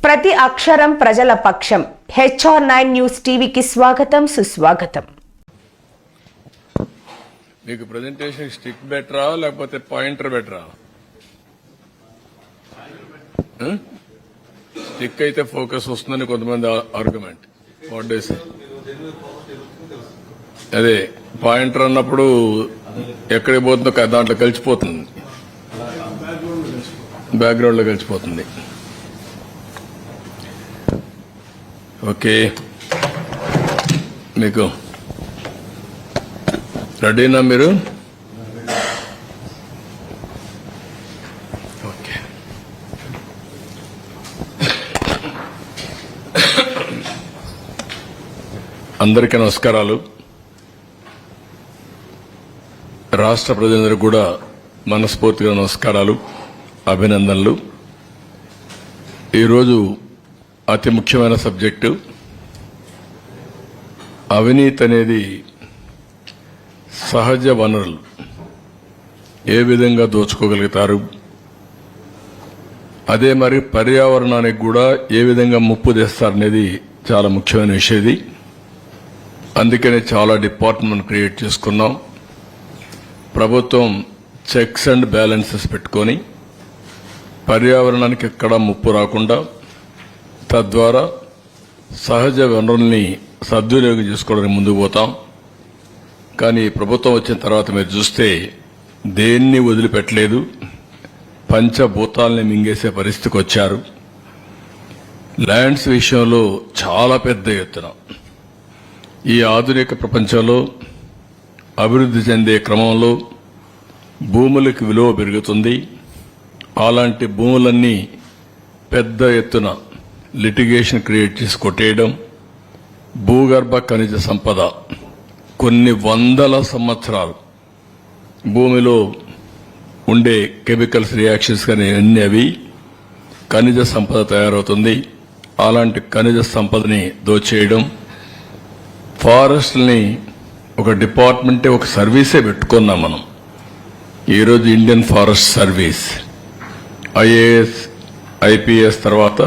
ప్రతి అక్షరం ప్రజల పక్షం. HR9 న్యూస్ టీవీకి స్వాగతం, సుస్వాగతం. మీకు ప్రెజెంటేషన్ స్టిక్ బెటరా లేకపోతే పాయింటర్ బెటరా? స్టిక్ అయితే ఫోకస్ వస్తుందని కొంతమంది ఆర్గ్యుమెంట్. అదే పాయింటర్ అన్నప్పుడు ఎక్కడికి పోతుందో దాంట్లో కలిసిపోతుంది, బ్యాక్గ్రౌండ్ లో కలిసిపోతుంది. ఓకే, మీకు రెడీనా మీరు? ఓకే, అందరికీ నమస్కారాలు. రాష్ట్ర ప్రజలందరికీ కూడా మనస్ఫూర్తిగా నమస్కారాలు, అభినందనలు. ఈరోజు అతి ముఖ్యమైన సబ్జెక్టు అవినీతి అనేది సహజ వనరులు ఏ విధంగా దోచుకోగలుగుతారు, అదే మరి పర్యావరణానికి కూడా ఏ విధంగా ముప్పు తెస్తారనేది చాలా ముఖ్యమైన విషయం. అందుకనే చాలా డిపార్ట్మెంట్ క్రియేట్ చేసుకున్నాం. ప్రభుత్వం చెక్స్ అండ్ బ్యాలెన్సెస్ పెట్టుకొని పర్యావరణానికి ఎక్కడా ముప్పు రాకుండా, తద్వారా సహజ వనరుల్ని సద్వినియోగం చేసుకోవడానికి ముందుకు పోతాం. కానీ ప్రభుత్వం వచ్చిన తర్వాత మీరు చూస్తే దేన్ని వదిలిపెట్టలేదు, పంచభూతాలని మింగేసే పరిస్థితికి వచ్చారు. ల్యాండ్స్ విషయంలో చాలా పెద్ద ఎత్తున ఈ ఆధునిక ప్రపంచంలో అభివృద్ధి చెందే క్రమంలో భూములకు విలువ పెరుగుతుంది. అలాంటి భూములన్నీ పెద్ద ఎత్తున లిటిగేషన్ క్రియేట్ చేసి కొట్టేయడం, భూగర్భ ఖనిజ సంపద కొన్ని వందల సంవత్సరాలు భూమిలో ఉండే కెమికల్స్ రియాక్షన్స్ కానీ అన్ని అవి ఖనిజ సంపద తయారవుతుంది. అలాంటి ఖనిజ సంపదని దోచేయడం, ఫారెస్ట్ని ఒక డిపార్ట్మెంటే ఒక సర్వీసే పెట్టుకున్నాం మనం. ఈరోజు Indian forest service, IAS IPS తర్వాత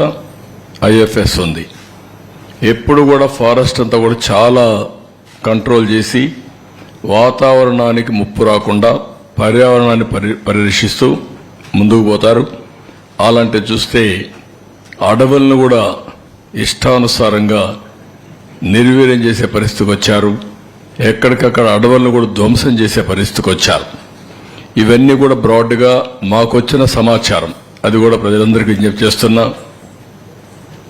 IFS ఉంది. ఎప్పుడు కూడా ఫారెస్ట్ అంతా కూడా చాలా కంట్రోల్ చేసి వాతావరణానికి ముప్పు రాకుండా పర్యావరణాన్ని పరిరక్షిస్తూ ముందుకు పోతారు. అలాంటి చూస్తే అడవులను కూడా ఇష్టానుసారంగా నిర్వీర్యం చేసే పరిస్థితికి వచ్చారు. ఎక్కడికక్కడ అడవులను కూడా ధ్వంసం చేసే పరిస్థితికి వచ్చారు. ఇవన్నీ కూడా బ్రాడ్గా మాకొచ్చిన సమాచారం, అది కూడా ప్రజలందరికీ విజ్ఞప్తి చేస్తున్నా.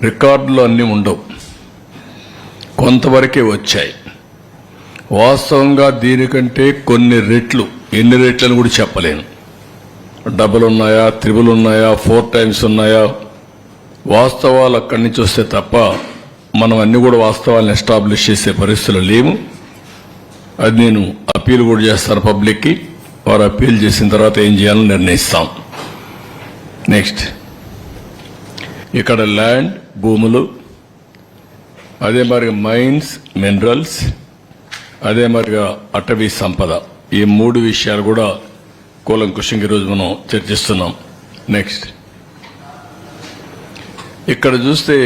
రికార్డులు అన్నీ ఉండవు, కొంతవరకే వచ్చాయి. వాస్తవంగా దీనికంటే కొన్ని రెట్లు, ఎన్ని రెట్లను కూడా చెప్పలేను. డబుల్ ఉన్నాయా, త్రిబుల్ ఉన్నాయా, 4 times ఉన్నాయా, వాస్తవాలు అక్కడి నుంచి వస్తే తప్ప మనం అన్ని కూడా వాస్తవాలను ఎస్టాబ్లిష్ చేసే పరిస్థితులు లేవు. అది నేను అప్పీల్ కూడా చేస్తాను పబ్లిక్కి. వారు అప్పీల్ చేసిన తర్వాత ఏం చేయాలని నిర్ణయిస్తాం. నెక్స్ట్, ఇక్కడ ల్యాండ్ భూములు, అదే మరి మైన్స్ మినరల్స్, అదే మరిగా అటవీ సంపద, ఈ 3 విషయాలు కూడా కూలంకుషంగా ఈరోజు మనం చర్చిస్తున్నాం. నెక్స్ట్, ఇక్కడ చూస్తే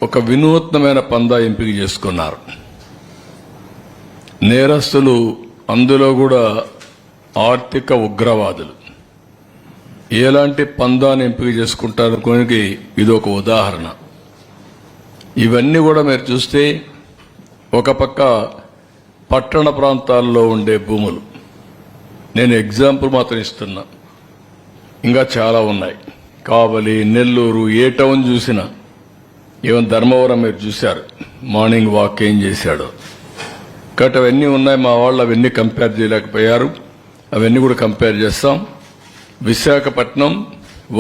ఒక వినూత్నమైన పందా ఎంపిక చేసుకున్నారు నేరస్తులు. అందులో కూడా ఆర్థిక ఉగ్రవాదులు ఎలాంటి పందాన్ని ఎంపిక చేసుకుంటారు కొనికి ఇది ఒక ఉదాహరణ. ఇవన్నీ కూడా మీరు చూస్తే ఒక పక్క పట్టణ ప్రాంతాల్లో ఉండే భూములు, నేను ఎగ్జాంపుల్ మాత్రం ఇస్తున్నా, ఇంకా చాలా ఉన్నాయి. కావలి, నెల్లూరు, ఏ టౌన్ చూసినా, ఈవెన్ ధర్మవరం మీరు చూశారు, మార్నింగ్ వాక్ ఏం చేశాడు. కాబట్టి అవన్నీ ఉన్నాయి. మా వాళ్ళు అవన్నీ కంపేర్ చేయలేకపోయారు, అవన్నీ కూడా కంపేర్ చేస్తాం. విశాఖపట్నం,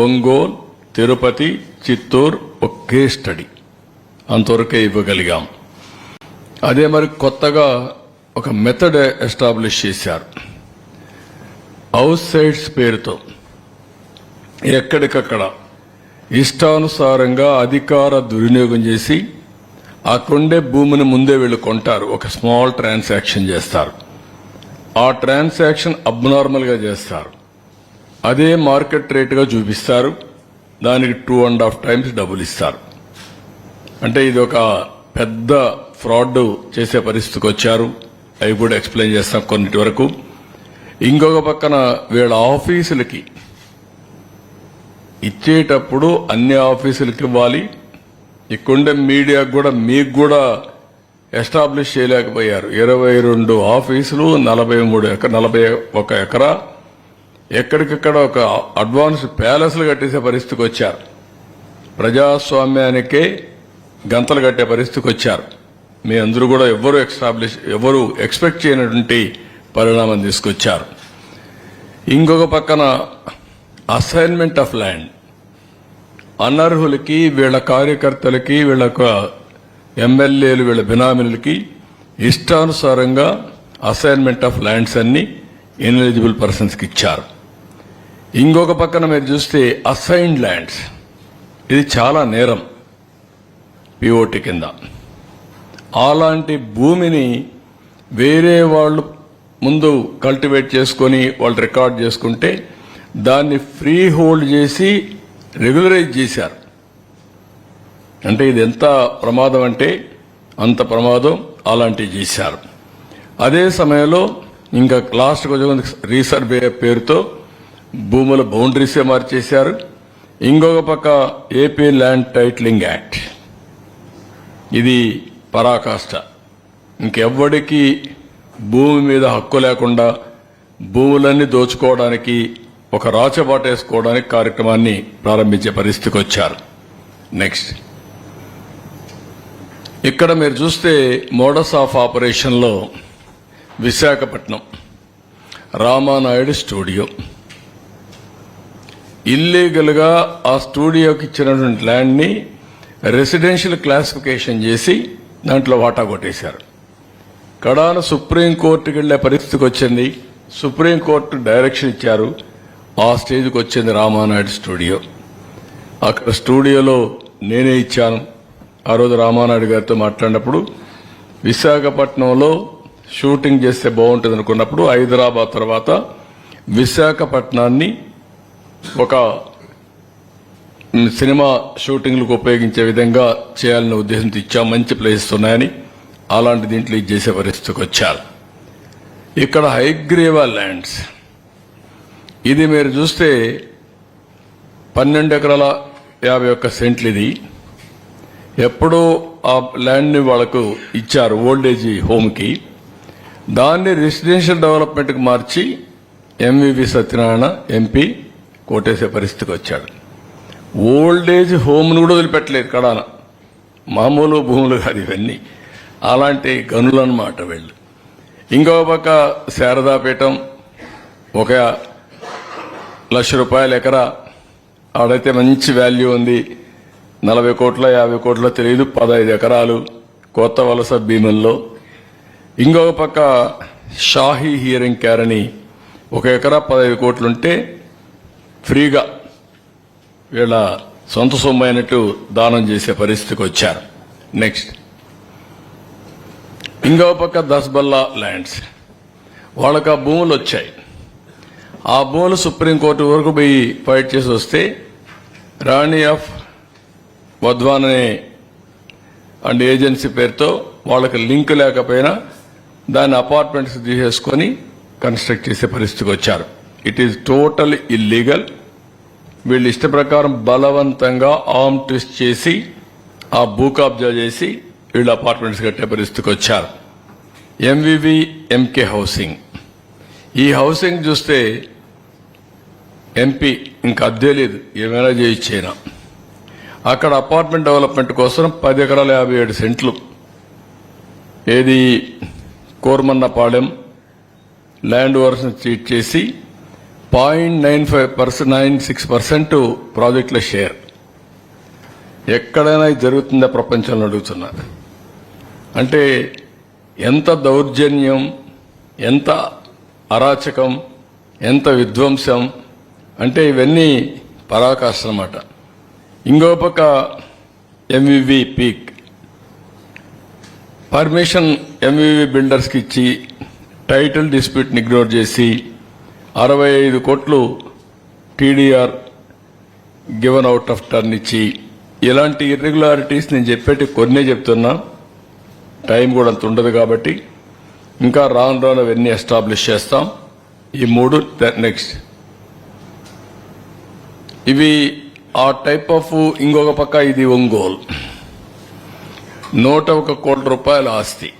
ఒంగోలు, తిరుపతి, చిత్తూరు ఒకే స్టడీ, అంతవరకే ఇవ్వగలిగాం. అదే మరి కొత్తగా ఒక మెథడ్ ఎస్టాబ్లిష్ చేశారు. హౌస్ సైట్స్ పేరుతో ఎక్కడికక్కడ ఇష్టానుసారంగా అధికార దుర్వినియోగం చేసి అక్కడుండే భూమిని ముందే వీళ్ళు కొంటారు. ఒక స్మాల్ ట్రాన్సాక్షన్ చేస్తారు. ఆ ట్రాన్సాక్షన్ అబ్నార్మల్గా చేస్తారు. అదే మార్కెట్ రేటుగా చూపిస్తారు. దానికి 2.5 times డబ్బులు ఇస్తారు. అంటే ఇది ఒక పెద్ద ఫ్రాడ్ చేసే పరిస్థితికి వచ్చారు. అవి కూడా ఎక్స్ప్లెయిన్ చేస్తాం కొన్నిటి వరకు. ఇంకొక పక్కన వీళ్ళ ఆఫీసులకి ఇచ్చేటప్పుడు అన్ని ఆఫీసులకి ఇవ్వాలి. ఇక్కడుండే మీడియాకు కూడా మీకు కూడా ఎస్టాబ్లిష్ చేయలేకపోయారు. 22 ఆఫీసులు, 41 ఎకరా, ఎక్కడికక్కడ ఒక అడ్వాన్స్ ప్యాలెస్లు కట్టేసే పరిస్థితికి వచ్చారు. ప్రజాస్వామ్యానికే గంతలు కట్టే పరిస్థితికి వచ్చారు. మీ అందరూ కూడా ఎవరు ఎక్స్పెక్ట్ చేయనటువంటి పరిణామం తీసుకొచ్చారు. ఇంకొక పక్కన అసైన్మెంట్ ఆఫ్ ల్యాండ్, అనర్హులకి, వీళ్ళ కార్యకర్తలకి, వీళ్ళ ఎమ్మెల్యేలు, వీళ్ళ బినామీలకి ఇష్టానుసారంగా అసైన్మెంట్ ఆఫ్ ల్యాండ్స్ అన్ని ఇన్ఎలిజిబుల్ పర్సన్స్కి ఇచ్చారు. ఇంకొక పక్కన మీరు చూస్తే అసైన్డ్ ల్యాండ్స్, ఇది చాలా నేరం పిఓటి కింద. అలాంటి భూమిని వేరే వాళ్ళు ముందు కల్టివేట్ చేసుకొని వాళ్ళు రికార్డ్ చేసుకుంటే దాన్ని ఫ్రీ హోల్డ్ చేసి రెగ్యులరైజ్ చేశారు. అంటే ఇది ఎంత ప్రమాదం అంటే అంత ప్రమాదం. అలాంటివి చేశారు. అదే సమయంలో ఇంకా లాస్ట్ కొంచెం రీసర్వే పేరుతో భూముల బౌండరీసే మార్చేశారు. ఇంకొక పక్క ఏపీ ల్యాండ్ టైటిలింగ్ యాక్ట్, ఇది పరాకాష్ట. ఇంకెవ్వడికి భూమి మీద హక్కు లేకుండా భూములన్నీ దోచుకోవడానికి, ఒక రాచబాటేసుకోవడానికి కార్యక్రమాన్ని ప్రారంభించే పరిస్థితికి వచ్చారు. నెక్స్ట్ ఇక్కడ మీరు చూస్తే మోడస్ ఆఫ్ ఆపరేషన్లో విశాఖపట్నం రామానాయుడు స్టూడియో, ఇల్లీగల్గా ఆ స్టూడియోకి ఇచ్చినటువంటి ల్యాండ్ని రెసిడెన్షియల్ క్లాసిఫికేషన్ చేసి దాంట్లో వాటా కొట్టేశారు. కడాన సుప్రీంకోర్టుకి వెళ్లే పరిస్థితికి వచ్చింది. సుప్రీంకోర్టు డైరెక్షన్ ఇచ్చారు. ఆ స్టేజ్కి వచ్చింది రామానాయుడు స్టూడియో. అక్కడ స్టూడియోలో నేనే ఇచ్చాను. ఆ రోజు రామానాయుడు గారితో మాట్లాడినప్పుడు విశాఖపట్నంలో షూటింగ్ చేస్తే బాగుంటుంది అనుకున్నప్పుడు హైదరాబాద్ తర్వాత విశాఖపట్నాన్ని ఒక సినిమా షూటింగ్లకు ఉపయోగించే విధంగా చేయాలనే ఉద్దేశంతో ఇచ్చాం. మంచి ప్లేసెస్ ఉన్నాయని అలాంటి దీంట్లో ఇది చేసే పరిస్థితికి వచ్చారు. ఇక్కడ హైగ్రీవా ల్యాండ్స్, ఇది మీరు చూస్తే 12 ఎకరాల 51 సెంట్లు. ఇది ఎప్పుడో ఆ ల్యాండ్ని వాళ్లకు ఇచ్చారు ఓల్డేజ్ హోమ్కి. దాన్ని రెసిడెన్షియల్ డెవలప్మెంట్కి మార్చి ఎంవివి సత్యనారాయణ ఎంపీ కోటేసే పరిస్థితికి వచ్చాడు. ఓల్డేజ్ హోమ్ను కూడా వదిలిపెట్టలేదు కడాన. మామూలు భూములు కాదు ఇవన్నీ, అలాంటి గనులు అన్నమాట వీళ్ళు. ఇంకో పక్క శారదాపీఠం, 1,00,000 రూపాయల ఎకరా, ఆడైతే మంచి వాల్యూ ఉంది. 40 కోట్ల 50 కోట్ల తెలియదు, 15 ఎకరాలు కొత్త వలస భీముల్లో. ఇంకొక పక్క షాహీ హియరింగ్ కేర్ అని 1 ఎకరా 15 కోట్లుంటే ఫ్రీగా వీళ్ళ సొంత సొమ్ము అయినట్టు దానం చేసే పరిస్థితికి వచ్చారు. నెక్స్ట్ ఇంకొక పక్క దస్బల్లా ల్యాండ్స్, వాళ్ళకి ఆ భూములు వచ్చాయి. ఆ భూములు సుప్రీంకోర్టు వరకు పోయి ఫైట్ చేసి వస్తే రాణి ఆఫ్ వధ్వాన్ అనే అండ్ ఏజెన్సీ పేరుతో వాళ్ళకి లింక్ లేకపోయినా దాన్ని అపార్ట్మెంట్స్ తీసేసుకొని కన్స్ట్రక్ట్ చేసే పరిస్థితికి వచ్చారు. It is total illegal. వీళ్ళు ఇష్ట ప్రకారం బలవంతంగా ఆర్మ్ ట్విస్ట్ చేసి ఆ భూ కబ్జా చేసి వీళ్ళు అపార్ట్మెంట్స్ కట్టే పరిస్థితికి వచ్చారు. ఎంవివి ఎంకే హౌసింగ్, ఈ హౌసింగ్ చూస్తే ఎంపీ ఇంకా అద్దె లేదు, ఏమైనా చేయించేనా. అక్కడ అపార్ట్మెంట్ డెవలప్మెంట్ కోసం 10 ఎకరాల 57 సెంట్లు ఏది కోరమన్నపాలెం ల్యాండ్ ఓవర్స్ చీట్ చేసి 0.96% ప్రాజెక్టుల షేర్. ఎక్కడైనా ఇది జరుగుతుందా ప్రపంచంలో అడుగుతున్నా. అంటే ఎంత దౌర్జన్యం, ఎంత అరాచకం, ఎంత విధ్వంసం అంటే ఇవన్నీ పరాకాష్ట అన్నమాట. ఇంకో పక్క ఎంవివి పీక్ పర్మిషన్ ఎంవివి బిల్డర్స్కి ఇచ్చి టైటిల్ డిస్ప్యూట్ని ఇగ్నోర్ చేసి 65 కోట్లు TDR given out of turn ఇచ్చి ఇలాంటి ఇర్రెగ్యులారిటీస్ నేను చెప్పేటి కొన్నే చెప్తున్నా, టైం కూడా అంత ఉండదు కాబట్టి. ఇంకా రాను రాను అవన్నీ ఎస్టాబ్లిష్ చేస్తాం. ఈ మూడు నెక్స్ట్ ఇవి ఆ టైప్ ఆఫ్. ఇంకొక పక్క ఇది ఒంగోలు 101 కోట్ల రూపాయల ఆస్తి.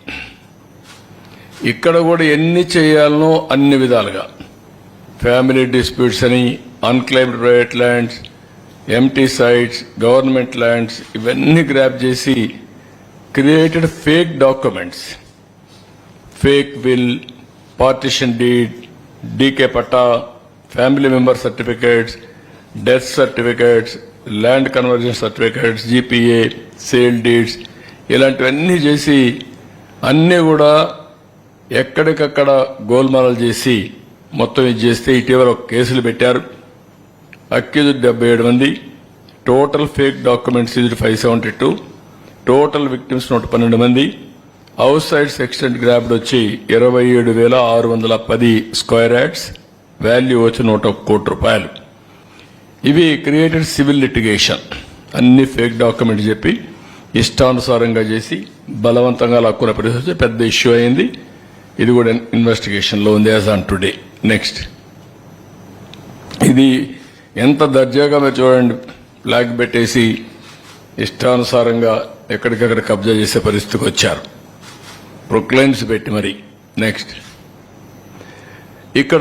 ఇక్కడ కూడా ఎన్ని చేయాలనో అన్ని విధాలుగా ఫ్యామిలీ డిస్ప్యూట్స్ అని, unclaimed private lands, empty sites, government lands ఇవన్నీ గ్రాప్ చేసి created fake documents, fake will, partition deed, DK patta, family member certificates, death certificates, land conversion certificates, GPA, sale deeds ఇలాంటివన్నీ చేసి అన్నీ కూడా ఎక్కడికక్కడ గోల్మాలలు చేసి మొత్తం ఇది చేస్తే ఇటీవల కేసులు పెట్టారు. అక్యూజ్డ్ 77 మంది, టోటల్ ఫేక్ డాక్యుమెంట్స్ ఇది 572, టోటల్ విక్టిమ్స్ 112 మంది, హౌస్ సైడ్స్ ఎక్స్టెంట్ గ్రాబ్డ్ వచ్చి 27,610 స్క్వేర్ యార్డ్స్, వాల్యూ వచ్చి 101 కోట్ల రూపాయలు. ఇవి క్రియేటెడ్ సివిల్ లిటిగేషన్. అన్ని ఫేక్ డాక్యుమెంట్స్ చెప్పి ఇష్టానుసారంగా చేసి బలవంతంగా లాక్కునే పరిస్థితి పెద్ద ఇష్యూ అయింది. ఇది కూడా ఇన్వెస్టిగేషన్లో ఉంది యాజ్ ఆన్ టుడే. నెక్స్ట్ ఇది ఎంత దర్జాగా మీరు చూడండి, ఫ్లాగ్ పెట్టేసి ఇష్టానుసారంగా ఎక్కడికక్కడ కబ్జా చేసే పరిస్థితికి వచ్చారు, ప్రొక్లైన్స్ పెట్టి మరి. నెక్స్ట్ ఇక్కడ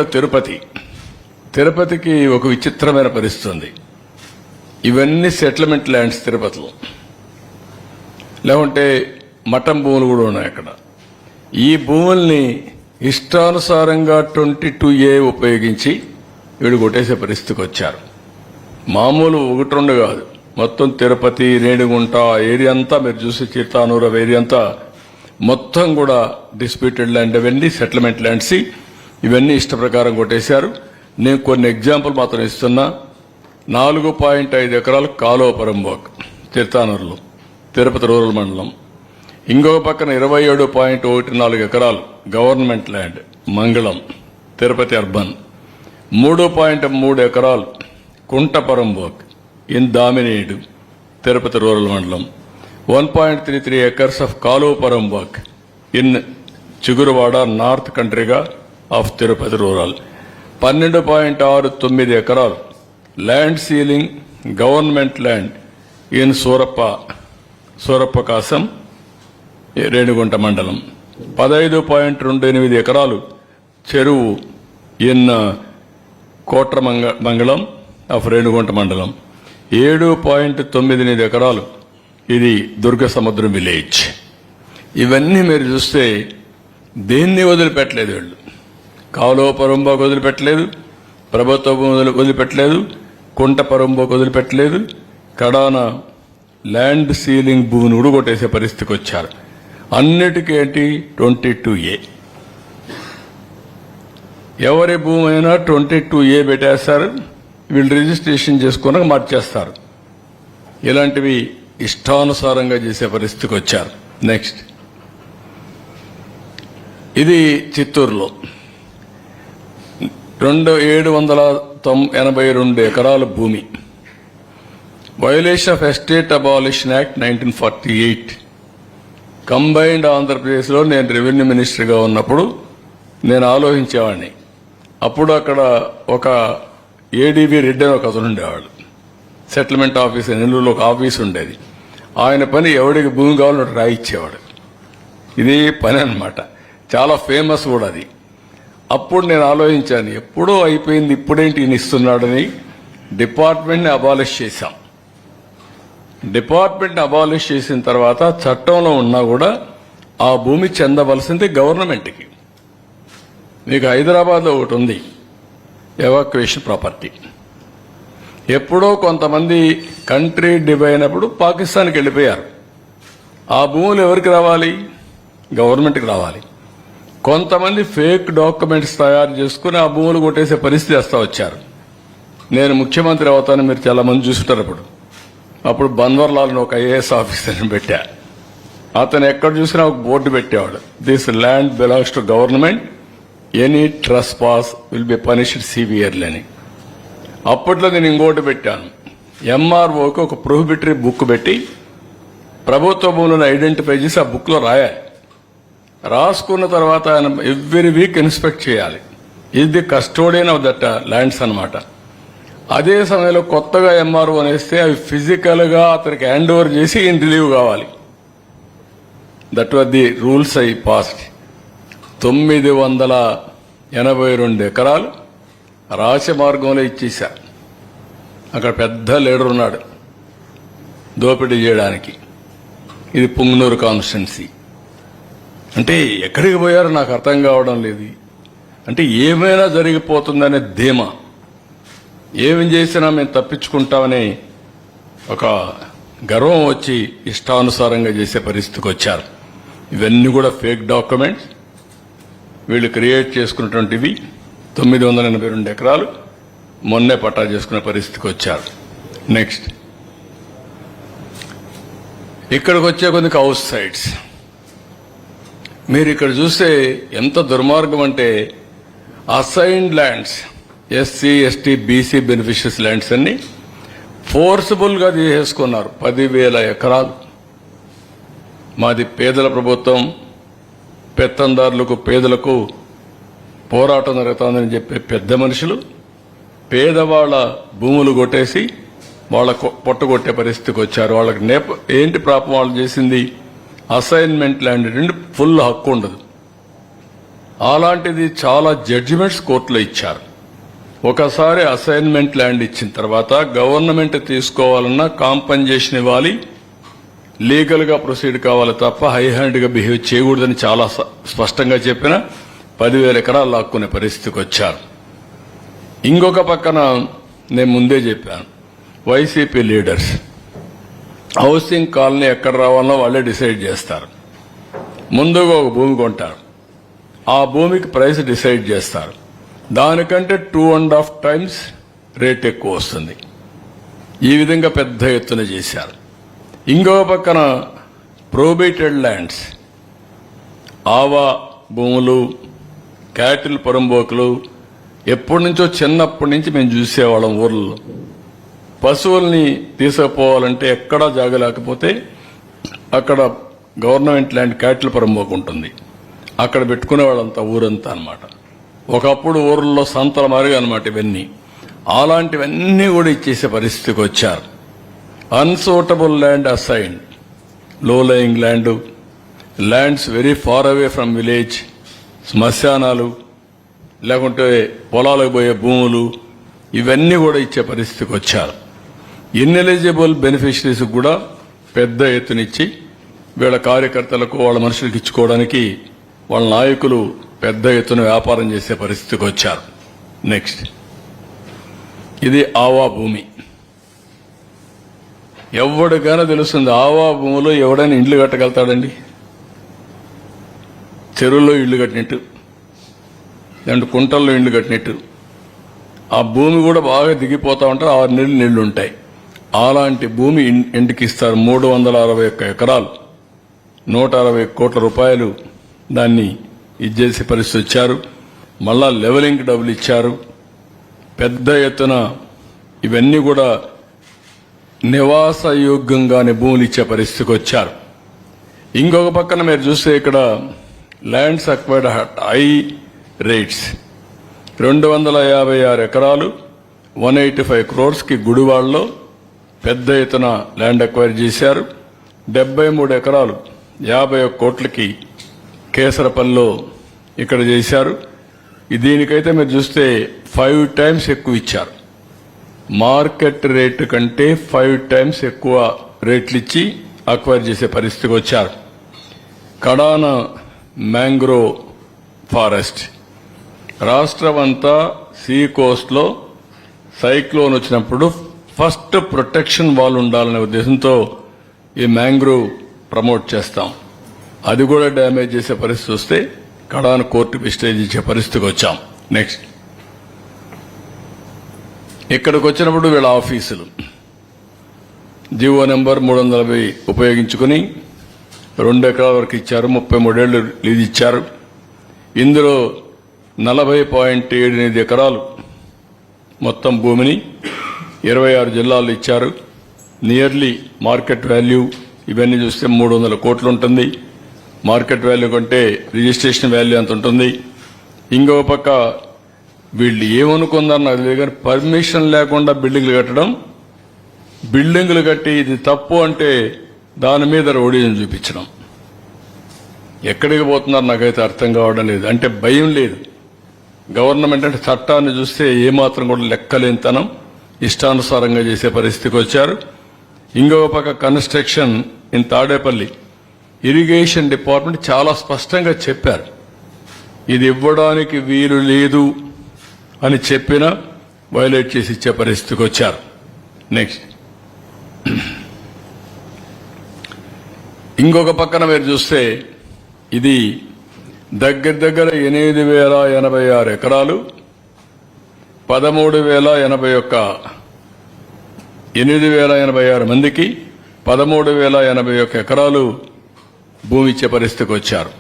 తిరుపతికి ఒక విచిత్రమైన పరిస్థితి ఉంది. ఇవన్నీ సెటిల్మెంట్ ల్యాండ్స్ తిరుపతిలో, లేకుంటే మఠం భూములు కూడా ఉన్నాయి అక్కడ. ఈ భూముల్ని ఇష్టానుసారంగా 22A ఉపయోగించి వీడు కొట్టేసే పరిస్థితికి వచ్చారు. మామూలు 1-2 కాదు, మొత్తం తిరుపతి, రేణిగుంట ఏరియా అంతా మీరు చూసి, చిత్తానూరు ఏరియా అంతా మొత్తం కూడా డిస్ప్యూటెడ్ ల్యాండ్, అవన్నీ సెటిల్మెంట్ ల్యాండ్స్. ఇవన్నీ ఇష్ట ప్రకారం కొట్టేశారు. నేను కొన్ని ఎగ్జాంపుల్ మాత్రం ఇస్తున్నా. 4.5 ఎకరాలు కాలువపురంబోక్ చిత్తానూరులో, తిరుపతి రూరల్ మండలం. ఇంకొక పక్కన 27.14 ఎకరాలు గవర్నమెంట్ ల్యాండ్ మంగళం, తిరుపతి అర్బన్. 3.3 ఎకరాలు కుంటపరంబోక్ ఇన్ దామినేడు, తిరుపతి రూరల్ మండలం. 1.33 acres ఆఫ్ కాలువపురంబోక్ ఇన్ చిగురువాడ, నార్త్ కంట్రీగా ఆఫ్ తిరుపతి రూరల్. 12.69 ఎకరాలు land ceiling government land in Surappa Kasam, Renigunta మండలం. 15.28 ఎకరాలు చెరువు ఇన్ కోట్ర మంగళం ఆఫ్ రేణిగుంట మండలం. 7.98 ఎకరాలు ఇది దుర్గ సముద్రం విలేజ్. ఇవన్నీ మీరు చూస్తే దేన్ని వదిలిపెట్టలేదు వీళ్ళు. కాలువపురంబోక్ వదిలిపెట్టలేదు, ప్రభుత్వ భూములు వదిలిపెట్టలేదు, కుంటపరంబోక్ వదిలిపెట్టలేదు, కడాన ల్యాండ్ సీలింగ్ భూమిని కూడా కొట్టేసే పరిస్థితికి వచ్చారు. అన్నిటికీ ఏంటి 22A. ఎవరి భూమి అయినా 22A పెట్టేస్తారు, వీళ్ళు రిజిస్ట్రేషన్ చేసుకున్నాక మార్చేస్తారు. ఇలాంటివి ఇష్టానుసారంగా చేసే పరిస్థితికి వచ్చారు. నెక్స్ట్ ఇది చిత్తూరులో 782 ఎకరాల భూమి. Violation of estate abolition act 1948. Combined ఆంధ్రప్రదేశ్లో నేను రెవెన్యూ మినిస్టర్గా ఉన్నప్పుడు నేను ఆలోచించేవాడిని. అప్పుడు అక్కడ ఒక ఏడీబీ రెడ్డి అని ఒక అతను ఉండేవాడు, సెటిల్మెంట్ ఆఫీస్ నెల్లూరులో ఒక ఆఫీస్ ఉండేది. ఆయన పని ఎవడికి భూమి కావాలో రాయిచ్చేవాడు. ఇది పని అన్నమాట, చాలా ఫేమస్ కూడా అది. అప్పుడు నేను ఆలోచించాను, ఎప్పుడో అయిపోయింది, ఇప్పుడేంటి ఈయన ఇస్తున్నాడని డిపార్ట్మెంట్ని అబాలిష్ చేశాం. డిపార్ట్మెంట్ని అబాలిష్ చేసిన తర్వాత చట్టంలో ఉన్నా కూడా ఆ భూమి చెందవలసింది గవర్నమెంట్కి. మీకు హైదరాబాద్లో ఒకటి ఉంది, ఎవాక్యుయేషన్ ప్రాపర్టీ. ఎప్పుడో కొంతమంది కంట్రీ డివైడ్ అయినప్పుడు పాకిస్తాన్కి వెళ్ళిపోయారు. ఆ భూములు ఎవరికి రావాలి? గవర్నమెంట్కి రావాలి. కొంతమంది ఫేక్ డాక్యుమెంట్స్ తయారు చేసుకుని ఆ భూములు కొట్టేసే పరిస్థితి వస్తూ వచ్చారు. నేను ముఖ్యమంత్రి అవుతాను, మీరు చాలా మంది చూసుంటారు. అప్పుడు బన్వర్లాల్ని ఒక ఐఏఎస్ ఆఫీసర్ని పెట్టా. అతను ఎక్కడ చూసినా ఒక బోర్డు పెట్టేవాడు, this land belongs to government, any trespass will be punished severely అని. అప్పట్లో నేను ఇంకోటి పెట్టాను, ఎంఆర్ఓకి ఒక ప్రొహిబిటరీ బుక్ పెట్టి ప్రభుత్వ భూములను ఐడెంటిఫై చేసి ఆ బుక్లో రాయాలి. రాసుకున్న తర్వాత ఆయన ఎవ్రీ వీక్ ఇన్స్పెక్ట్ చేయాలి. ఇది the custodian of that lands అన్నమాట. అదే సమయంలో కొత్తగా ఎంఆర్ఓ అనేస్తే అవి ఫిజికల్గా అతనికి హ్యాండ్ ఓవర్ చేసి ఈయన రిలీవ్ కావాలి. That was the rules I passed. 982 ఎకరాలు రాచమార్గంలో ఇచ్చేశారు. అక్కడ పెద్ద లీడర్ ఉన్నాడు దోపిడీ చేయడానికి. ఇది పుంగనూరు కాన్స్టిట్యున్సీ. అంటే ఎక్కడికి పోయారో నాకు అర్థం కావడం లేదు. అంటే ఏమైనా జరిగిపోతుందనే ధీమా, ఏమి చేసినా మేము తప్పించుకుంటామని ఒక గర్వం వచ్చి ఇష్టానుసారంగా చేసే పరిస్థితికి వచ్చారు. ఇవన్నీ కూడా ఫేక్ డాక్యుమెంట్స్ వీళ్ళు క్రియేట్ చేసుకున్నటువంటివి. 982 ఎకరాలు మొన్నే పట్టా చేసుకునే పరిస్థితికి వచ్చారు. నెక్స్ట్ ఇక్కడికి వచ్చే కొద్దికి హౌస్ సైట్స్ మీరు ఇక్కడ చూస్తే ఎంత దుర్మార్గం అంటే assigned lands, SC ST BC beneficiaries lands అన్ని ఫోర్సిబుల్గా తీసేసుకున్నారు. 10,000 ఎకరాలు. మాది పేదల ప్రభుత్వం, పెత్తందారులకు పేదలకు పోరాటం జరుగుతుందని చెప్పే పెద్ద మనుషులు పేదవాళ్ల భూములు కొట్టేసి వాళ్ళ పొట్టగొట్టే పరిస్థితికి వచ్చారు. వాళ్ళకి ఏంటి పాపం వాళ్ళు చేసింది? అసైన్మెంట్ ల్యాండ్ నుండి ఫుల్ హక్కు ఉండదు. అలాంటిది చాలా జడ్జిమెంట్స్ కోర్టులో ఇచ్చారు. ఒకసారి అసైన్మెంట్ ల్యాండ్ ఇచ్చిన తర్వాత గవర్నమెంట్ తీసుకోవాలన్నా కాంపన్సేషన్ ఇవ్వాలి, లీగల్గా ప్రొసీడ్ కావాలి తప్ప హై హ్యాండ్గా బిహేవ్ చేయకూడదని చాలా స్పష్టంగా చెప్పిన 10,000 ఎకరాలు లాక్కునే పరిస్థితికి వచ్చారు. ఇంకొక పక్కన నేను ముందే చెప్పాను, వైసీపీ లీడర్స్ హౌసింగ్ కాలనీ ఎక్కడ రావాలో వాళ్ళే డిసైడ్ చేస్తారు. ముందుగా ఒక భూమి కొంటారు, ఆ భూమికి ప్రైస్ డిసైడ్ చేస్తారు. దానికంటే 2.5 times రేట్ ఎక్కువ వస్తుంది. ఈ విధంగా పెద్ద ఎత్తున చేశారు. ఇంకొక పక్కన ప్రొహిబిటెడ్ ల్యాండ్స్, ఆవా భూములు, క్యాటిల్ పొరంబోకులు ఎప్పటి నుంచో చిన్నప్పటి నుంచి మేము చూసేవాళ్ళం. ఊర్లలో పశువుల్ని తీసుకుపోవాలంటే ఎక్కడా జాగలేకపోతే అక్కడ గవర్నమెంట్ ల్యాండ్ క్యాటిల్ పొరంబోకు ఉంటుంది, అక్కడ పెట్టుకునే వాళ్ళంతా ఊరంతా అన్నమాట. ఒకప్పుడు ఊర్లలో సంతల మారిగా అనమాట ఇవన్నీ. అలాంటివన్నీ కూడా ఇచ్చేసే పరిస్థితికి వచ్చారు. Unsuitable land assigned, low lying land, lands very far away from village, శ్మశానాలు లేకుంటే పొలాలకు పోయే భూములు, ఇవన్నీ కూడా ఇచ్చే పరిస్థితికి వచ్చారు. ఇన్ఎలిజిబుల్ బెనిఫిషరీస్ కూడా పెద్ద ఎత్తునిచ్చి వీళ్ళ కార్యకర్తలకు వాళ్ళ మనుషులకు ఇచ్చుకోవడానికి వాళ్ళ నాయకులు పెద్ద ఎత్తున వ్యాపారం చేసే పరిస్థితికి వచ్చారు. నెక్స్ట్ ఇది ఆవా భూమి. ఎవరికైనా తెలుస్తుంది ఆవా భూమిలో ఎవడైనా ఇండ్లు కట్టగలుగుతాడండి? చెరువుల్లో ఇళ్లు కట్టినట్టు, లేదంటే కుంటల్లో ఇళ్లు కట్టినట్టు. ఆ భూమి కూడా బాగా దిగిపోతా ఉంటారు, 6 నెలలు నీళ్లు ఉంటాయి. అలాంటి భూమి ఇంటికి ఇస్తారు. 361 ఎకరాలు, 160 కోట్ల రూపాయలు దాన్ని ఇచ్చేసే పరిస్థితి వచ్చారు. మళ్ళా లెవెలింగ్ డబ్బులు ఇచ్చారు. పెద్ద ఎత్తున ఇవన్నీ కూడా నివాసయోగ్యంగానే భూములు ఇచ్చే పరిస్థితికి వచ్చారు. ఇంకొక పక్కన మీరు చూస్తే ఇక్కడ lands acquired at high rates, 256 ఎకరాలు 185 crores గుడివాడలో పెద్ద ఎత్తున ల్యాండ్ అక్వైర్ చేశారు. 73 ఎకరాలు 51 కోట్లకి కేసరపల్లిలో ఇక్కడ చేశారు. దీనికైతే మీరు చూస్తే 5 times ఎక్కువ ఇచ్చారు. మార్కెట్ రేటు కంటే 5 times ఎక్కువ రేట్లు ఇచ్చి అక్వైర్ చేసే పరిస్థితికి వచ్చారు. కడాన మ్యాంగ్రో ఫారెస్ట్, రాష్ట్రం అంతా సీ కోస్ట్లో సైక్లోన్ వచ్చినప్పుడు ఫస్ట్ ప్రొటెక్షన్ వాల్ ఉండాలనే ఉద్దేశంతో ఈ మ్యాంగ్రోవ్ ప్రమోట్ చేస్తాం. అది కూడా డ్యామేజ్ చేసే పరిస్థితి వస్తే కడాన కోర్టుకు స్టేజ్ ఇచ్చే పరిస్థితికి వచ్చాం. నెక్స్ట్ ఇక్కడికి వచ్చినప్పుడు వీళ్ళ ఆఫీసులు జీవో నెంబర్ 340 ఉపయోగించుకుని 2 ఎకరాల వరకు ఇచ్చారు. 33 ఏళ్లు లీజ్ ఇచ్చారు. ఇందులో 40.78 ఎకరాలు మొత్తం భూమిని 26 జిల్లాలు ఇచ్చారు. నియర్లీ మార్కెట్ వాల్యూ ఇవన్నీ చూస్తే 300 కోట్లు ఉంటుంది. మార్కెట్ వాల్యూ కంటే రిజిస్ట్రేషన్ వాల్యూ ఎంత ఉంటుంది. ఇంకో పక్క వీళ్ళు ఏమనుకుందారు నాకు తెలియదు కానీ పర్మిషన్ లేకుండా బిల్డింగ్లు కట్టడం, బిల్డింగ్లు కట్టి ఇది తప్పు అంటే దాని మీద రౌడీజం చూపించడం. ఎక్కడికి పోతున్నారు నాకైతే అర్థం కావడం లేదు. అంటే భయం లేదు. గవర్నమెంట్ అంటే చట్టాన్ని చూస్తే ఏమాత్రం కూడా లెక్కలేనితనం, ఇష్టానుసారంగా చేసే పరిస్థితికి వచ్చారు. ఇంకొక పక్క construction in Tadepalli irrigation department చాలా స్పష్టంగా చెప్పారు, ఇది ఇవ్వడానికి వీలు లేదు అని చెప్పినా వైలేట్ చేసి ఇచ్చే పరిస్థితికి వచ్చారు. నెక్స్ట్ ఇంకొక పక్కన మీరు చూస్తే ఇది దగ్గర 8,086 ఎకరాలు, 8,086 మందికి 13,081 ఎకరాలు భూమి ఇచ్చే పరిస్థితికి వచ్చారు.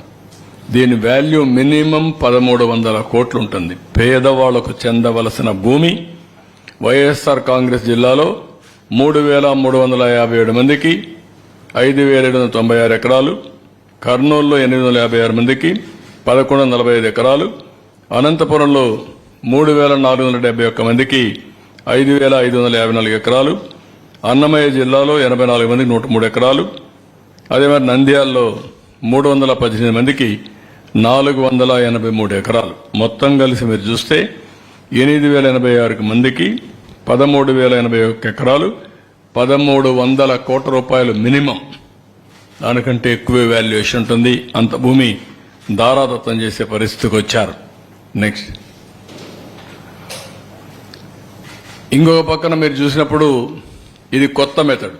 దీని వాల్యూ మినిమం 1,300 కోట్లు ఉంటుంది. పేదవాళ్లకు చెందవలసిన భూమి వైఎస్ఆర్ కాంగ్రెస్ జిల్లాలో 3,357 మందికి 5,796 ఎకరాలు, కర్నూలులో 856 మందికి 1,145 ఎకరాలు, అనంతపురంలో 3,471 మందికి 5,554 ఎకరాలు, అన్నమయ్య జిల్లాలో 84 మందికి 103 ఎకరాలు, అదే మరి నంద్యాలలో 318 మందికి 483 ఎకరాలు. మొత్తం కలిసి మీరు చూస్తే 8,086 మందికి 13,081 ఎకరాలు, 1,300 కోట్ల రూపాయలు మినిమం. దానికంటే ఎక్కువే వాల్యుయేషన్ ఉంటుంది. అంత భూమి దారాదత్తం చేసే పరిస్థితికి వచ్చారు. నెక్స్ట్ ఇంకొక పక్కన మీరు చూసినప్పుడు ఇది కొత్త method,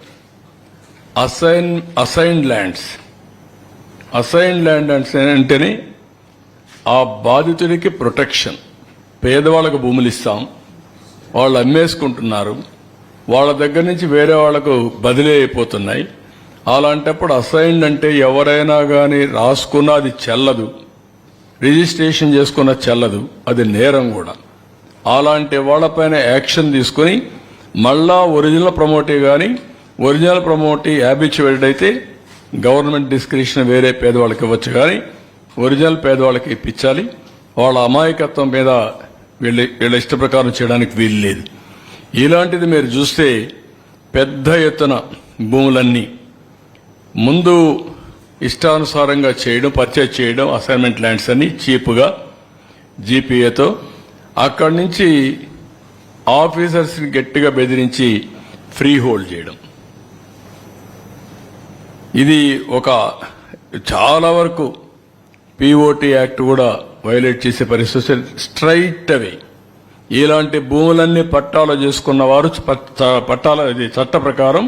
assigned lands. Assigned land అంటేనే ఆ బాధితుడికి ప్రొటెక్షన్. పేదవాళ్ళకు భూములు ఇస్తాం, వాళ్ళు అమ్మేసుకుంటున్నారు, వాళ్ళ దగ్గర నుంచి వేరే వాళ్లకు బదిలీ అయిపోతున్నాయి. అలాంటప్పుడు అసైన్డ్ అంటే ఎవరైనా కానీ రాసుకున్నా అది చెల్లదు, రిజిస్ట్రేషన్ చేసుకున్న చెల్లదు, అది నేరం కూడా. అలాంటి వాళ్లపైన యాక్షన్ తీసుకుని మళ్ళా ఒరిజినల్ ప్రమోటీ కానీ ఒరిజినల్ ప్రమోటీ హ్యాబిచువేటెడ్ అయితే గవర్నమెంట్ డిస్క్రిప్షన్ వేరే పేదవాళ్ళకి ఇవ్వచ్చు, కానీ ఒరిజినల్ పేదవాళ్ళకి ఇప్పించాలి. వాళ్ళ అమాయకత్వం మీద వీళ్ళ ఇష్ట ప్రకారం చేయడానికి వీలు లేదు. ఇలాంటిది మీరు చూస్తే పెద్ద ఎత్తున భూములన్నీ ముందు ఇష్టానుసారంగా చేయడం, పర్చేజ్ చేయడం, అసైన్మెంట్ ల్యాండ్స్ అన్ని చీప్గా జీపీఏతో, అక్కడి నుంచి ఆఫీసర్స్ని గట్టిగా బెదిరించి ఫ్రీ హోల్డ్ చేయడం. ఇది ఒక చాలా వరకు పిఓటి యాక్ట్ కూడా వైలేట్ చేసే పరిస్థితి. స్ట్రైట్ అవే ఇలాంటి భూములన్నీ పట్టాలు చేసుకున్న వారు ఇది చట్ట ప్రకారం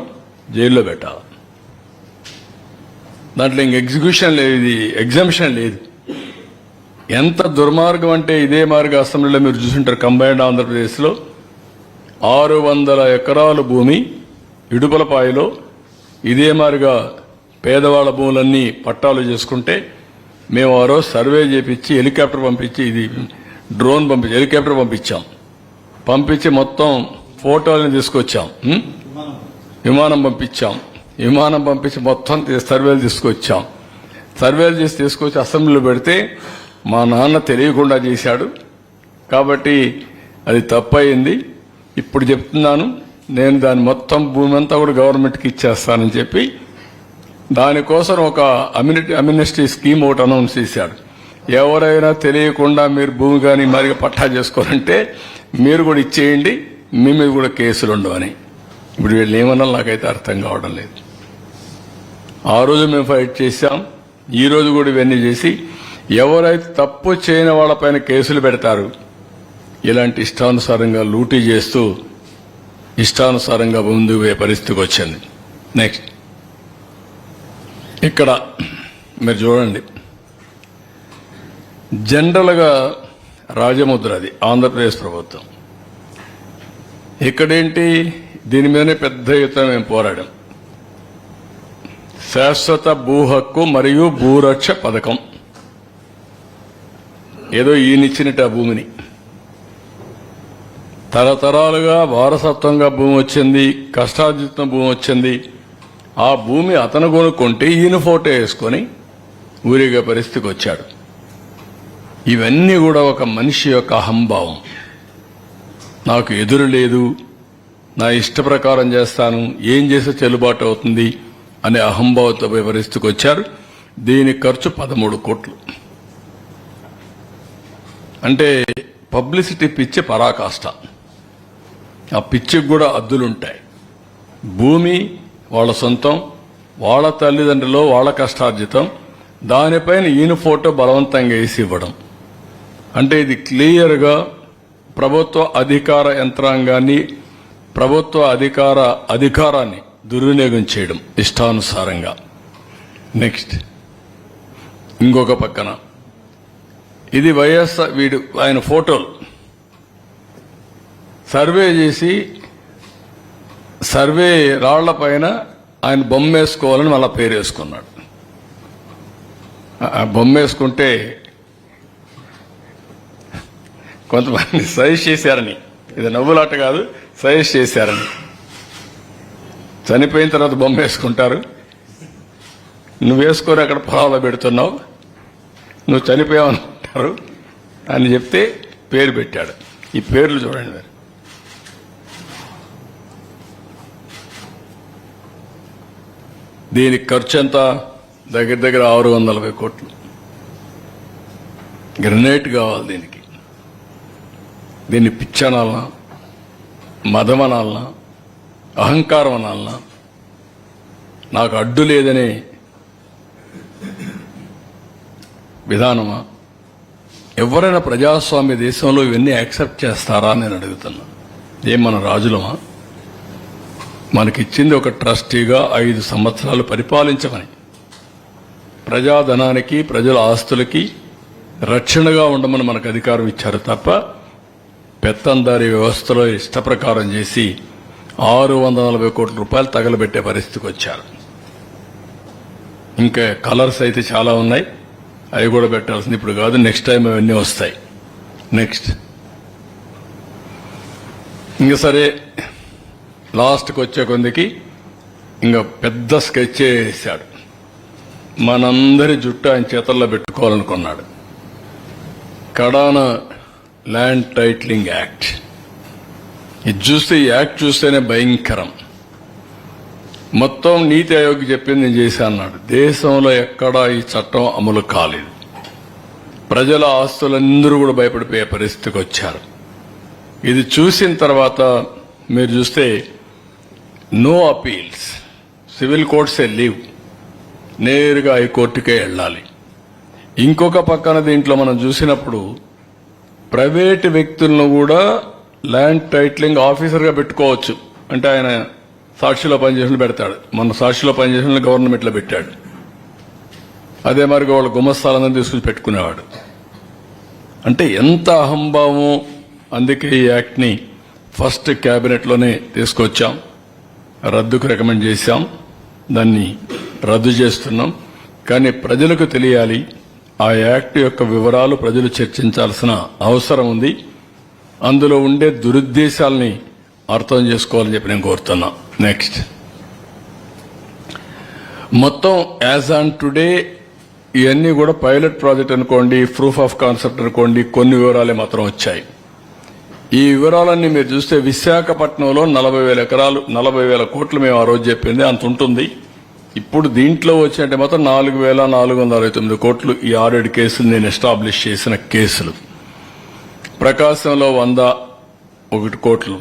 జైల్లో పెట్టాలి. దాంట్లో ఇంక ఎగ్జిక్యూషన్ లేదు, ఇది ఎగ్జంప్షన్ లేదు. ఎంత దుర్మార్గం అంటే ఇదే మార్గ అసెంబ్లీలో మీరు చూసుంటారు. కంబైన్డ్ ఆంధ్రప్రదేశ్లో 600 ఎకరాలు భూమి ఇడుపులపాయలో ఇదే మారిగా పేదవాళ్ల భూములన్నీ పట్టాలు చేసుకుంటే మేము ఆ రోజు సర్వే చేపించి హెలికాప్టర్ పంపించి, ఇది డ్రోన్ పంపించి హెలికాప్టర్ పంపించి మొత్తం ఫోటోలను తీసుకొచ్చాం. విమానం పంపించి మొత్తం సర్వేలు తీసుకొచ్చాం. సర్వేలు చేసి తీసుకొచ్చి అసెంబ్లీలో పెడితే మా నాన్న తెలియకుండా చేశాడు కాబట్టి అది తప్పయింది. ఇప్పుడు చెప్తున్నాను, నేను దాని మొత్తం భూమి అంతా కూడా గవర్నమెంట్కి ఇచ్చేస్తానని చెప్పి దానికోసం ఒక అమ్యూనిటీ స్కీమ్ ఒకటి అనౌన్స్ చేశాడు. ఎవరైనా తెలియకుండా మీరు భూమి కానీ మరిగా పట్టా చేసుకోవాలంటే మీరు కూడా ఇచ్చేయండి, మీ మీద కూడా కేసులు ఉండవని. ఇప్పుడు వీళ్ళు ఏమన్నా నాకైతే అర్థం కావడం లేదు. ఆ రోజు మేము ఫైట్ చేశాం, ఈ రోజు కూడా ఇవన్నీ చేసి ఎవరైతే తప్పు చేయని వాళ్ళపైన కేసులు పెడతారు, ఇలాంటి ఇష్టానుసారంగా లూటీ చేస్తూ ఇష్టానుసారంగా ముందుకు పోయే పరిస్థితికి వచ్చింది. నెక్స్ట్ ఇక్కడ మీరు చూడండి, జనరల్గా రాజముద్ర అది ఆంధ్రప్రదేశ్ ప్రభుత్వం. ఇక్కడేంటి, దీని మీదనే పెద్ద ఎత్తున మేము పోరాడాం. శాశ్వత భూ హక్కు మరియు భూరక్ష పథకం, ఏదో ఈయనిచ్చినట్టు ఆ భూమిని తరతరాలుగా వారసత్వంగా భూమి వచ్చింది, కష్టార్జితం భూమి వచ్చింది. ఆ భూమి అతను కొనుక్కుంటే ఈయన ఫోటో వేసుకొని ఊరిగే పరిస్థితికి వచ్చాడు. ఇవన్నీ కూడా ఒక మనిషి యొక్క అహంభావం. నాకు ఎదురు లేదు, నా ఇష్ట ప్రకారం చేస్తాను, ఏం చేస్తే చెల్లుబాటు అవుతుంది అనే అహంభావంతో పోయే పరిస్థితికి వచ్చారు. దీని ఖర్చు 13 కోట్లు. అంటే పబ్లిసిటీ పిచ్చి పరాకాష్ట. ఆ పిచ్చికి కూడా అద్దులుంటాయి. భూమి వాళ్ళ సొంతం, వాళ్ళ తల్లిదండ్రులు, వాళ్ళ కష్టార్జితం, దానిపైన ఈయన ఫోటో బలవంతంగా వేసి ఇవ్వడం. అంటే ఇది క్లియర్గా ప్రభుత్వ అధికార యంత్రాంగాన్ని, ప్రభుత్వ అధికారాన్ని దుర్వినియోగం చేయడం ఇష్టానుసారంగా. నెక్స్ట్ ఇంకొక పక్కన ఇది వైఎస్ఆర్ ఆయన ఫోటోలు సర్వే చేసి సర్వే రాళ్ల పైన ఆయన బొమ్మ వేసుకోవాలని మళ్ళా పేరు వేసుకున్నాడు. బొమ్మ వేసుకుంటే కొంతమంది సజెస్ట్ చేశారని, ఇది నవ్వులాట కాదు, సజెస్ట్ చేశారని. చనిపోయిన తర్వాత బొమ్మ వేసుకుంటారు. నువ్వు వేసుకొని అక్కడ పొలాల్లో పెడుతున్నావు, నువ్వు చనిపోయావనుకుంటారు అని చెప్తే పేరు పెట్టాడు. ఈ పేర్లు చూడండి మరి. దీనికి ఖర్చు ఎంత? దగ్గర దగ్గర 640 కోట్లు. గ్రనేట్ కావాలి దీనికి. దీన్ని పిచ్చనాలనా, మదమనాలనా, అహంకారం అనాలనా, నాకు అడ్డు లేదనే విధానమా? ఎవరైనా ప్రజాస్వామ్య దేశంలో ఇవన్నీ యాక్సెప్ట్ చేస్తారా అని నేను అడుగుతున్నా. ఏం మన రాజులమా? మనకిచ్చింది ఒక ట్రస్టీగా 5 సంవత్సరాలు పరిపాలించమని, ప్రజాధనానికి, ప్రజల ఆస్తులకి రక్షణగా ఉండమని మనకు అధికారం ఇచ్చారు తప్ప పెత్తందారీ వ్యవస్థలో ఇష్ట ప్రకారం చేసి 640 కోట్ల రూపాయలు తగలబెట్టే పరిస్థితికి వచ్చారు. ఇంకా కలర్స్ అయితే చాలా ఉన్నాయి, అవి కూడా పెట్టాల్సింది ఇప్పుడు కాదు, నెక్స్ట్ టైం అవన్నీ వస్తాయి. నెక్స్ట్ ఇంకా సరే, లాస్ట్కి వచ్చే కొందికి ఇంకా పెద్ద స్కెచ్ వేసాడు. మనందరి జుట్టు ఆయన చేతల్లో పెట్టుకోవాలనుకున్నాడు. కడాన ల్యాండ్ టైటిలింగ్ యాక్ట్. ఇది చూస్తే, ఈ యాక్ట్ చూస్తేనే భయంకరం. మొత్తం నీతి ఆయోగ్ చెప్పింది నేను చేశా అన్నాడు. దేశంలో ఎక్కడా ఈ చట్టం అమలు కాలేదు. ప్రజల ఆస్తులందరూ కూడా భయపడిపోయే పరిస్థితికి వచ్చారు. ఇది చూసిన తర్వాత మీరు చూస్తే నో అపీల్స్, సివిల్ కోర్ట్సే లీవ్, నేరుగా హైకోర్టుకే వెళ్ళాలి. ఇంకొక పక్కన దీంట్లో మనం చూసినప్పుడు ప్రైవేటు వ్యక్తులను కూడా ల్యాండ్ టైటిలింగ్ ఆఫీసర్గా పెట్టుకోవచ్చు. అంటే ఆయన సాక్షిలో పనిచేసిన పెడతాడు. మన సాక్షిలో పనిచేసిన గవర్నమెంట్లో పెట్టాడు. అదే మరి వాళ్ళ గుమస్తాలందరూ తీసుకుని పెట్టుకునేవాడు. అంటే ఎంత అహంభావం. అందుకే ఈ యాక్ట్ని ఫస్ట్ క్యాబినెట్లోనే తీసుకొచ్చాం, రద్దుకు రికమెండ్ చేశాం, దాన్ని రద్దు చేస్తున్నాం. కానీ ప్రజలకు తెలియాలి, ఆ యాక్ట్ యొక్క వివరాలు ప్రజలు చర్చించాల్సిన అవసరం ఉంది. అందులో ఉండే దురుద్దేశాలని అర్థం చేసుకోవాలని చెప్పి నేను కోరుతున్నా. నెక్స్ట్, మొత్తం యాజ్ ఆన్ టుడే ఇవన్నీ కూడా పైలట్ ప్రాజెక్ట్ అనుకోండి, ప్రూఫ్ ఆఫ్ కాన్సెప్ట్ అనుకోండి, కొన్ని వివరాలే మాత్రం వచ్చాయి. ఈ వివరాలన్నీ మీరు చూస్తే విశాఖపట్నంలో 40,000 ఎకరాలు, 40,000 కోట్లు మేము ఆ రోజు చెప్పింది అంత ఉంటుంది. ఇప్పుడు దీంట్లో వచ్చినట్టే మాత్రం 4,469 కోట్లు. ఈ 6 కేసులు నేను ఎస్టాబ్లిష్ చేసిన కేసులు. ప్రకాశంలో 101 కోట్లు,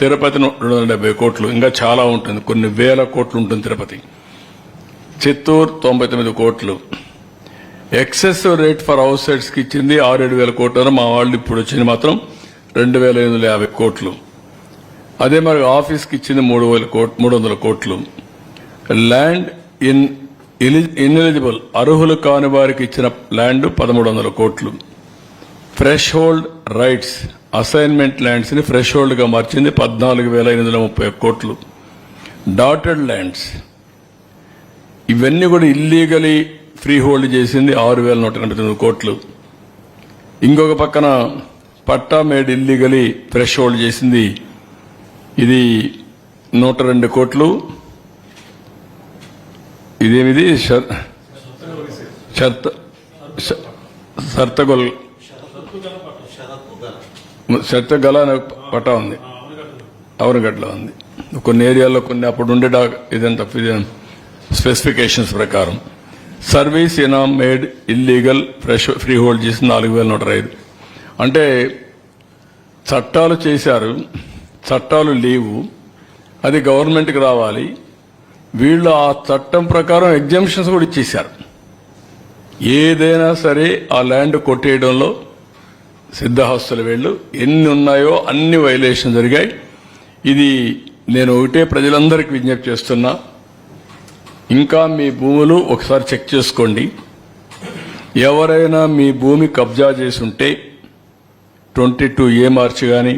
తిరుపతి 270 కోట్లు, ఇంకా చాలా ఉంటుంది, కొన్ని వేల కోట్లు ఉంటుంది తిరుపతి. చిత్తూరు 99 కోట్లు. Excessive rate for house sites కి ఇచ్చింది 6,000 కోట్లు. మా వాళ్ళు ఇప్పుడు వచ్చింది మాత్రం 2,850 కోట్లు. అదే మరి ఆఫీస్కి ఇచ్చింది 300 కోట్లు. ల్యాండ్ ఇన్ఎలిజిబుల్, అర్హులు కాని వారికి ఇచ్చిన ల్యాండ్ 1,300 కోట్లు. Fresh hold rights, assignment lands ని ఫ్రెష్ హోల్డ్ గా మార్చింది 14,830 కోట్లు. డాటెడ్ ల్యాండ్స్ ఇవన్నీ కూడా ఇల్లీగలీ ఫ్రీ హోల్డ్ చేసింది 6,129 కోట్లు. ఇంకొక పక్కన పట్టా మేడ్ ఇల్లీగలీ ఫ్రెష్ హోల్డ్ చేసింది ఇది 102 కోట్లు. ఇదేమిది షర్తగల పట్టా ఉంది, అవనగడ్డలో ఉంది. కొన్ని ఏరియాల్లో కొన్ని అప్పుడు ఉండే ఇదంతా స్పెసిఫికేషన్స్ ప్రకారం సర్వీస్ ఇనామ్ మేడ్ ఇల్లీగల్ ఫ్రీ హోల్డ్ చేసి 4,105. అంటే చట్టాలు చేశారు, చట్టాలు లేవు, అది గవర్నమెంట్కి రావాలి. వీళ్ళు ఆ చట్టం ప్రకారం ఎగ్జామ్షన్స్ కూడా ఇచ్చేశారు. ఏదైనా సరే ఆ ల్యాండ్ కొట్టేయడంలో సిద్ధహస్తులు వీళ్ళు ఎన్ని ఉన్నాయో అన్ని వైలేషన్ జరిగాయి. ఇది నేను ఒకటే ప్రజలందరికీ విజ్ఞప్తి చేస్తున్నా, ఇంకా మీ భూములు ఒకసారి చెక్ చేసుకోండి. ఎవరైనా మీ భూమి కబ్జా చేసి ఉంటే 22A మార్చి కానీ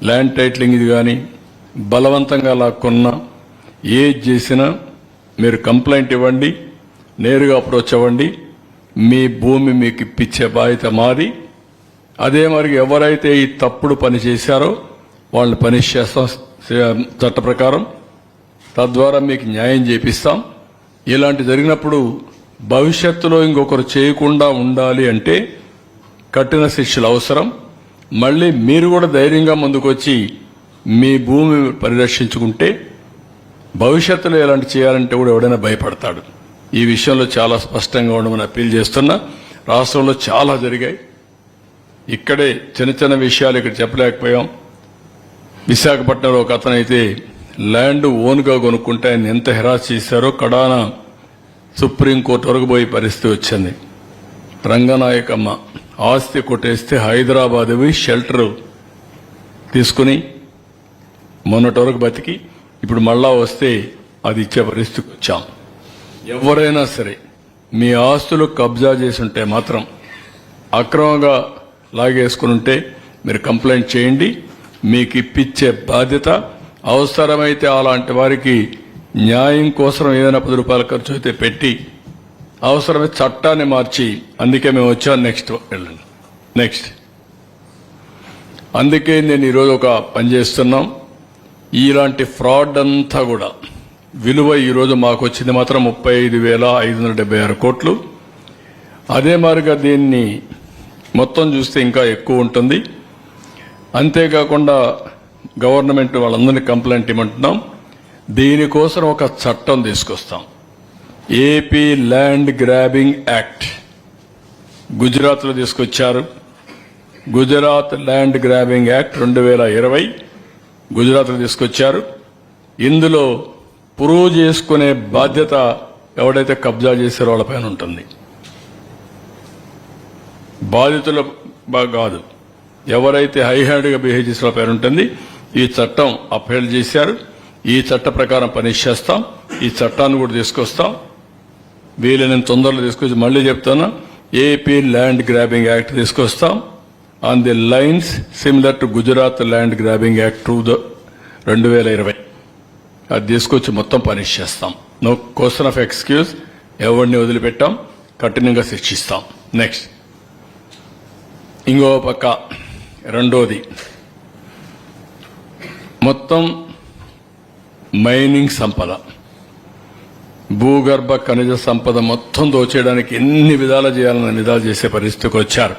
ల్యాండ్ టైటిలింగ్ ఇది కానీ బలవంతంగా లాక్కున్నా ఏది చేసినా మీరు కంప్లైంట్ ఇవ్వండి, నేరుగా అప్రోచ్ అవ్వండి. మీ భూమి మీకు ఇప్పించే బాధ్యత మాది. అదే మరి ఎవరైతే ఈ తప్పుడు పని చేశారో వాళ్ళని పనిష్ చేస్తాం చట్ట ప్రకారం, తద్వారా మీకు న్యాయం చేపిస్తాం. ఇలాంటి జరిగినప్పుడు భవిష్యత్తులో ఇంకొకరు చేయకుండా ఉండాలి అంటే కఠిన శిక్షలు అవసరం. మళ్ళీ మీరు కూడా ధైర్యంగా ముందుకొచ్చి మీ భూమి పరిరక్షించుకుంటే భవిష్యత్తులో ఎలాంటి చేయాలంటే కూడా ఎవడైనా భయపడతాడు. ఈ విషయంలో చాలా స్పష్టంగా ఉండమని అప్పీల్ చేస్తున్నా. రాష్ట్రంలో చాలా జరిగాయి, ఇక్కడే చిన్న చిన్న విషయాలు ఇక్కడ చెప్పలేకపోయాం. విశాఖపట్నంలో ఒక అతనైతే ల్యాండ్ ఓన్గా కొనుక్కుంటే ఆయన ఎంత హెరాస్ చేశారో కడాన సుప్రీంకోర్టు వరకు పోయే పరిస్థితి వచ్చింది. రంగనాయకమ్మ ఆస్తి కొట్టేస్తే హైదరాబాద్ పోయి షెల్టర్ తీసుకుని మొన్నటి వరకు బతికి ఇప్పుడు మళ్ళా వస్తే అది ఇచ్చే పరిస్థితికి వచ్చాం. ఎవరైనా సరే మీ ఆస్తులు కబ్జా చేసి ఉంటే మాత్రం అక్రమంగా లాగేసుకుని ఉంటే మీరు కంప్లైంట్ చేయండి, మీకు ఇప్పించే బాధ్యత. అవసరమైతే అలాంటి వారికి న్యాయం కోసం ఏదైనా 10 రూపాయల ఖర్చు అయితే పెట్టి అవసరమైతే చట్టాన్ని మార్చి, అందుకే మేము వచ్చాం. నెక్స్ట్ అందుకే నేను ఈరోజు ఒక పని చేస్తున్నాం. ఇలాంటి ఫ్రాడ్ అంతా కూడా విలువ ఈరోజు మాకు వచ్చింది మాత్రం 35,576 కోట్లు. అదే మాదిరిగా దీన్ని మొత్తం చూస్తే ఇంకా ఎక్కువ ఉంటుంది. అంతేకాకుండా గవర్నమెంట్ వాళ్ళందరినీ కంప్లైంట్ ఇవ్వమంటున్నాం. దీనికోసం ఒక చట్టం తీసుకొస్తాం. ఏపీ ల్యాండ్ గ్రాబింగ్ యాక్ట్ గుజరాత్లో తీసుకొచ్చారు. గుజరాత్ ల్యాండ్ గ్రాబింగ్ యాక్ట్ 2020 గుజరాత్లో తీసుకొచ్చారు. ఇందులో ప్రూవ్ చేసుకునే బాధ్యత ఎవడైతే కబ్జా చేశారో వాళ్ళపైన ఉంటుంది. బాధితుల కాదు, ఎవరైతే హైహ్యాండ్గా బిహేవ్ చేసిన వాళ్ళ పైన ఉంటుంది. ఈ చట్టం అప్హెల్డ్ చేశారు. ఈ చట్ట ప్రకారం పనిష్ చేస్తాం. ఈ చట్టాన్ని కూడా తీసుకొస్తాం. వీలైనంత తొందరలో తీసుకొచ్చి మళ్ళీ చెప్తాను, ఏపీ ల్యాండ్ గ్రాబింగ్ యాక్ట్ తీసుకొస్తాం on the lines similar to Gujarat land grabbing act 2020. అది తీసుకొచ్చి మొత్తం పనిష్ చేస్తాం. నో క్వశ్చన్ ఆఫ్ ఎక్స్క్యూజ్, ఎవరిని వదిలిపెట్టాం, కఠినంగా శిక్షిస్తాం. నెక్స్ట్ ఇంకో పక్క రెండోది, మొత్తం మైనింగ్ సంపద, భూగర్భ ఖనిజ సంపద మొత్తం దోచేయడానికి ఎన్ని విధాలు చేయాలన్న విధాలు చేసే పరిస్థితికి వచ్చారు.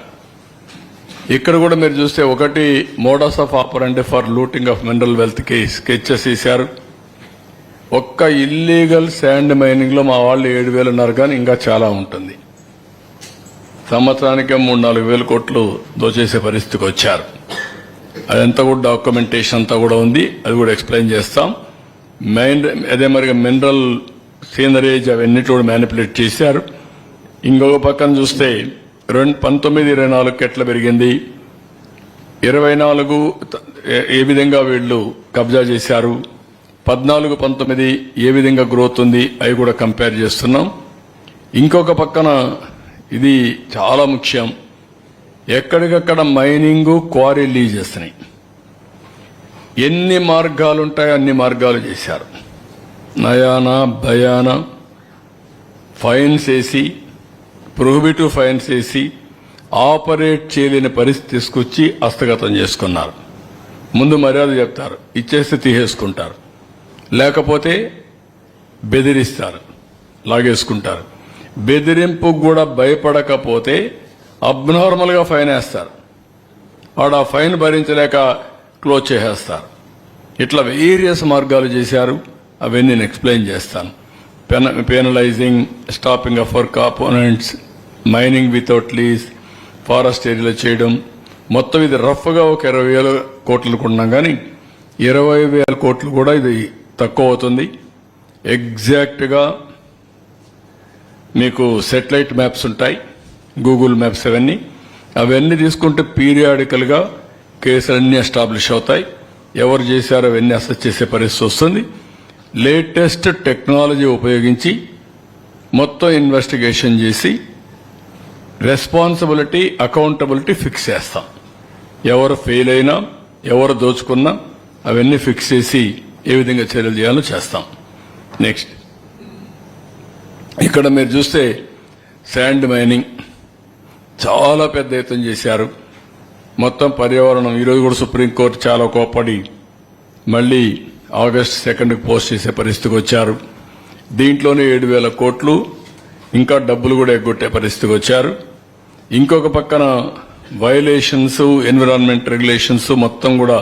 ఇక్కడ కూడా మీరు చూస్తే ఒకటి modus of ఆపరెండి for looting of mineral wealth కి స్కెచెస్ వేశారు. ఒక్క ఇల్లీగల్ శాండ్ మైనింగ్ లో మా వాళ్ళు 7,000 కానీ ఇంకా చాలా ఉంటుంది. సంవత్సరానికే 3-4 వేల కోట్లు దోచేసే పరిస్థితికి వచ్చారు. అదంతా కూడా డాక్యుమెంటేషన్ అంతా కూడా ఉంది, అది కూడా ఎక్స్ప్లెయిన్ చేస్తాం. అదే మరిగా మినరల్ సీనరేజ్ అవన్నీ కూడా మ్యానిపులేట్ చేశారు. ఇంకొక పక్కన చూస్తే 19-24 ఎట్లా పెరిగింది, 24 ఏ విధంగా వీళ్ళు కబ్జా చేశారు, 14-19 ఏ విధంగా గ్రోత్ ఉంది, అవి కూడా కంపేర్ చేస్తున్నాం. ఇంకొక పక్కన ఇది చాలా ముఖ్యం, ఎక్కడికక్కడ మైనింగ్ క్వారీ లీజ్ చేస్తున్నాయి. ఎన్ని మార్గాలు ఉంటాయో అన్ని మార్గాలు చేశారు. నయానా భయానా ఫైన్స్ వేసి, ప్రొహిబిటివ్ ఫైన్స్ వేసి, ఆపరేట్ చేయలేని పరిస్థితి తీసుకొచ్చి హస్తగతం చేసుకున్నారు. ముందు మర్యాద చెప్తారు, ఇచ్చేస్తే తీసేసుకుంటారు, లేకపోతే బెదిరిస్తారు, లాగేసుకుంటారు. బెదిరింపుకు కూడా భయపడకపోతే అబ్నార్మల్గా ఫైన్ వేస్తారు. వాడు ఆ ఫైన్ భరించలేక క్లోజ్ చేసేస్తారు. ఇట్లా వేరియస్ మార్గాలు చేశారు. అవన్నీ నేను ఎక్స్ప్లెయిన్ చేస్తాను. Penalising, stopping of work components, mining without lease, forest ఏరియాలో చేయడం. మొత్తం ఇది రఫ్గా ఒక 20,000 కోట్లు కొన్నాం, కానీ 20,000 కోట్లు కూడా ఇది తక్కువ అవుతుంది. ఎగ్జాక్ట్గా మీకు సెటిలైట్ మ్యాప్స్ ఉంటాయి, గూగుల్ మ్యాప్స్, అవన్నీ తీసుకుంటే పీరియాడికల్గా కేసులన్నీ ఎస్టాబ్లిష్ అవుతాయి. ఎవరు చేశారో అవన్నీ అసెస్ చేసే పరిస్థితి వస్తుంది. లేటెస్ట్ టెక్నాలజీ ఉపయోగించి మొత్తం ఇన్వెస్టిగేషన్ చేసి రెస్పాన్సిబిలిటీ, అకౌంటబిలిటీ ఫిక్స్ చేస్తాం. ఎవరు ఫెయిల్ అయినా, ఎవరు దోచుకున్నా అవన్నీ ఫిక్స్ చేసి ఏ విధంగా చర్యలు చేయాలో చేస్తాం. నెక్స్ట్, ఇక్కడ మీరు చూస్తే శాండ్ మైనింగ్ చాలా పెద్ద ఎత్తున చేశారు. మొత్తం పర్యావరణం, ఈరోజు కూడా సుప్రీంకోర్టు చాలా కోప్పడి మళ్ళీ August 2nd పోస్ట్ చేసే పరిస్థితికి వచ్చారు. దీంట్లోనే 7,000 కోట్లు ఇంకా డబ్బులు కూడా ఎగ్గొట్టే పరిస్థితికి వచ్చారు. ఇంకొక పక్కన వైలేషన్స్, ఎన్విరాన్మెంట్ రెగ్యులేషన్స్ మొత్తం కూడా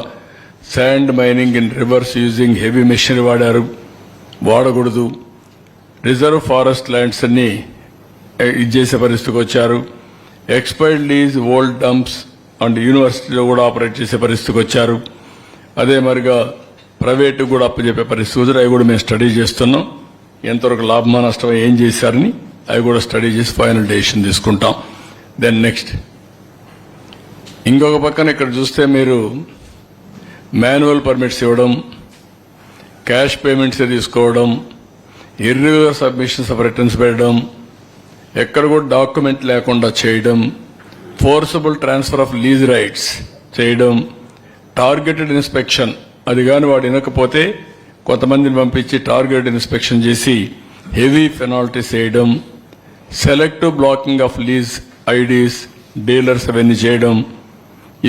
sand mining in reverse using heavy machinery వాడకూడదు. రిజర్వ్ ఫారెస్ట్ ల్యాండ్స్ అన్ని ఇది చేసే పరిస్థితికి వచ్చారు. Expired lease, old dumps and యూనివర్సిటీలో కూడా ఆపరేట్ చేసే పరిస్థితికి వచ్చారు. అదే మరిగా ప్రైవేటు కూడా అప్పచెప్పే పరిస్థితి, అవి కూడా మేము స్టడీ చేస్తున్నాం. ఎంతవరకు లాభమా నష్టం ఏం చేశారని అవి కూడా స్టడీ చేసి ఫైనల్ డెసిషన్ తీసుకుంటాం. దెన్ నెక్స్ట్, ఇంకొక పక్కన ఇక్కడ చూస్తే మీరు మాన్యువల్ పర్మిట్స్ ఇవ్వడం, క్యాష్ పేమెంట్స్ తీసుకోవడం, ఇర్రెగ్యులర్ సబ్మిషన్స్ ఆఫ్ రిటర్న్స్ పెట్టడం, ఎక్కడ కూడా డాక్యుమెంట్ లేకుండా చేయడం, forcible transfer of lease rights చేయడం, టార్గెటెడ్ ఇన్స్పెక్షన్, అది కానీ వాడు వినకపోతే కొంతమందిని పంపించి టార్గెటెడ్ ఇన్స్పెక్షన్ చేసి హెవీ పెనాల్టీస్ వేయడం, selective blocking of lease IDs, dealers అవన్నీ చేయడం.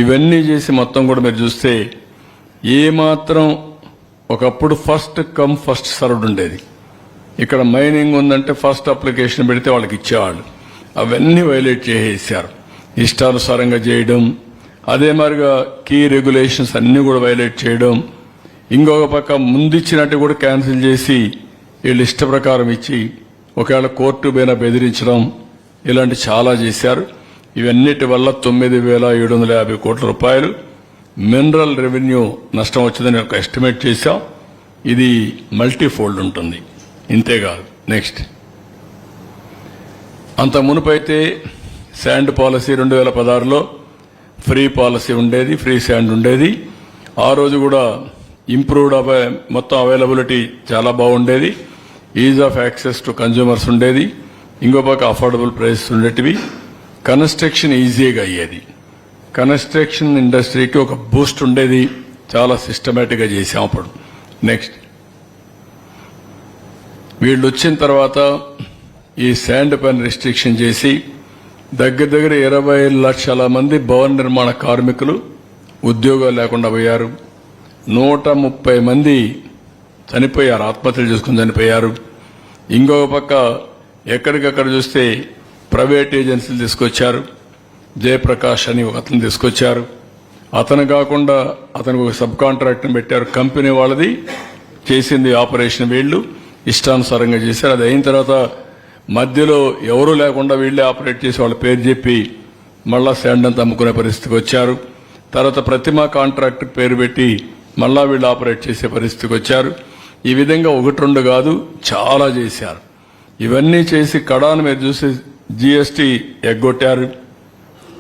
ఇవన్నీ చేసి మొత్తం కూడా మీరు చూస్తే ఏమాత్రం ఒకప్పుడు ఫస్ట్ కమ్ ఫస్ట్ సర్వ్డ్ ఉండేది. ఇక్కడ మైనింగ్ ఉందంటే ఫస్ట్ అప్లికేషన్ పెడితే వాళ్ళకి ఇచ్చేవాళ్ళు. అవన్నీ వైలేట్ చేసేసారు, ఇష్టానుసారంగా చేయడం. అదే మరిగా కీ రెగ్యులేషన్స్ అన్నీ కూడా వైలేట్ చేయడం. ఇంకొక పక్క ముందిచ్చినట్టు కూడా క్యాన్సిల్ చేసి వీళ్ళు ఇష్ట ప్రకారం ఇచ్చి ఒకవేళ కోర్టు పైన బెదిరించడం, ఇలాంటి చాలా చేశారు. ఇవన్నిటి వల్ల 9,750 కోట్ల రూపాయలు మినరల్ రెవెన్యూ నష్టం వచ్చిందని ఒక ఎస్టిమేట్ చేశాం. ఇది మల్టీఫోల్డ్ ఉంటుంది. ఇంతేకాదు, నెక్స్ట్, అంత మునుపైతే శాండ్ పాలసీ 2016లో ఫ్రీ పాలసీ ఉండేది, ఫ్రీ శాండ్ ఉండేది. ఆ రోజు కూడా ఇంప్రూవ్డ్ మొత్తం అవైలబిలిటీ చాలా బాగుండేది. Is of access to consumers ఉండేది. ఇంకో పక్క అఫోర్డబుల్ ప్రైస్ ఉండేటివి. కన్స్ట్రక్షన్ ఈజీగా అయ్యేది. కన్స్ట్రక్షన్ ఇండస్ట్రీకి ఒక బూస్ట్ ఉండేది. చాలా సిస్టమేటిక్గా చేసాం అప్పుడు. నెక్స్ట్, వీళ్ళు వచ్చిన తర్వాత ఈ శాండ్ పైన రిస్ట్రిక్షన్ చేసి దగ్గర 20 లక్షల మంది భవన నిర్మాణ కార్మికులు ఉద్యోగాలు లేకుండా పోయారు. 130 మంది చనిపోయారు, ఆత్మహత్యలు చేసుకుని చనిపోయారు. ఇంకొక పక్క ఎక్కడికక్కడ చూస్తే ప్రైవేట్ ఏజెన్సీలు తీసుకొచ్చారు. జయప్రకాష్ అని ఒక అతను తీసుకొచ్చారు. అతను కాకుండా అతనికి ఒక సబ్ కాంట్రాక్ట్ని పెట్టారు. కంపెనీ వాళ్ళది చేసింది ఆపరేషన్, వీళ్ళు ఇష్టానుసారంగా చేశారు. అది అయిన తర్వాత మధ్యలో ఎవరూ లేకుండా వీళ్ళే ఆపరేట్ చేసి వాళ్ళ పేరు చెప్పి మళ్ళా శాండ్ అంతా అమ్ముకునే పరిస్థితికి వచ్చారు. తర్వాత ప్రతిమా కాంట్రాక్ట్ పేరు పెట్టి మళ్ళా వీళ్ళు ఆపరేట్ చేసే పరిస్థితికి వచ్చారు. ఈ విధంగా 1-2 కాదు, చాలా చేశారు. ఇవన్నీ చేసి కడాను మీరు చూసి జీఎస్టీ ఎగ్గొట్టారు.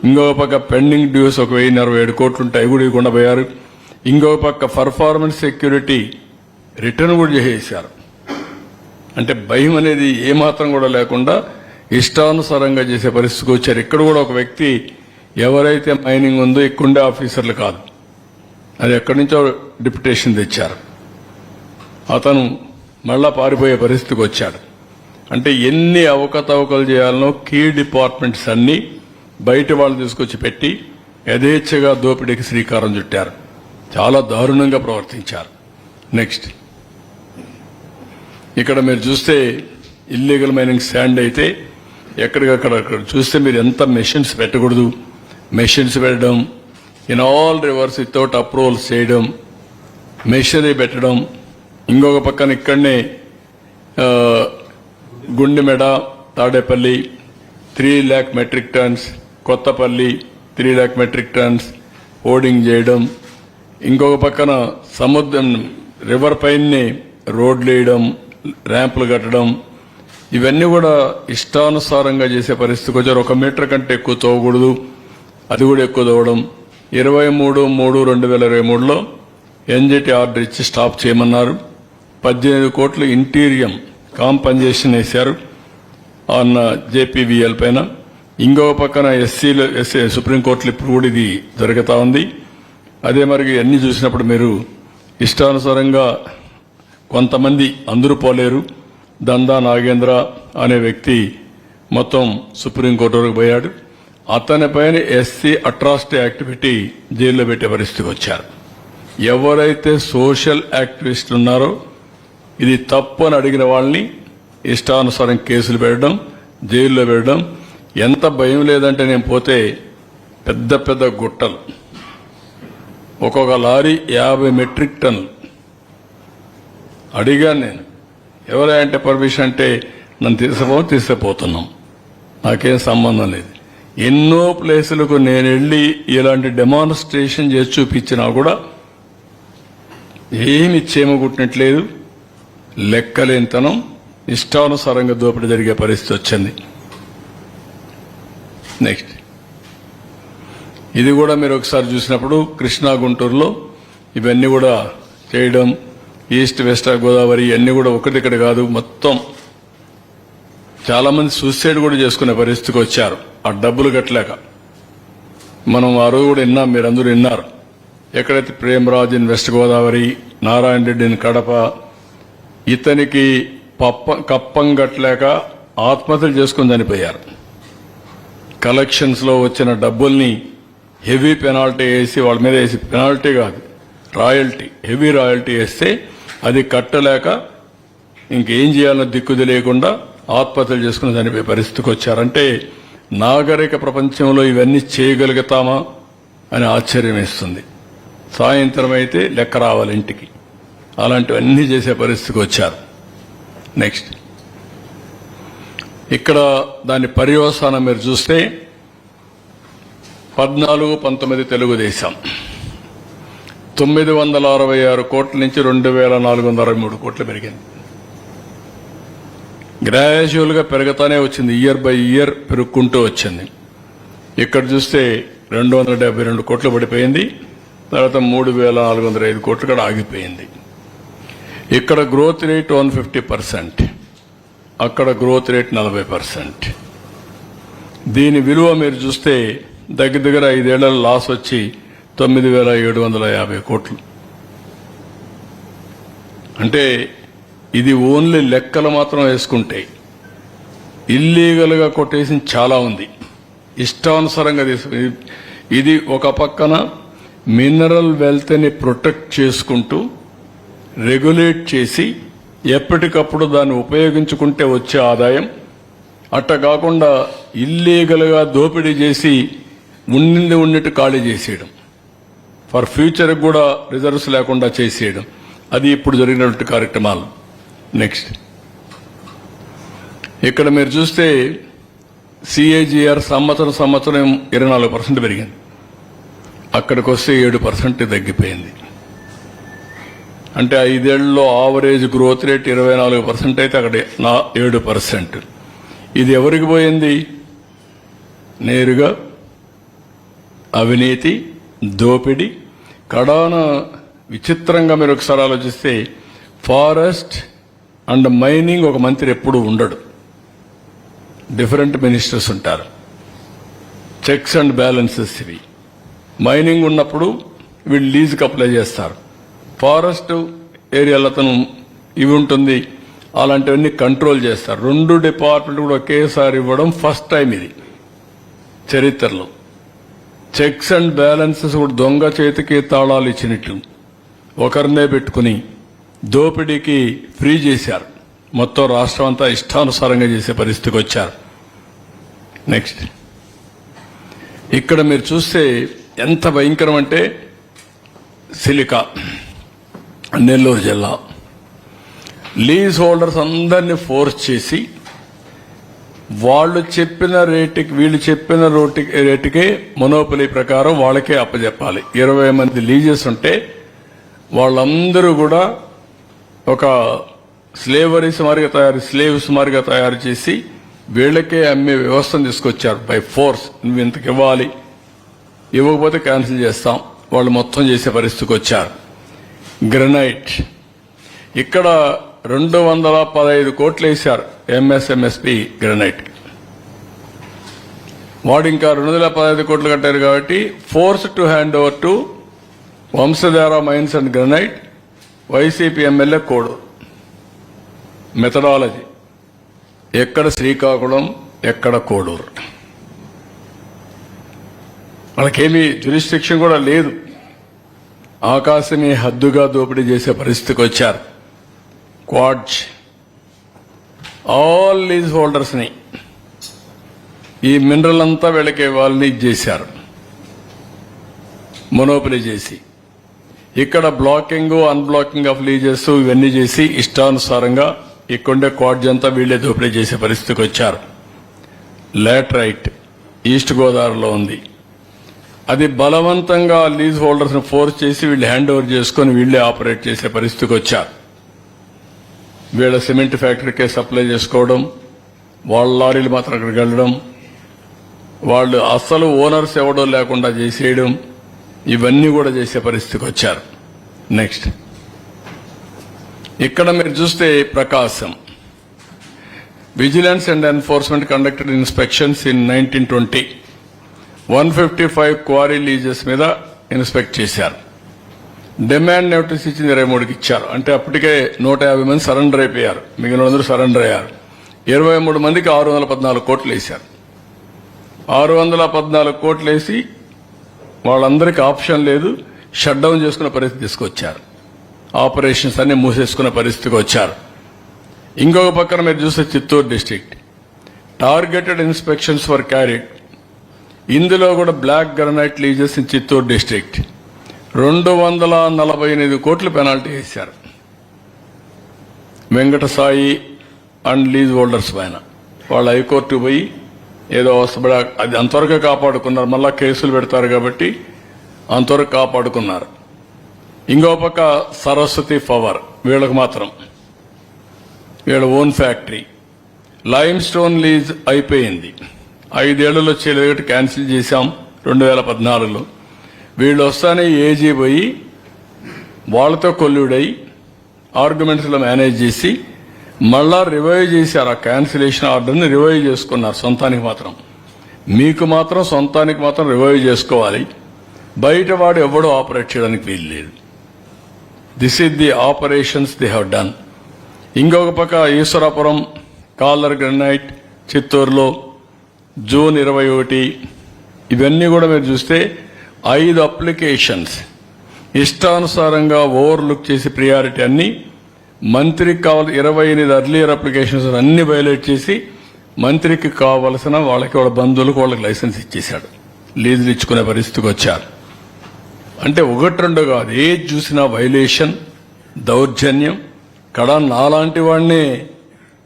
ఇంకొక పక్క పెండింగ్ డ్యూస్ ఒక 1,047 కోట్లు ఉంటాయి, కూడా ఇవ్వకుండా పోయారు. ఇంకొక పక్క పర్ఫార్మెన్స్ సెక్యూరిటీ రిటర్న్ కూడా చేసేశారు. అంటే భయం అనేది ఏమాత్రం కూడా లేకుండా ఇష్టానుసారంగా చేసే పరిస్థితికి వచ్చారు. ఇక్కడ కూడా ఒక వ్యక్తి ఎవరైతే మైనింగ్ ఉందో ఇక్కడుండే ఆఫీసర్లు కాదు, అది ఎక్కడి నుంచో డిప్యుటేషన్ తెచ్చారు. అతను మళ్ళా పారిపోయే పరిస్థితికి వచ్చాడు. అంటే ఎన్ని అవకతవకలు చేయాలనో కీ డిపార్ట్మెంట్స్ అన్ని బయట వాళ్ళు తీసుకొచ్చి పెట్టి యథేచ్ఛగా దోపిడీకి శ్రీకారం చుట్టారు. చాలా దారుణంగా ప్రవర్తించారు. నెక్స్ట్, ఇక్కడ మీరు చూస్తే ఇల్లీగల్ మైనింగ్ శాండ్ అయితే ఎక్కడికక్కడ చూస్తే మీరు ఎంత మెషిన్స్ పెట్టకూడదు, మెషిన్స్ పెట్టడం, in all rivers without approvals చేయడం, మెషినరీ పెట్టడం. ఇంకొక పక్కన ఇక్కడనే Gundemeda, Tadepalli 3 lakh metric tons, Kothapalli 3 lakh metric tons hoarding చేయడం. ఇంకొక పక్కన సముద్రం రివర్ పైనే రోడ్లు వేయడం, ర్యాంపులు కట్టడం, ఇవన్నీ కూడా ఇష్టానుసారంగా చేసే పరిస్థితికి వచ్చారు. 1 మీటర్ కంటే ఎక్కువ తవ్వకూడదు, అది కూడా ఎక్కువ తవ్వడం. 23/3/2023లో ఎన్జిటి ఆర్డర్ ఇచ్చి స్టాప్ చేయమన్నారు. 18 కోట్లు ఇంటీరియం కాంపన్సేషన్ వేశారు అన్న జేపీవీఎల్ పైన. ఇంకొక పక్కన ఎస్సీలు సుప్రీంకోర్టులో ఇప్పుడు కూడా ఇది జరుగుతూ ఉంది. అదే మరి అన్ని చూసినప్పుడు మీరు ఇష్టానుసారంగా కొంతమంది, అందరూ పోలేరు, దందా నాగేంద్ర అనే వ్యక్తి మొత్తం సుప్రీంకోర్టు వరకు పోయాడు. అతని పైన ఎస్సీ అట్రాసిటీ యాక్ట్ పెట్టి జైల్లో పెట్టే పరిస్థితికి వచ్చారు. ఎవరైతే సోషల్ యాక్టివిస్టులు ఉన్నారో ఇది తప్పు అని అడిగిన వాళ్ళని ఇష్టానుసారం కేసులు పెట్టడం, జైల్లో పెట్టడం. ఎంత భయం లేదంటే నేను పోతే పెద్ద పెద్ద గుట్టలు, ఒక్కొక్క లారీ 50 మెట్రిక్ టన్నులు. అడిగాను నేను, ఎవరంటే పర్మిషన్ అంటే నన్ను తీసుకుపోతున్నాం, నాకేం సంబంధం లేదు. ఎన్నో ప్లేసులకు నేను వెళ్ళి ఇలాంటి డెమాన్స్ట్రేషన్ చేసి చూపించినా కూడా ఏమి చేమగుట్టినట్లేదు. లెక్కలేనితనం, ఇష్టానుసారంగా దోపిడీ జరిగే పరిస్థితి వచ్చింది. నెక్స్ట్, ఇది కూడా మీరు ఒకసారి చూసినప్పుడు కృష్ణా గుంటూరులో ఇవన్నీ కూడా చేయడం, ఈస్ట్ వెస్ట్ గోదావరి ఇవన్నీ కూడా ఒకటిక్కడ కాదు, మొత్తం చాలా మంది సూసైడ్ కూడా చేసుకునే పరిస్థితికి వచ్చారు ఆ డబ్బులు కట్టలేక. మనం ఆ రోజు కూడా విన్నాం, మీరందరూ విన్నారు. ఎక్కడైతే Premraj in west Godavari, Narayana Reddy in Kadapa, ఇతనికి కప్పం కట్టలేక ఆత్మహత్యలు చేసుకుని చనిపోయారు. కలెక్షన్స్ లో వచ్చిన డబ్బుల్ని హెవీ పెనాల్టీ వేసి వాళ్ళ మీద వేసి, పెనాల్టీ కాదు రాయల్టీ, హెవీ రాయల్టీ వేస్తే అది కట్టలేక ఇంకేం చేయాలన్న దిక్కు తెలియకుండా ఆత్మహత్యలు చేసుకుని చనిపోయే పరిస్థితికి వచ్చారంటే నాగరిక ప్రపంచంలో ఇవన్నీ చేయగలుగుతామా అని ఆశ్చర్యం వేస్తుంది. సాయంత్రం అయితే లెక్క రావాలి ఇంటికి, అలాంటివన్నీ చేసే పరిస్థితికి వచ్చారు. నెక్స్ట్, ఇక్కడ దాని పర్యవసానం మీరు చూస్తే 14-19 తెలుగుదేశం 966 కోట్ల నుంచి 2463 కోట్లు పెరిగింది. గ్రాడ్యువల్ గా పెరుగుతానే వచ్చింది, ఇయర్ బై ఇయర్ పెరుగుకుంటూ వచ్చింది. ఇక్కడ చూస్తే 272 కోట్లు పడిపోయింది, తర్వాత 3405 కోట్లు కూడా ఆగిపోయింది. ఇక్కడ గ్రోత్ రేట్ 150%, అక్కడ గ్రోత్ రేట్ 40%. దీని విలువ మీరు చూస్తే దగ్గర దగ్గర 5 ఏళ్ల లాస్ వచ్చి 9750 కోట్లు. అంటే ఇది ఓన్లీ లెక్కలు మాత్రం వేసుకుంటే ఇల్లీగల్ గా కొటేషన్ చాలా ఉంది, ఇష్టానుసారంగా ఇది ఒక పక్కన మినరల్ వెల్త్ ని ప్రొటెక్ట్ చేసుకుంటూ రెగ్యులేట్ చేసి ఎప్పటికప్పుడు దాన్ని ఉపయోగించుకుంటే వచ్చే ఆదాయం, అట్ట కాకుండా ఇల్లీగల్ గా దోపిడీ చేసి ఉన్నట్టు ఖాళీ చేసేయడం, ఫర్ ఫ్యూచర్ కూడా రిజర్వ్స్ లేకుండా చేసేయడం, అది ఇప్పుడు జరిగినటువంటి కార్యక్రమాలు. నెక్స్ట్, ఇక్కడ మీరు చూస్తే సిఏజిఆర్ సంవత్సరం 24% పెరిగింది, అక్కడికి వస్తే 7% తగ్గిపోయింది. అంటే 5 ఏళ్లలో ఆవరేజ్ గ్రోత్ రేట్ 24% అయితే అక్కడ 7%. ఇది ఎవరికి పోయింది? నేరుగా అవినీతి, దోపిడీ. కడాన విచిత్రంగా మీరు ఒకసారి ఆలోచిస్తే ఫారెస్ట్ అండ్ మైనింగ్ ఒక మంత్రి ఎప్పుడూ ఉండడు, డిఫరెంట్ మినిస్టర్స్ ఉంటారు. చెక్స్ అండ్ బ్యాలెన్సెస్ ఇవి. మైనింగ్ ఉన్నప్పుడు వీళ్ళు లీజుకి అప్లై చేస్తారు, ఫారెస్ట్ ఏరియాలో అతను ఇవి ఉంటుంది, అలాంటివన్నీ కంట్రోల్ చేస్తారు. 2 డిపార్ట్మెంట్ కూడా ఒకేసారి ఇవ్వడం ఫస్ట్ టైం ఇది. చరిత్రలో. చెక్స్ అండ్ బ్యాలెన్సెస్ కూడా దొంగ చేతికి తాళాలు ఇచ్చినట్టు ఒకరినే పెట్టుకుని దోపిడీకి ఫ్రీ చేశారు. మొత్తం రాష్ట్రం అంతా ఇష్టానుసారంగా చేసే పరిస్థితికి వచ్చారు. నెక్స్ట్, ఇక్కడ మీరు చూస్తే ఎంత భయంకరం అంటే సిలికా, నెల్లూరు జిల్లా లీజ్ హోల్డర్స్ అందరినీ ఫోర్స్ చేసి వాళ్ళు చెప్పిన రేటుకి వీళ్ళు చెప్పిన రేటుకే మొనోపలి ప్రకారం వాళ్ళకే అప్పచెప్పాలి. 20 మంది లీజెస్ ఉంటే వాళ్ళందరూ కూడా ఒక స్లేవ్స్ మారిగా తయారు చేసి వీళ్ళకే అమ్మే వ్యవస్థను తీసుకొచ్చారు. బై ఫోర్స్ నువ్వు ఇంతకు ఇవ్వాలి, ఇవ్వకపోతే క్యాన్సిల్ చేస్తాం, వాళ్ళు మొత్తం చేసే పరిస్థితికి వచ్చారు. గ్రనైట్ ఇక్కడ 215 కోట్లు వేశారు ఎంఎస్ఎంఎస్పి గ్రనైట్. వాడు ఇంకా 215 కోట్లు కట్టారు కాబట్టి force to hand over to Vamsadhara mines and granite, YCP MLA కోడు. మెథడాలజీ ఎక్కడ శ్రీకాకుళం, ఎక్కడ కోడూరు, వాళ్ళకేమీ జ్యూరిస్డిక్షన్ కూడా లేదు. ఆకాశమే హద్దుగా దోపిడీ చేసే పరిస్థితికి వచ్చారు. క్వాడ్జ్ ఆల్ లీజ్ హోల్డర్స్ ని ఈ మినరల్ అంతా వీళ్ళకి వాళ్ళని చేశారు, మొనోపలి చేసి. ఇక్కడ బ్లాకింగ్ అన్బ్లాకింగ్ ఆఫ్ లీజెస్ ఇవన్నీ చేసి ఇష్టానుసారంగా ఇక్కడే క్వాడ్జ్ అంతా వీళ్లే దోపిడీ చేసే పరిస్థితికి వచ్చారు. లాటరైట్ ఈస్ట్ గోదావరిలో ఉంది. అది బలవంతంగా లీజ్ హోల్డర్స్ ని ఫోర్స్ చేసి వీళ్ళు హ్యాండ్ ఓవర్ చేసుకుని వీళ్లే ఆపరేట్ చేసే పరిస్థితికి వచ్చారు. వీళ్ళ సిమెంట్ ఫ్యాక్టరీకే సప్లై చేసుకోవడం, వాళ్ళ లారీలు మాత్రం అక్కడికి వెళ్ళడం, వాళ్ళు అసలు ఓనర్స్ ఎవడో లేకుండా చేసేయడం, ఇవన్నీ కూడా చేసే పరిస్థితికి వచ్చారు. నెక్స్ట్, ఇక్కడ మీరు చూస్తే Prakasam vigilance and enforcement conducted inspections in 1920 155 quarry leases మీద ఇన్స్పెక్ట్ చేశారు. డిమాండ్ నోటీస్ ఇచ్చింది 23కి ఇచ్చారు. అంటే అప్పటికే 150 మంది సరెండర్ అయిపోయారు, మిగిలిన అందరూ సరెండర్ అయ్యారు. 23 మందికి 614 కోట్లు వేశారు. 614 కోట్లు వేసి వాళ్ళందరికీ ఆప్షన్ లేదు, షట్ డౌన్ చేసుకునే పరిస్థితి తీసుకొచ్చారు. ఆపరేషన్స్ అన్ని మూసేసుకునే పరిస్థితికి వచ్చారు. ఇంకొక పక్కన మీరు చూస్తే Chittoor district targeted inspections for carried. ఇందులో కూడా black granite leases in Chittoor district 248 కోట్లు పెనాల్టీ వేశారు వెంకటసాయి అండ్ లీజ్ హోల్డర్స్ పైన. వాళ్ళు హైకోర్టు పోయి ఏదో అది అంతవరకు కాపాడుకున్నారు, మళ్ళా కేసులు పెడతారు కాబట్టి అంతవరకు కాపాడుకున్నారు. ఇంకో పక్క సరస్వతి పవర్, వీళ్ళకి మాత్రం వీళ్ళ own factory lime stone lease అయిపోయింది. 5 ఏళ్లలో చేయలేదటి క్యాన్సిల్ చేశాం 2014లో. వీళ్ళు వస్తానే ఏజీ పోయి వాళ్ళతో కొల్లుడై ఆర్గ్యుమెంట్స్లో మేనేజ్ చేసి మళ్ళా రివైవ్ చేశారు. ఆ క్యాన్సిలేషన్ ఆర్డర్ని రివైవ్ చేసుకున్నారు సొంతానికి మాత్రం. మీకు మాత్రం సొంతానికి మాత్రం రివైవ్ చేసుకోవాలి, బయట వాడు ఎవడో ఆపరేట్ చేయడానికి వీలు లేదు. This is the operations they have done. ఇంకొక పక్క ఈశ్వరాపురం కాలర్ గ్రనైట్ చిత్తూరులో జూన్ 21. ఇవన్నీ కూడా మీరు చూస్తే 5 అప్లికేషన్స్ ఇష్టానుసారంగా ఓవర్లుక్ చేసి ప్రియారిటీ అన్ని మంత్రికి కావాలి. 28 అర్లియర్ అప్లికేషన్స్ అన్ని వైలేట్ చేసి మంత్రికి కావలసిన వాళ్ళకి వాళ్ళ బంధువులకు వాళ్ళకి లైసెన్స్ ఇచ్చేశాడు, లీజులు ఇచ్చుకునే పరిస్థితికి వచ్చారు. అంటే 1-2 కాదు, ఏది చూసినా వైలేషన్, దౌర్జన్యం. కడ నాలాంటి వాడిని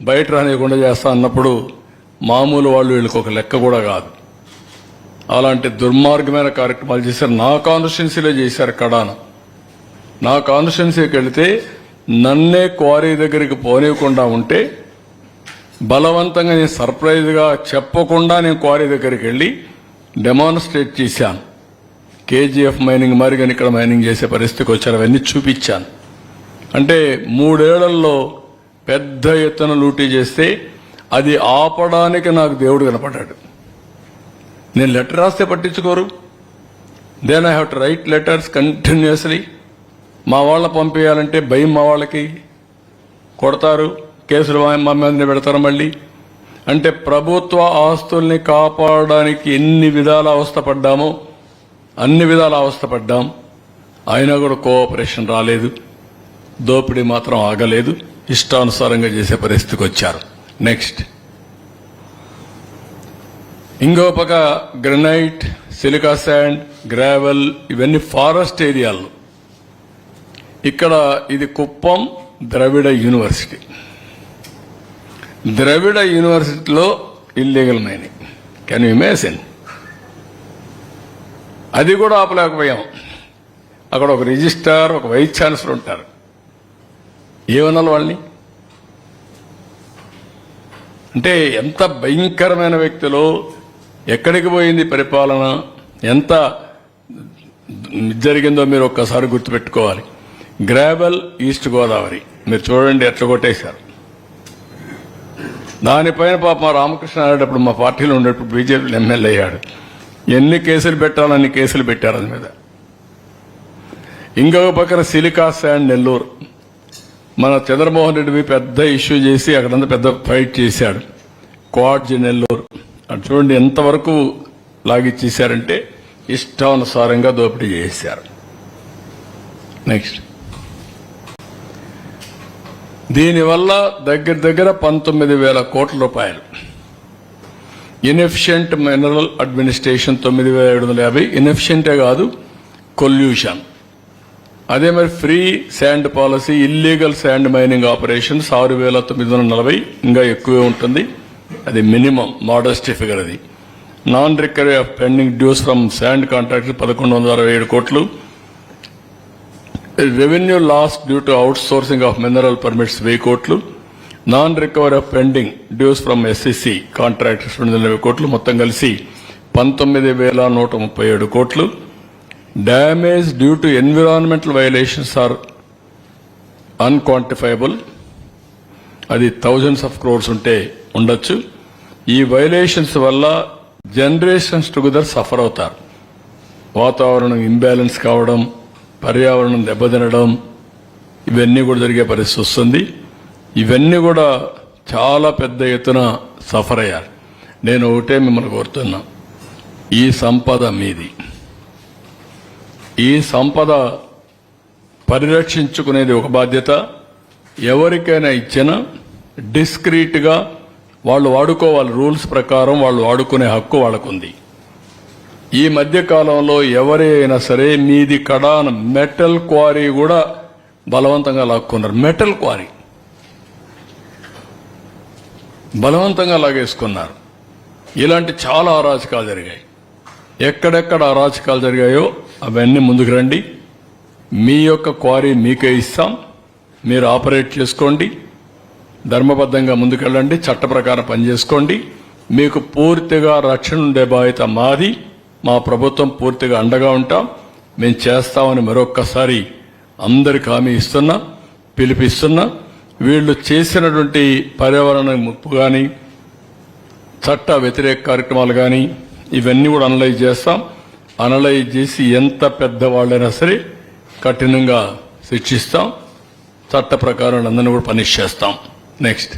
బయట రానియకుండా చేస్తా అన్నప్పుడు మామూలు వాళ్ళు వీళ్ళకి ఒక లెక్క కూడా కాదు. అలాంటి దుర్మార్గమైన కార్యక్రమాలు చేశారు. నా కాన్స్టిట్యున్సీలో చేశారు. కడాన నా కాన్స్టిట్యున్సీకి వెళితే నన్నే క్వారీ దగ్గరికి పోనీయకుండా ఉంటే బలవంతంగా నేను సర్ప్రైజ్గా చెప్పకుండా నేను క్వారీ దగ్గరికి వెళ్ళి డెమాన్స్ట్రేట్ చేశాను. కేజీఎఫ్ మైనింగ్ మారిగా ఇక్కడ మైనింగ్ చేసే పరిస్థితికి వచ్చారు. అవన్నీ చూపించాను. అంటే 3 ఏళ్లలో పెద్ద ఎత్తున లూటీ చేస్తే అది ఆపడానికి నాకు దేవుడు కనపడ్డాడు. నేను లెటర్ రాస్తే పట్టించుకోరు. Then I have to write letters continuously. మా వాళ్ళ పంపించాలంటే భయం, మా వాళ్ళకి కొడతారు, కేసులు మా మీద పెడతారు. మళ్ళీ అంటే ప్రభుత్వ ఆస్తుల్ని కాపాడడానికి ఎన్ని విధాల అవస్థపడ్డామో అన్ని విధాల అవస్థపడ్డాం. అయినా కూడా కోఆపరేషన్ రాలేదు, దోపిడీ మాత్రం ఆగలేదు, ఇష్టానుసారంగా చేసే పరిస్థితికి వచ్చారు. నెక్స్ట్, ఇంకో పక్క గ్రనైట్, సిలికా శాండ్, గ్రావెల్ ఇవన్నీ ఫారెస్ట్ ఏరియాలు. ఇక్కడ ఇది కుప్పం ద్రవిడ యూనివర్సిటీ. ద్రవిడ యూనివర్సిటీలో illegal mining. Can you imagine? అది కూడా ఆపలేకపోయాం. అక్కడ ఒక రిజిస్ట్రార్, ఒక వైస్ ఛాన్సలర్ ఉంటారు. ఏమనాలి వాళ్ళని? అంటే ఎంత భయంకరమైన వ్యక్తులు, ఎక్కడికి పోయింది పరిపాలన, ఎంత జరిగిందో మీరు ఒక్కసారి గుర్తుపెట్టుకోవాలి. గ్రావెల్ ఈస్ట్ గోదావరి మీరు చూడండి ఎట్లా కొట్టేశారు. దానిపైన పాప మా రామకృష్ణ ఆడేటప్పుడు మా పార్టీలో ఉండేటప్పుడు బీజేపీ ఎమ్మెల్యే అయ్యాడు. ఎన్ని కేసులు పెట్టాలని కేసులు పెట్టారు అది మీద. ఇంకొక పక్కన సిలికా శాండ్ నెల్లూరు, మన చంద్రమోహన్ రెడ్డి పెద్ద ఇష్యూ చేసి అక్కడంతా పెద్ద ఫైట్ చేశాడు. క్వాడ్జ్ నెల్లూరు అటు చూడండి ఎంతవరకు లాగిచ్చేశారంటే ఇష్టానుసారంగా దోపిడీ చేశారు. నెక్స్ట్, దీనివల్ల దగ్గర 19,000 కోట్ల రూపాయలు. Inefficient mineral administration 9,750. ఇన్ఎఫిషియంటే కాదు, కొల్యూషన్. అదే మరి free sand policy, illegal sand mining operations 6,940, ఇంకా ఎక్కువే ఉంటుంది. అది మినిమం మోడెస్ట్ ఫిగర్. అది non recovery of pending dues from sand contractor 1,167 కోట్లు. Revenue loss due to outsourcing of mineral permits 1000 కోట్లు. Non recovery of pending dues from SCC contractors 220 కోట్లు. మొత్తం కలిసి 19,137 కోట్లు. Damage due to environmental violations are unquantifiable. అది thousands of crores ఉంటే ఉండొచ్చు. ఈ వైలేషన్స్ వల్ల జనరేషన్స్ టుగెదర్ సఫర్ అవుతారు. వాతావరణం ఇంబ్యాలెన్స్ కావడం, పర్యావరణం దెబ్బతినడం, ఇవన్నీ కూడా జరిగే పరిస్థితి వస్తుంది. ఇవన్నీ కూడా చాలా పెద్ద ఎత్తున సఫర్ అయ్యారు. నేను ఒకటే మిమ్మల్ని కోరుతున్నా, ఈ సంపద మీది. ఈ సంపద పరిరక్షించుకునేది ఒక బాధ్యత. ఎవరికైనా ఇచ్చినా డిస్క్రీట్గా వాళ్ళు వాడుకోవాలి. రూల్స్ ప్రకారం వాళ్ళు వాడుకునే హక్కు వాళ్ళకుంది. ఈ మధ్య కాలంలో ఎవరైనా సరే మీది కడాన మెటల్ క్వారీ కూడా బలవంతంగా లాక్కున్నారు. మెటల్ క్వారీ బలవంతంగా లాగేసుకున్నారు. ఇలాంటి చాలా అరాచకాలు జరిగాయి. ఎక్కడెక్కడ అరాచకాలు జరిగాయో అవన్నీ ముందుకు రండి. మీ యొక్క క్వారీ మీకే ఇస్తాం, మీరు ఆపరేట్ చేసుకోండి, ధర్మబద్ధంగా ముందుకెళ్ళండి, చట్ట ప్రకారం పనిచేసుకోండి. మీకు పూర్తిగా రక్షణ ఉండే బాధ్యత మాది. మా ప్రభుత్వం పూర్తిగా అండగా ఉంటాం. మేము చేస్తామని మరొక్కసారి అందరికి హామీ ఇస్తున్నా, పిలిపిస్తున్నా. వీళ్ళు చేసినటువంటి పర్యావరణ ముప్పు కానీ, చట్ట వ్యతిరేక కార్యక్రమాలు కానీ ఇవన్నీ కూడా అనలైజ్ చేస్తాం. అనలైజ్ చేసి ఎంత పెద్దవాళ్ళైనా సరే కఠినంగా శిక్షిస్తాం. చట్ట ప్రకారం అందరినీ కూడా పనిష్ చేస్తాం. నెక్స్ట్,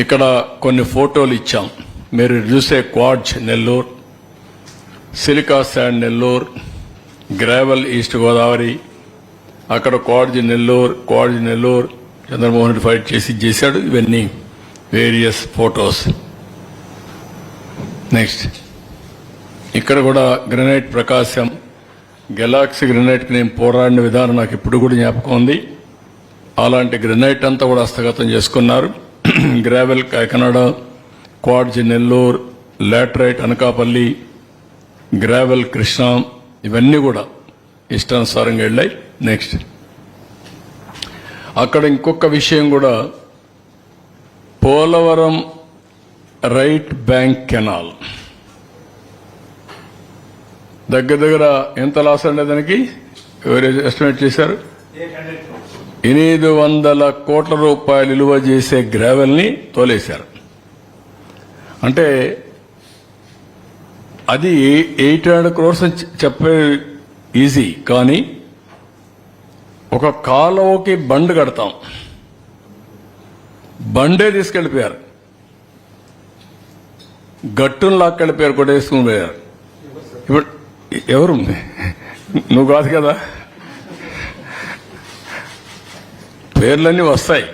ఇక్కడ కొన్ని ఫోటోలు ఇచ్చాం. మీరు చూసే quartz Nellore, silica sand Nellore, gravel east Godavari, అక్కడ క్వాడ్జ్ నెల్లూరు చంద్రమోహన్ రెడ్డి ఫైట్ చేశాడు. ఇవన్నీ వేరియస్ ఫోటోస్. నెక్స్ట్, ఇక్కడ కూడా గ్రనైట్ ప్రకాశం, గెలాక్సీ గ్రనైట్కి నేను పోరాడిన విధానం నాకు ఇప్పుడు కూడా జ్ఞాపకం ఉంది. అలాంటి గ్రనైట్ అంతా కూడా హస్తగతం చేసుకున్నారు. Gravel Kakinada, quartz Nellore, laterite Anakapalli, gravel Krishna, ఇవన్నీ కూడా ఇష్టానుసారంగా వెళ్ళాయి. నెక్స్ట్, అక్కడ ఇంకొక విషయం కూడా, పోలవరం రైట్ బ్యాంక్ కెనాల్ దగ్గర ఎంత లాస్ అండి దానికి ఎవరు ఎస్టిమేట్ చేశారు? 800 కోట్ల రూపాయలు విలువ చేసే గ్రావెల్ని తోలేశారు. అంటే అది 800 crores అని చెప్పే ఈజీ, కానీ ఒక కాలువకి బండ్ కడతాం, బండే తీసుకెళ్ళిపోయారు. గట్టును లాక్కడి పేరు కొట్టేసుకుని పోయారు. ఇప్పుడు ఎవరు? నువ్వు కాదు కదా. పేర్లన్నీ వస్తాయి.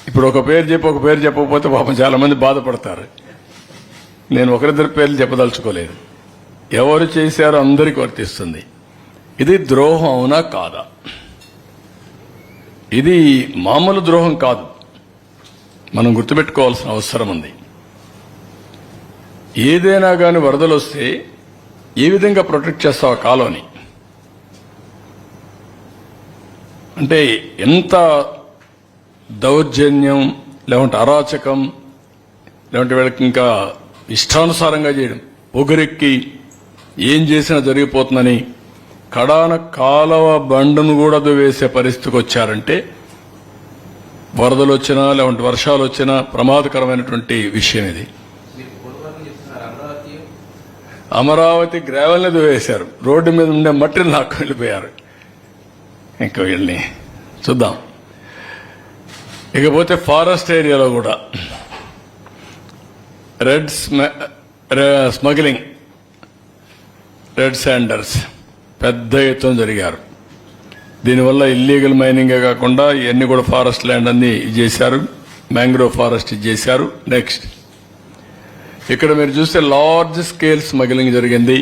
ఇప్పుడు ఒక పేరు చెప్పి ఒక పేరు చెప్పకపోతే పాపం చాలా మంది బాధపడతారు. నేను ఒకరిద్దరు పేర్లు చెప్పదలుచుకోలేదు. ఎవరు చేశారో అందరికీ వర్తిస్తుంది. ఇది ద్రోహం అవునా కాదా? ఇది మామూలు ద్రోహం కాదు. మనం గుర్తుపెట్టుకోవాల్సిన అవసరం ఉంది. ఏదైనా కానీ వరదలు వస్తే ఏ విధంగా ప్రొటెక్ట్ చేస్తావు ఆ కాలువని? అంటే ఎంత దౌర్జన్యం, లేకుంటే అరాచకం, లేకుంటే వీళ్ళకి ఇంకా ఇష్టానుసారంగా చేయడం, పొగరెక్కి ఏం చేసినా జరిగిపోతుందని కడాన కాలువ బండును కూడా వేసే పరిస్థితికి వచ్చారంటే వరదలు వచ్చినా లేకుంటే వర్షాలు వచ్చినా ప్రమాదకరమైనటువంటి విషయం ఇది. అమరావతి గ్రావెల్ని దువేశారు, రోడ్డు మీద ఉండే మట్టిని నాకు వెళ్ళిపోయారు. ఇంకా వీళ్ళని చూద్దాం. ఇకపోతే ఫారెస్ట్ ఏరియాలో కూడా స్మగ్లింగ్, రెడ్ శాండర్స్ పెద్ద ఎత్తున జరిగారు. దీనివల్ల ఇల్లీగల్ మైనింగే కాకుండా ఇవన్నీ కూడా ఫారెస్ట్ ల్యాండ్ అన్ని చేశారు, మ్యాంగ్రోవ్ ఫారెస్ట్ చేశారు. నెక్స్ట్ ఇక్కడ మీరు చూస్తే లార్జ్ స్కేల్ స్మగ్లింగ్ జరిగింది.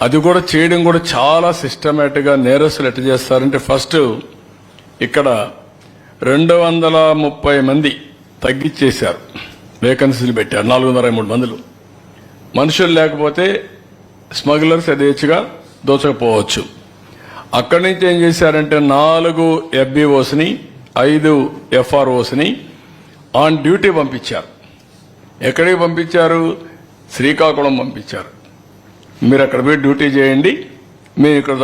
అది కూడా చేయడం కూడా చాలా సిస్టమేటిక్గా నేరస్తులు ఎట్లా చేస్తారంటే, ఫస్ట్ ఇక్కడ 230 మంది తగ్గించేశారు, వేకెన్సీలు పెట్టారు. 423 మందులు మనుషులు లేకపోతే స్మగ్లర్స్ యథేచ్ఛగా దోచకపోవచ్చు. అక్కడి నుంచి ఏం చేశారంటే 4 FBOస్ని 5 FROస్ని ఆన్ డ్యూటీ పంపించారు. ఎక్కడికి పంపించారు? శ్రీకాకుళం పంపించారు. మీరు అక్కడ పోయి డ్యూటీ చేయండి, మేము ఇక్కడ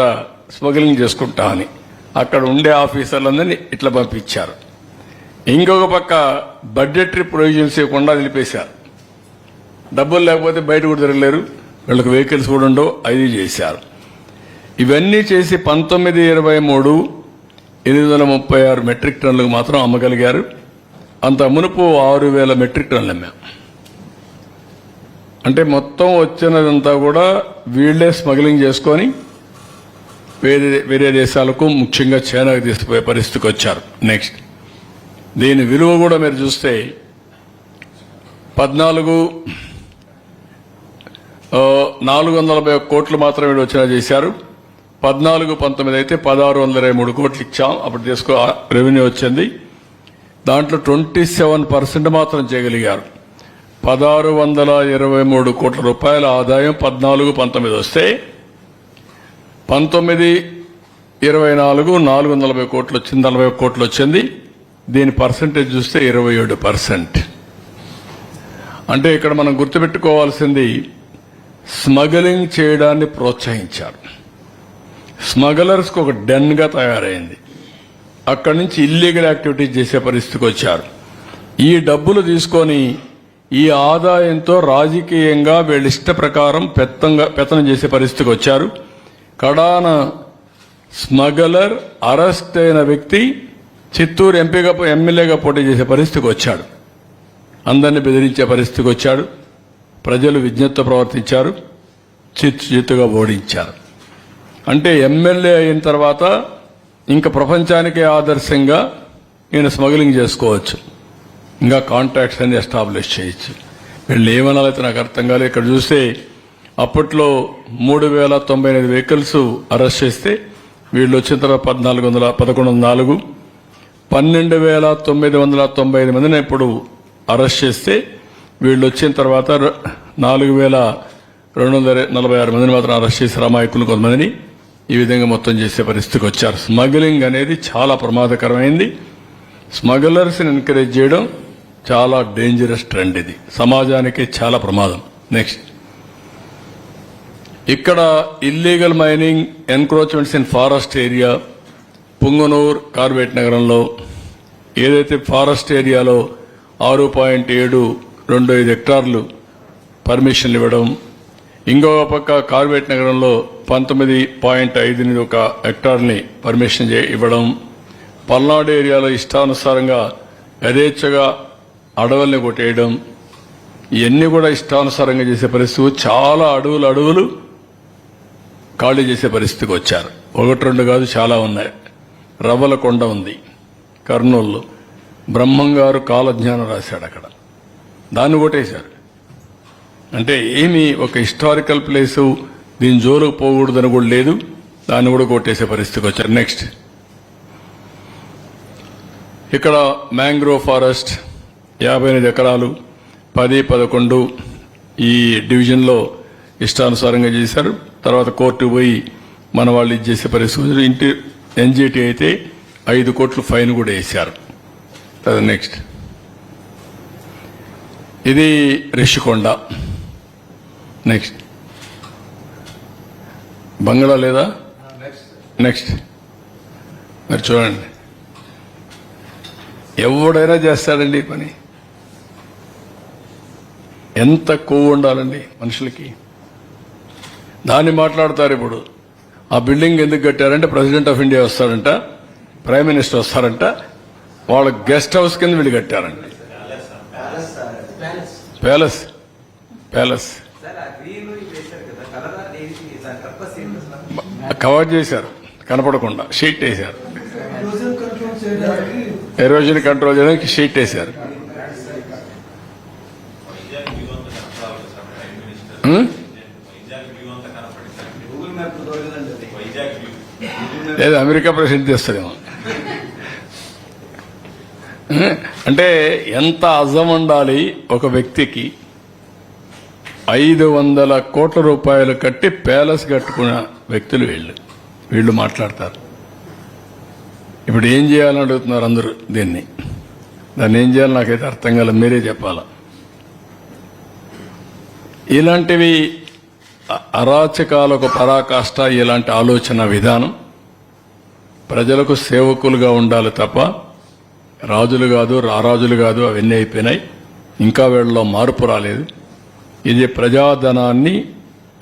స్మగ్లింగ్ చేసుకుంటా అని అక్కడ ఉండే ఆఫీసర్లందరినీ ఇట్లా పంపించారు. ఇంకొక పక్క బడ్జెటరీ ప్రొవిజన్స్ ఇవ్వకుండా నిలిపేశారు. డబ్బులు లేకపోతే బయట కూడా తిరగలేరు, వీళ్ళకి వెహికల్స్ కూడా ఉండవు, అది చేశారు. ఇవన్నీ చేసి 1923 836 మెట్రిక్ టన్నులకు మాత్రం అమ్మగలిగారు. అంత మునుపు 6000 మెట్రిక్ టన్నులు అమ్మాం. అంటే మొత్తం వచ్చినదంతా కూడా వీళ్లే స్మగ్లింగ్ చేసుకొని వేరే దేశాలకు, ముఖ్యంగా చైనాకు తీసుకుపోయే పరిస్థితికి వచ్చారు. నెక్స్ట్ దీని విలువ కూడా మీరు చూస్తే 440 కోట్లు మాత్రం వీళ్ళు వచ్చినా చేశారు. 14-19 అయితే 1623 కోట్లు ఇచ్చాం. అప్పుడు తీసుకో రెవెన్యూ వచ్చింది. దాంట్లో 27% మాత్రం చేయగలిగారు. 1623 కోట్ల రూపాయల ఆదాయం 14-19 వస్తే 19-24 440 కోట్లు వచ్చింది, 40 కోట్లు వచ్చింది. దీని పర్సంటేజ్ చూస్తే 27%. అంటే ఇక్కడ మనం గుర్తుపెట్టుకోవాల్సింది, స్మగ్లింగ్ చేయడాన్ని ప్రోత్సహించారు. స్మగ్లర్స్కి ఒక డెన్గా తయారైంది. అక్కడి నుంచి ఇల్లీగల్ యాక్టివిటీస్ చేసే పరిస్థితికి వచ్చారు. ఈ డబ్బులు తీసుకొని ఈ ఆదాయంతో రాజకీయంగా వీళ్ళ ఇష్ట ప్రకారం పెత్తనం చేసే పరిస్థితికి వచ్చారు. కడాన స్మగ్లర్ అరెస్ట్ అయిన వ్యక్తి చిత్తూరు ఎమ్మెల్యేగా పోటీ చేసే పరిస్థితికి వచ్చాడు. అందరినీ బెదిరించే పరిస్థితికి వచ్చాడు. ప్రజలు విజ్ఞతతో ప్రవర్తించారు, చిత్తుగా ఓడించారు. అంటే ఎమ్మెల్యే అయిన తర్వాత ఇంకా ప్రపంచానికే ఆదర్శంగా ఈయన స్మగ్లింగ్ చేసుకోవచ్చు, ఇంకా కాంట్రాక్ట్స్ అన్ని ఎస్టాబ్లిష్ చేయొచ్చు. వీళ్ళు ఏమనాలైతే నాకు అర్థం కాలేదు. ఇక్కడ చూస్తే అప్పట్లో 3095 వెహికల్స్ అరెస్ట్ చేస్తే వీళ్ళు వచ్చిన తర్వాత 1104 12,995 మందిని ఇప్పుడు అరెస్ట్ చేస్తే వీళ్ళు వచ్చిన తర్వాత 4,246 మందిని మాత్రం అరెస్ట్ చేసి అమాయకులు కొంతమందిని ఈ విధంగా మొత్తం చేసే పరిస్థితికి వచ్చారు. స్మగ్లింగ్ అనేది చాలా ప్రమాదకరమైంది. స్మగ్లర్స్ని ఎంకరేజ్ చేయడం చాలా డేంజరస్ ట్రెండ్. ఇది సమాజానికి చాలా ప్రమాదం. నెక్స్ట్ ఇక్కడ illegal mining, encroachments in forest area, Punganur, కార్బేట్ నగరంలో ఏదైతే ఫారెస్ట్ ఏరియాలో 6.725 హెక్టార్లు పర్మిషన్లు ఇవ్వడం, ఇంకొక పక్క కార్బేట్ నగరంలో 19.5 హెక్టార్ని పర్మిషన్ ఇవ్వడం, పల్నాడు ఏరియాలో ఇష్టానుసారంగా యథేచ్ఛగా అడవుల్ని కొట్టేయడం, ఇవన్నీ కూడా ఇష్టానుసారంగా చేసే పరిస్థితి, చాలా అడవులు ఖాళీ చేసే పరిస్థితికి వచ్చారు. 1-2 కాదు, చాలా ఉన్నాయి. రవ్వలకొండ ఉంది కర్నూలులో, బ్రహ్మంగారు కాలజ్ఞానం రాశాడు అక్కడ, దాన్ని కొట్టేశారు. అంటే ఏమి ఒక హిస్టారికల్ ప్లేసు, దీని జోలుకు పోకూడదని కూడా లేదు, దాన్ని కూడా కొట్టేసే పరిస్థితికి వచ్చారు. నెక్స్ట్, ఇక్కడ మ్యాంగ్రోవ్ ఫారెస్ట్ 58 ఎకరాలు 10-11 ఈ డివిజన్లో ఇష్టానుసారంగా చేశారు. తర్వాత కోర్టు పోయి మన వాళ్ళు ఇది చేసే పరిస్థితి. ఇంటి ఎన్జిటి అయితే 5 కోట్లు ఫైన్ కూడా వేశారు. నెక్స్ట్, ఇది రిషికొండ. నెక్స్ట్, బంగ్లా లేదా? నెక్స్ట్, మరి చూడండి, ఎవడైనా చేస్తాడండి ఈ పని. ఎంత కొవ్వు ఉండాలండి మనుషులకి. దాన్ని మాట్లాడతారు. ఇప్పుడు ఆ బిల్డింగ్ ఎందుకు కట్టారంటే ప్రెసిడెంట్ ఆఫ్ ఇండియా వస్తాడంట, ప్రైమ్ మినిస్టర్ వస్తారంట, వాళ్ళ గెస్ట్ హౌస్ కింద వీళ్ళు కట్టారండి. ప్యాలెస్ కవర్ చేశారు, కనపడకుండా షీట్ వేశారు. ఎరోజన్ కంట్రోల్ చేయడానికి షీట్ వేశారు. లేదా అమెరికా ప్రెసిడెంట్ చేస్తారేమో. అంటే ఎంత అజం ఉండాలి ఒక వ్యక్తికి. 500 కోట్ల రూపాయలు కట్టి ప్యాలెస్ కట్టుకున్న వ్యక్తులు వీళ్ళు మాట్లాడతారు. ఇప్పుడు ఏం చేయాలని అడుగుతున్నారు అందరూ. దాన్ని ఏం చేయాలి నాకైతే అర్థం కాల, మీరే చెప్పాలా. ఇలాంటివి అరాచకాలకు పరాకాష్ట. ఇలాంటి ఆలోచన విధానం ప్రజలకు సేవకులుగా ఉండాలి తప్ప రాజులు కాదు, రారాజులు కాదు. అవన్నీ అయిపోయినాయి, ఇంకా వీళ్ళలో మార్పు రాలేదు. ఇది ప్రజాధనాన్ని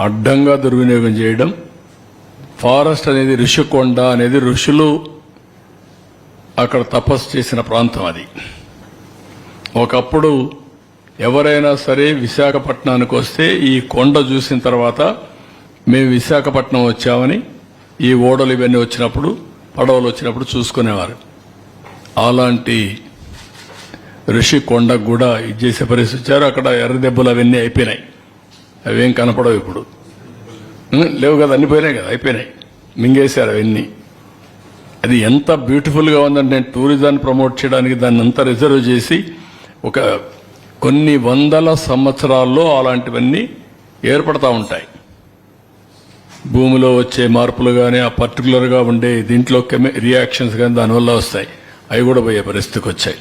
అడ్డంగా దుర్వినియోగం చేయడం. ఫారెస్ట్ అనేది, ఋషికొండ అనేది ఋషులు అక్కడ తపస్సు చేసిన ప్రాంతం. అది ఒకప్పుడు ఎవరైనా సరే విశాఖపట్నానికి వస్తే ఈ కొండ చూసిన తర్వాత మేము విశాఖపట్నం వచ్చామని ఈ ఓడలు ఇవన్నీ వచ్చినప్పుడు, పడవలు వచ్చినప్పుడు చూసుకునేవారు. అలాంటి ఋషికొండకు కూడా ఇది చేసే పరిస్థితి వచ్చారు. అక్కడ ఎర్రదెబ్బలు అవన్నీ అయిపోయినాయి, అవేం కనపడవు ఇప్పుడు. లేవు కదా, అన్ని పోయినాయి కదా, అయిపోయినాయి, మింగేశారు అవన్నీ. అది ఎంత బ్యూటిఫుల్గా ఉందంటే, నేను టూరిజాన్ని ప్రమోట్ చేయడానికి దాన్ని అంతా రిజర్వ్ చేసి ఒక కొన్ని వందల సంవత్సరాల్లో అలాంటివన్నీ ఏర్పడతా ఉంటాయి. భూమిలో వచ్చే మార్పులు కానీ, ఆ పర్టికులర్గా ఉండే దీంట్లో రియాక్షన్స్ కానీ దానివల్ల వస్తాయి. అవి కూడా పోయే పరిస్థితికి వచ్చాయి.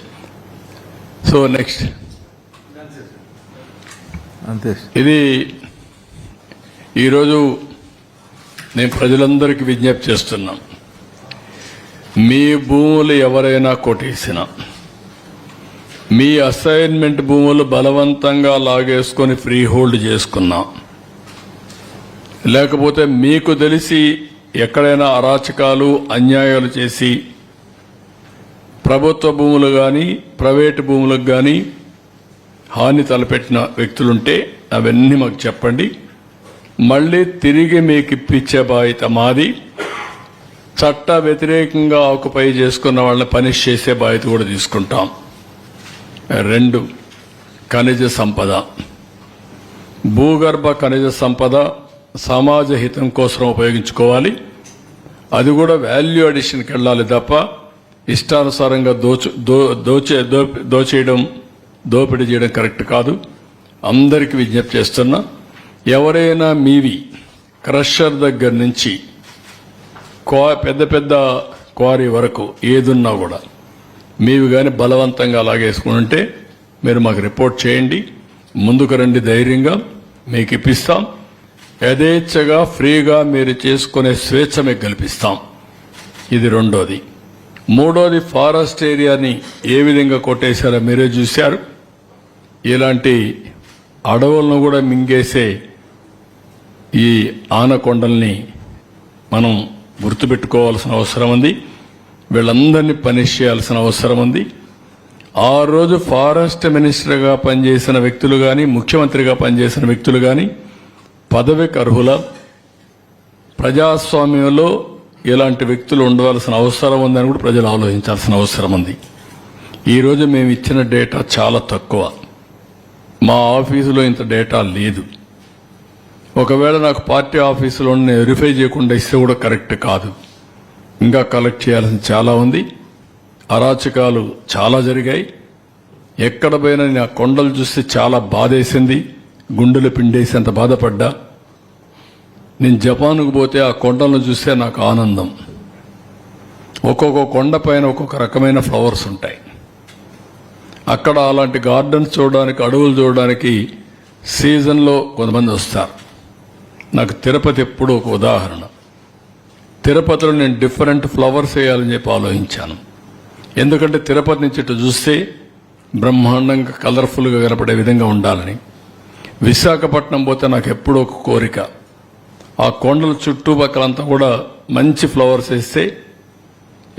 సో నెక్స్ట్, ఇది ఈరోజు నేను ప్రజలందరికీ విజ్ఞప్తి చేస్తున్నాం. మీ భూములు ఎవరైనా కొట్టేసినా, మీ అసైన్మెంట్ భూములు బలవంతంగా లాగేసుకొని ఫ్రీ హోల్డ్ చేసుకున్నా, లేకపోతే మీకు తెలిసి ఎక్కడైనా అరాచకాలు అన్యాయాలు చేసి ప్రభుత్వ భూములు కానీ ప్రైవేటు భూములకు కానీ హాని తలపెట్టిన వ్యక్తులుంటే అవన్నీ మాకు చెప్పండి. మళ్ళీ తిరిగి మీకు ఇప్పించే బాధ్యత మాది. చట్ట వ్యతిరేకంగా ఆక్యుపై చేసుకున్న వాళ్ళని పనిష్ చేసే బాధ్యత కూడా తీసుకుంటాం. 2, ఖనిజ సంపద. భూగర్భ ఖనిజ సంపద సమాజ హితం కోసం ఉపయోగించుకోవాలి. అది కూడా వాల్యూ అడిషన్కి వెళ్ళాలి తప్ప ఇష్టానుసారంగా దోపిడీ చేయడం కరెక్ట్ కాదు. అందరికీ విజ్ఞప్తి చేస్తున్నా, ఎవరైనా మీవి క్రషర్ దగ్గర నుంచి పెద్ద పెద్ద క్వారీ వరకు ఏదున్నా కూడా మీవి కానీ బలవంతంగా లాగేసుకుంటే మీరు మాకు రిపోర్ట్ చేయండి. ముందుకు రండి, ధైర్యంగా మీకు ఇప్పిస్తాం. యథేచ్ఛగా ఫ్రీగా మీరు చేసుకునే స్వేచ్ఛ మీకు కల్పిస్తాం. ఇది 2వది. 3వది, ఫారెస్ట్ ఏరియాని ఏ విధంగా కొట్టేశారో మీరే చూశారు. ఇలాంటి అడవులను కూడా మింగేసే ఈ ఆనకొండల్ని మనం గుర్తుపెట్టుకోవాల్సిన అవసరం ఉంది. వీళ్ళందరినీ పనిష్ చేయాల్సిన అవసరం ఉంది. ఆ రోజు ఫారెస్ట్ మినిస్టర్గా పనిచేసిన వ్యక్తులు కానీ ముఖ్యమంత్రిగా పనిచేసిన వ్యక్తులు కానీ పదవికి అర్హుల? ప్రజాస్వామ్యంలో ఇలాంటి వ్యక్తులు ఉండవలసిన అవసరం ఉందని కూడా ప్రజలు ఆలోచించాల్సిన అవసరం ఉంది. ఈరోజు మేము ఇచ్చిన డేటా చాలా తక్కువ. మా ఆఫీసులో ఇంత డేటా లేదు. ఒకవేళ నాకు పార్టీ ఆఫీసులో నేను వెరిఫై చేయకుండా ఇస్తే కూడా కరెక్ట్ కాదు. ఇంకా కలెక్ట్ చేయాల్సింది చాలా ఉంది. అరాచకాలు చాలా జరిగాయి. ఎక్కడ పోయినా నేను ఆ కొండలు చూస్తే చాలా బాధేసింది. గుండెలు పిండేసేంత బాధపడ్డా. నేను జపాన్కు పోతే ఆ కొండలను చూస్తే నాకు ఆనందం. ఒక్కొక్క కొండ పైన ఒక్కొక్క రకమైన ఫ్లవర్స్ ఉంటాయి. అక్కడ అలాంటి గార్డెన్స్ చూడడానికి, అడవులు చూడడానికి సీజన్లో కొంతమంది వస్తారు. నాకు తిరుపతి ఎప్పుడూ ఒక ఉదాహరణ. తిరుపతిలో నేను డిఫరెంట్ ఫ్లవర్స్ వేయాలని చెప్పి ఆలోచించాను. ఎందుకంటే తిరుపతి నుంచి ఇటు చూస్తే బ్రహ్మాండంగా కలర్ఫుల్గా కనపడే విధంగా ఉండాలని. విశాఖపట్నం పోతే నాకు ఎప్పుడూ ఒక కోరిక, ఆ కొండల చుట్టుపక్కలంతా కూడా మంచి ఫ్లవర్స్ వేస్తే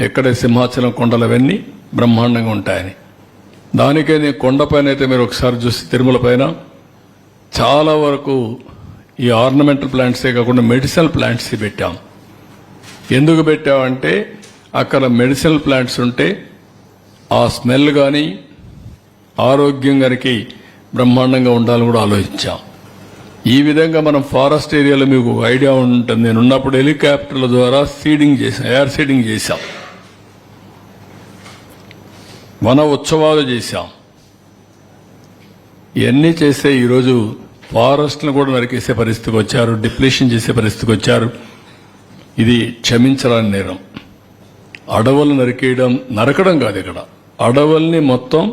ఎక్కడ సింహాచలం కొండలు అవన్నీ బ్రహ్మాండంగా ఉంటాయని. దానికే నేను కొండపైన అయితే మీరు ఒకసారి చూస్తే తిరుమల పైన చాలా వరకు ఈ ఆర్నమెంటల్ ప్లాంట్సే కాకుండా మెడిసినల్ ప్లాంట్స్ పెట్టాం. ఎందుకు పెట్టామంటే అక్కడ మెడిసినల్ ప్లాంట్స్ ఉంటే ఆ స్మెల్ కానీ ఆరోగ్యం గారికి బ్రహ్మాండంగా ఉండాలని కూడా ఆలోచించాం. ఈ విధంగా మనం ఫారెస్ట్ ఏరియాలో మీకు ఒక ఐడియా ఉంటుంది. నేను ఉన్నప్పుడు హెలికాప్టర్ల ద్వారా సీడింగ్ చేశాం, ఎయిర్ సీడింగ్ చేశాం, వన ఉత్సవాలు చేశాం. ఇవన్నీ చేస్తే ఈరోజు ఫారెస్ట్ను కూడా నరికేసే పరిస్థితికి వచ్చారు, డిప్లీషన్ చేసే పరిస్థితికి వచ్చారు. ఇది క్షమించరాని నేరం. అడవులు నరకడం కాదు, ఇక్కడ అడవుల్ని మొత్తం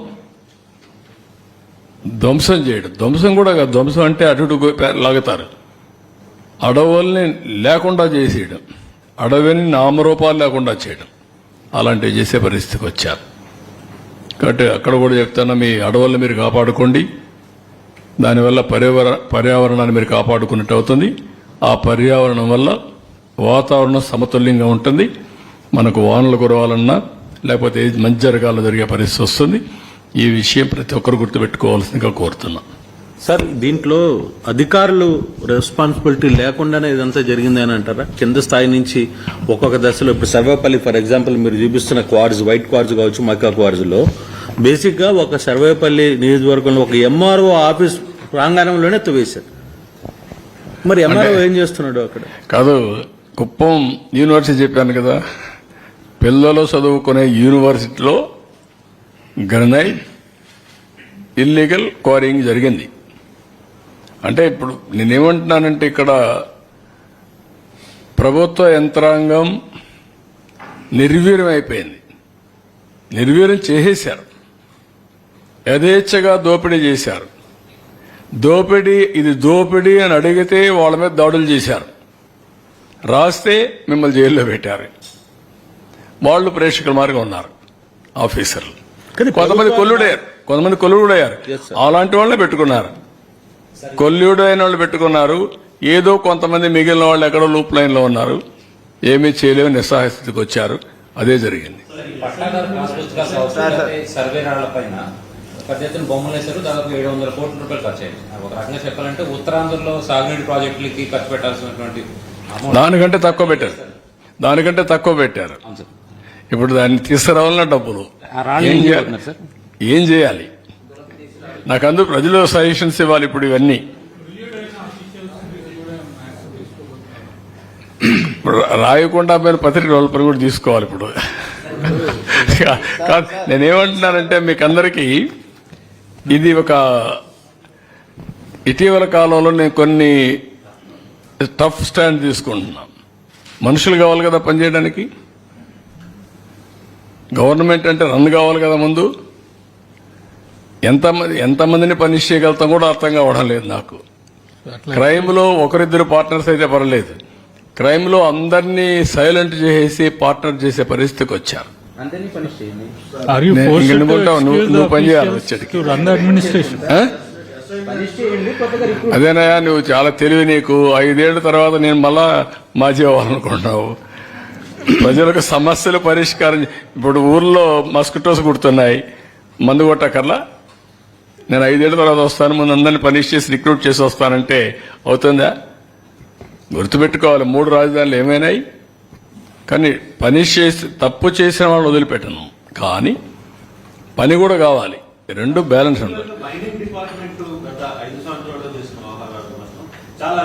ధ్వంసం చేయడం. ధ్వంసం కూడా కాదు, ధ్వంసం అంటే అటు లాగుతారు. అడవుల్ని లేకుండా చేసేయడం, అడవిని నామరూపాలు లేకుండా చేయడం, అలాంటివి చేసే పరిస్థితికి వచ్చారు. కాబట్టి అక్కడ కూడా చెప్తాను, మీ అడవుల్ని మీరు కాపాడుకోండి. దానివల్ల పర్యావరణాన్ని మీరు కాపాడుకున్నట్టు అవుతుంది. ఆ పర్యావరణం వల్ల వాతావరణం సమతుల్యంగా ఉంటుంది. మనకు వానలు కురవాలన్నా లేకపోతే మంచి జరగాలో జరిగే పరిస్థితి వస్తుంది. ఈ విషయం ప్రతి ఒక్కరు గుర్తుపెట్టుకోవాల్సిందిగా కోరుతున్నా. సార్, దీంట్లో అధికారులు రెస్పాన్సిబిలిటీ లేకుండానే ఇదంతా జరిగింది అని అంటారా? కింద స్థాయి నుంచి ఒక్కొక్క దశలో, ఇప్పుడు సర్వేపల్లి ఫర్ ఎగ్జాంపుల్ మీరు చూపిస్తున్న క్వార్జ్, వైట్ క్వార్జ్ కావచ్చు, మక్కా క్వార్జ్లో బేసిక్ గా ఒక సర్వేపల్లి నియోజకవర్గంలో ఒక ఎంఆర్ఓ ఆఫీస్ ప్రాంగణంలోనే తవ్వేశారు. మరి ఎంఆర్ఓ ఏం చేస్తున్నాడు అక్కడ? కాదు, కుప్పం యూనివర్సిటీ చెప్పాను కదా, పిల్లలు చదువుకునే యూనివర్సిటీలో గ్రనైట్ ఇల్లీగల్ క్వారీయింగ్ జరిగింది. అంటే ఇప్పుడు నేనేమంటున్నానంటే ఇక్కడ ప్రభుత్వ యంత్రాంగం నిర్వీర్యం అయిపోయింది. నిర్వీర్యం చేసేశారు, యథేచ్ఛగా దోపిడీ చేశారు. ఇది దోపిడీ అని అడిగితే వాళ్ళ మీద దాడులు చేశారు. రాస్తే మిమ్మల్ని జైల్లో పెట్టారు. వాళ్ళు ప్రేక్షకుల మార్గం ఉన్నారు ఆఫీసర్లు. కొంతమంది కొల్లుడయ్యారు. అలాంటి వాళ్ళని పెట్టుకున్నారు. కొల్లుడైన వాళ్ళు పెట్టుకున్నారు. ఏదో కొంతమంది మిగిలిన వాళ్ళు ఎక్కడో లూప్ లైన్ లో ఉన్నారు. ఏమీ చేయలేవు, నిస్సహాయ స్థితికి వచ్చారు. అదే జరిగింది. సర్వే రాళ్ల పైన పెద్ద ఎత్తున బొమ్మలు వేశారు. దాదాపు 700 కోట్ల రూపాయలు ఖర్చు అయ్యింది. ఒక రకంగా చెప్పాలంటే ఉత్తరాంధ్రలో సాగునీటి ప్రాజెక్టులకి ఖర్చు పెట్టాల్సినటువంటి దానికంటే తక్కువ పెట్టారు. ఇప్పుడు దాన్ని తీసుకురావాలన్న డబ్బులు ఏం చేయాలి? నాకు అందరూ ప్రజలు సజెషన్స్ ఇవ్వాలి. ఇప్పుడు ఇవన్నీ రాయకుండా మీరు పత్రిక పని కూడా తీసుకోవాలి. ఇప్పుడు నేనేమంటున్నానంటే మీకందరికీ ఇది ఒక ఇటీవల కాలంలో నేను కొన్ని టఫ్ స్టాండ్ తీసుకుంటున్నాను. మనుషులు కావాలి కదా పనిచేయడానికి. గవర్నమెంట్ అంటే రన్ కావాలి కదా ముందు. ఎంతమందిని పనిష్ చేయగలుగుతాం కూడా అర్థం కావడం లేదు నాకు. క్రైమ్లో ఒకరిద్దరు పార్ట్నర్స్ అయితే పర్లేదు, క్రైమ్లో అందరినీ సైలెంట్ చేసేసి పార్ట్నర్ చేసే పరిస్థితికి వచ్చారు. నువ్వు పనిచేయాలి వచ్చేటికి. అదేనయ్యా, నువ్వు చాలా తెలివి. నీకు 5 ఏళ్ల తర్వాత నేను మళ్ళా మాజీ అవ్వాలనుకుంటున్నావు. ప్రజలకు సమస్యలు పరిష్కారం. ఇప్పుడు ఊర్లో మస్కిటోస్ కుడుతున్నాయి, మందు కొట్టకర్లా, నేను 5 ఏళ్ల తర్వాత వస్తాను, ముందు అందరిని పనిష్ చేసి రిక్రూట్ చేసి వస్తానంటే అవుతుందా? గుర్తుపెట్టుకోవాలి, 3 రాజధానులు ఏమైనాయి? కానీ పనిష్ చేసి తప్పు చేసిన వాళ్ళని వదిలిపెట్టను, కానీ పని కూడా కావాలి, 2 బ్యాలెన్స్ ఉండాలి. మైనింగ్ డిపార్ట్మెంట్ గత 5 సంవత్సరాల్లో చేసిన వ్యవహారాలు మాత్రం చాలా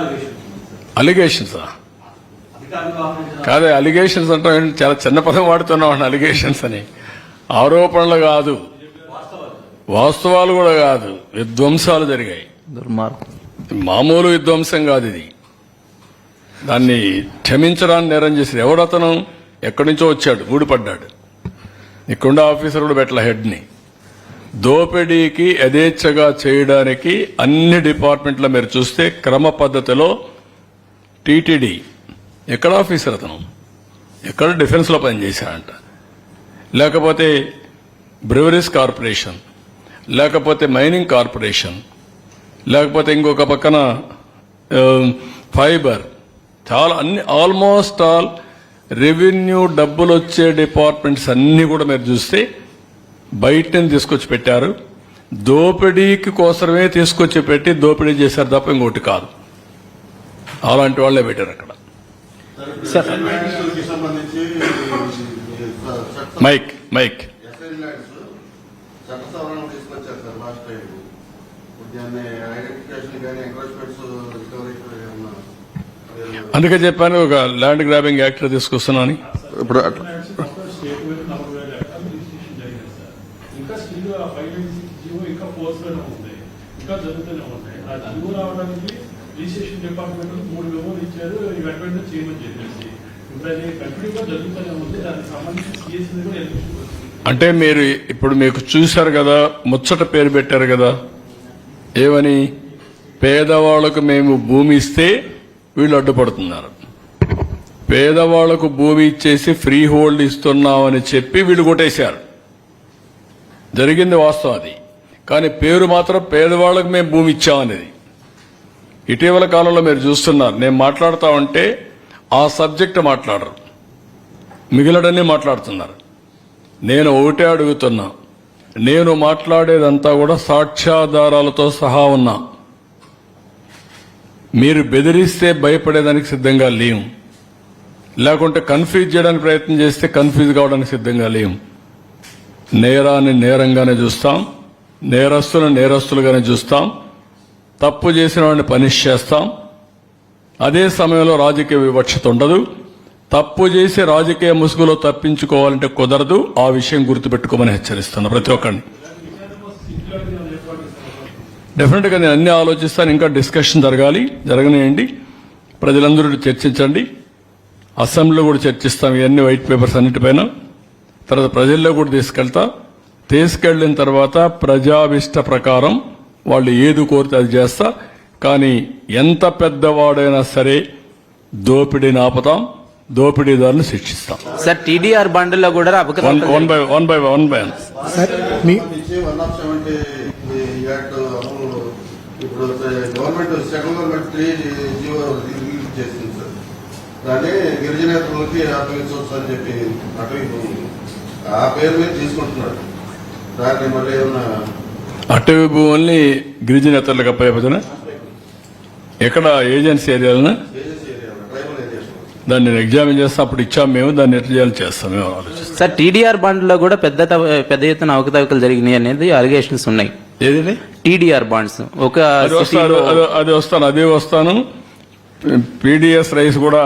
అలిగేషన్సా? కాదే, అలిగేషన్స్ అంటే చాలా చిన్న పదం వాడుతున్నాం, అలిగేషన్స్ అని. ఆరోపణలు కాదు, వాస్తవాలు కూడా కాదు, విధ్వంసాలు జరిగాయి. మామూలు విధ్వంసం కాదు ఇది. దాన్ని క్షమించడానికి నేరం చేశారు. ఎవడతను? ఎక్కడి నుంచో వచ్చాడు, ఊడిపడ్డాడు. ఇక్కడుండే ఆఫీసర్ కూడా పెట్టల హెడ్ని. దోపిడీకి యథేచ్ఛగా చేయడానికి అన్ని డిపార్ట్మెంట్లో మీరు చూస్తే క్రమ పద్ధతిలో టీటీడీ ఎక్కడ ఆఫీసర్ అతను, ఎక్కడ డిఫెన్స్లో పనిచేశాడంట, లేకపోతే బ్రెవరీస్ కార్పొరేషన్, లేకపోతే మైనింగ్ కార్పొరేషన్, లేకపోతే ఇంకొక పక్కన ఫైబర్, చాలా అన్ని ఆల్మోస్ట్ ఆల్ రెవెన్యూ డబ్బులు వచ్చే డిపార్ట్మెంట్స్ అన్నీ కూడా మీరు చూస్తే బయటని తీసుకొచ్చి పెట్టారు. దోపిడీకి కోసమే తీసుకొచ్చి పెట్టి దోపిడీ చేశారు తప్ప ఇంకోటి కాదు. అలాంటి వాళ్ళే పెట్టారు అక్కడ. మైక్ మైక్ అందుకే చెప్పాను, ఒక ల్యాండ్ గ్రాబింగ్ యాక్ట్ తీసుకొస్తున్నాను. ఇప్పుడు ఇంకా స్టిల్ ఆ 596 జీవో ఇంకా ఫోర్స్ లోనే ఉంది, ఇంకా జరుగుతూనే ఉన్నాయి. ఆ జీవో రావడానికి రిజిస్ట్రేషన్ డిపార్ట్మెంట్ 3 మెమోలు ఇచ్చారు, ఈ వెంటనే చేయమని చెప్పేసి. ఇప్పుడు అది కంటిన్యూగా జరుగుతూనే ఉంది. దానికి సంబంధించి సిఎస్ని కూడా ఎలిమినేషన్. అంటే మీరు ఇప్పుడు మీకు చూశారు కదా, ముచ్చట పేరు పెట్టారు కదా, ఏమని? పేదవాళ్లకు మేము భూమి ఇస్తే వీళ్ళు అడ్డుపడుతున్నారు, పేదవాళ్లకు భూమి ఇచ్చేసి ఫ్రీ హోల్డ్ ఇస్తున్నామని చెప్పి వీళ్ళు కొట్టేశారు. జరిగింది వాస్తవం అది. కానీ పేరు మాత్రం పేదవాళ్లకు మేము భూమి ఇచ్చామనేది. ఇటీవల కాలంలో మీరు చూస్తున్నారు, నేను మాట్లాడుతా ఉంటే ఆ సబ్జెక్ట్ మాట్లాడరు, మిగిలినన్నీ మాట్లాడుతున్నారు. నేను ఒకటే అడుగుతున్నా, నేను మాట్లాడేదంతా కూడా సాక్ష్యాధారాలతో సహా ఉన్నా. మీరు బెదిరిస్తే భయపడేదానికి సిద్ధంగా లేము, లేకుంటే కన్ఫ్యూజ్ చేయడానికి ప్రయత్నం చేస్తే కన్ఫ్యూజ్ కావడానికి సిద్ధంగా లేము. నేరాన్ని నేరంగానే చూస్తాం, నేరస్తులను నేరస్తులుగానే చూస్తాం, తప్పు చేసిన వాడిని పనిష్ చేస్తాం. అదే సమయంలో రాజకీయ వివక్షత ఉండదు. తప్పు చేసి రాజకీయ ముసుగులో తప్పించుకోవాలంటే కుదరదు. ఆ విషయం గుర్తుపెట్టుకోమని హెచ్చరిస్తున్నా ప్రతి ఒక్కరిని. డెఫినెట్గా నేను అన్ని ఆలోచిస్తాను. ఇంకా డిస్కషన్ జరగనియండి, ప్రజలందరూ చర్చించండి. అసెంబ్లీలో కూడా చర్చిస్తాం ఇవన్నీ వైట్ పేపర్స్ అన్నిటిపైన. తర్వాత ప్రజల్లో కూడా తీసుకెళ్లిన తర్వాత ప్రజాభిష్ట ప్రకారం వాళ్ళు ఏది కోరితే అది చేస్తా. కానీ ఎంత పెద్దవాడైనా సరే దోపిడీని ఆపుతాం, దోపిడీదారులను శిక్షిస్తాం. సార్, టీడీఆర్ బండ్లో కూడా వన్ బై వన్ సార్ మీ ఇప్పుడు government central government 3 GO release చేసింది సార్. దాన్ని గిరిజనేతలకి అప్పగించవచ్చు అని చెప్పి అటవీ భూమి ఆ పేరు మీద తీసుకుంటున్నాడు. దాన్ని మళ్ళీ ఏమన్నా అటవీ భూముల్ని గిరిజనేతలకు అప్పచెప్పనా? ఎక్కడ? ఏజెన్సీ ఏరియాలనా? ట్రైబల్ ఏరియాస్ దాన్ని నేను ఎగ్జామిన్ చేస్తాం. అప్పుడు ఇచ్చాము మేము, దాన్ని ఎట్లా చేయాలి చేస్తాం మేము ఆలోచిస్తాం. సార్, టీడీఆర్ బాండ్లో కూడా పెద్ద ఎత్తున అవకతవకలు జరిగినాయి అనేది అలిగేషన్స్ ఉన్నాయి. ఏది? టీడీఆర్ బాండ్స్ ఒక అదే వస్తాను. పీడిఎస్ రైస్ కూడా